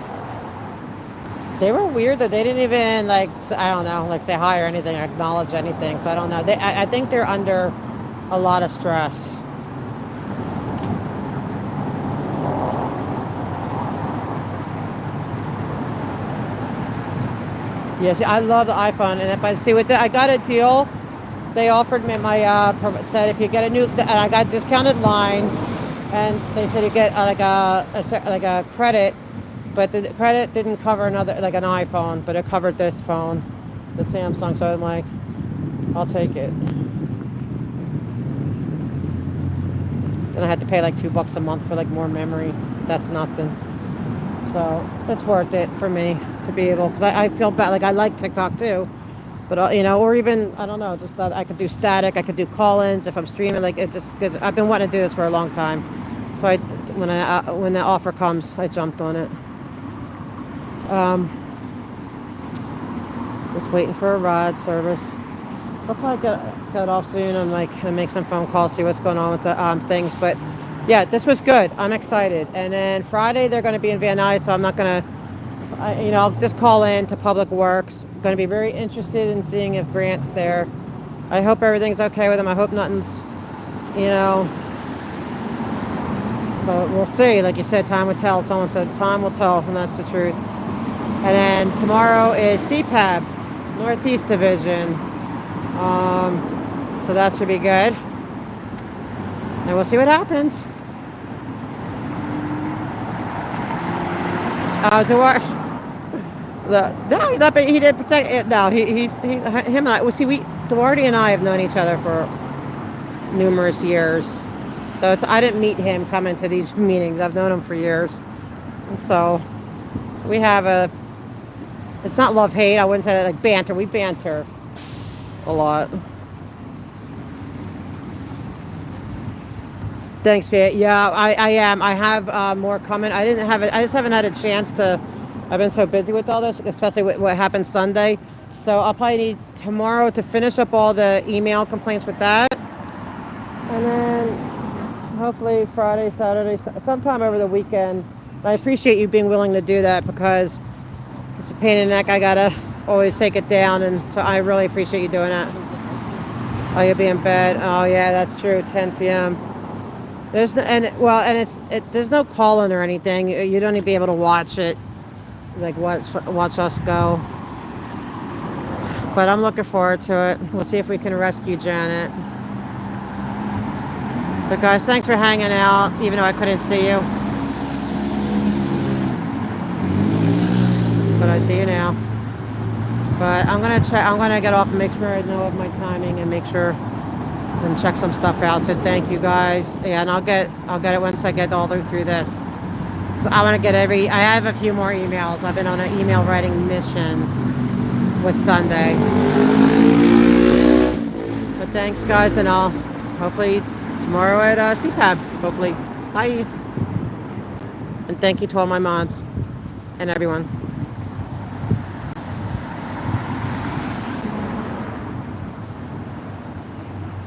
They were weird that they didn't even say hi or anything, or acknowledge anything. So I don't know. I think they're under a lot of stress. Yes, I love the iPhone, and if I see with I got a deal. They offered me said if you get a new, and I got discounted line, and they said you get like a credit, but the credit didn't cover another like an iPhone, but it covered this phone, the Samsung. So I'm like, I'll take it. Then I had to pay like $2 a month for like more memory. That's nothing. So it's worth it for me to be able, because I feel bad. Like I like TikTok too. But, you know, or even, I don't know, just that I could do static, I could do call-ins if I'm streaming, like it just, cause I've been wanting to do this for a long time. So when the offer comes, I jumped on it. Just waiting for a ride service. I'll probably get off soon and make some phone calls, see what's going on with the things. But yeah, this was good. I'm excited. And then Friday they're going to be in Van Nuys, so I'm not going to, I'll just call in to Public Works. Going to be very interested in seeing if Grant's there. I hope everything's okay with him. I hope nothing's, but we'll see. Like you said, time will tell. Someone said time will tell, and that's the truth. And then tomorrow is CPAB, Northeast Division. So that should be good. And we'll see what happens. No, he's up. He didn't protect it. No, he's him and I. Well, see, Duarte and I have known each other for numerous years. So I didn't meet him coming to these meetings. I've known him for years. And so we have it's not love-hate. I wouldn't say that, like banter. We banter a lot. Thanks, Fiat. Yeah, I am. I have more coming. I just haven't had a chance to. I've been so busy with all this, especially with what happened Sunday. So I'll probably need tomorrow to finish up all the email complaints with that. And then hopefully Friday, Saturday, sometime over the weekend. I appreciate you being willing to do that because it's a pain in the neck. I got to always take it down. And so I really appreciate you doing that. Oh, you'll be in bed. Oh, yeah, that's true. 10 p.m. There's there's no call-in or anything. You don't even be able to watch it. Like watch us go. But I'm looking forward to it. We'll see if we can rescue Janet. But guys, thanks for hanging out, even though I couldn't see you. But I see you now. But I'm gonna get off and make sure I know of my timing and make sure and check some stuff out. So thank you guys. Yeah, and I'll get it once I get all through this. So I want to get I have a few more emails. I've been on an email writing mission with Sunday. But thanks, guys, and I'll hopefully tomorrow at CPAB. Hopefully. Bye. And thank you to all my mods and everyone.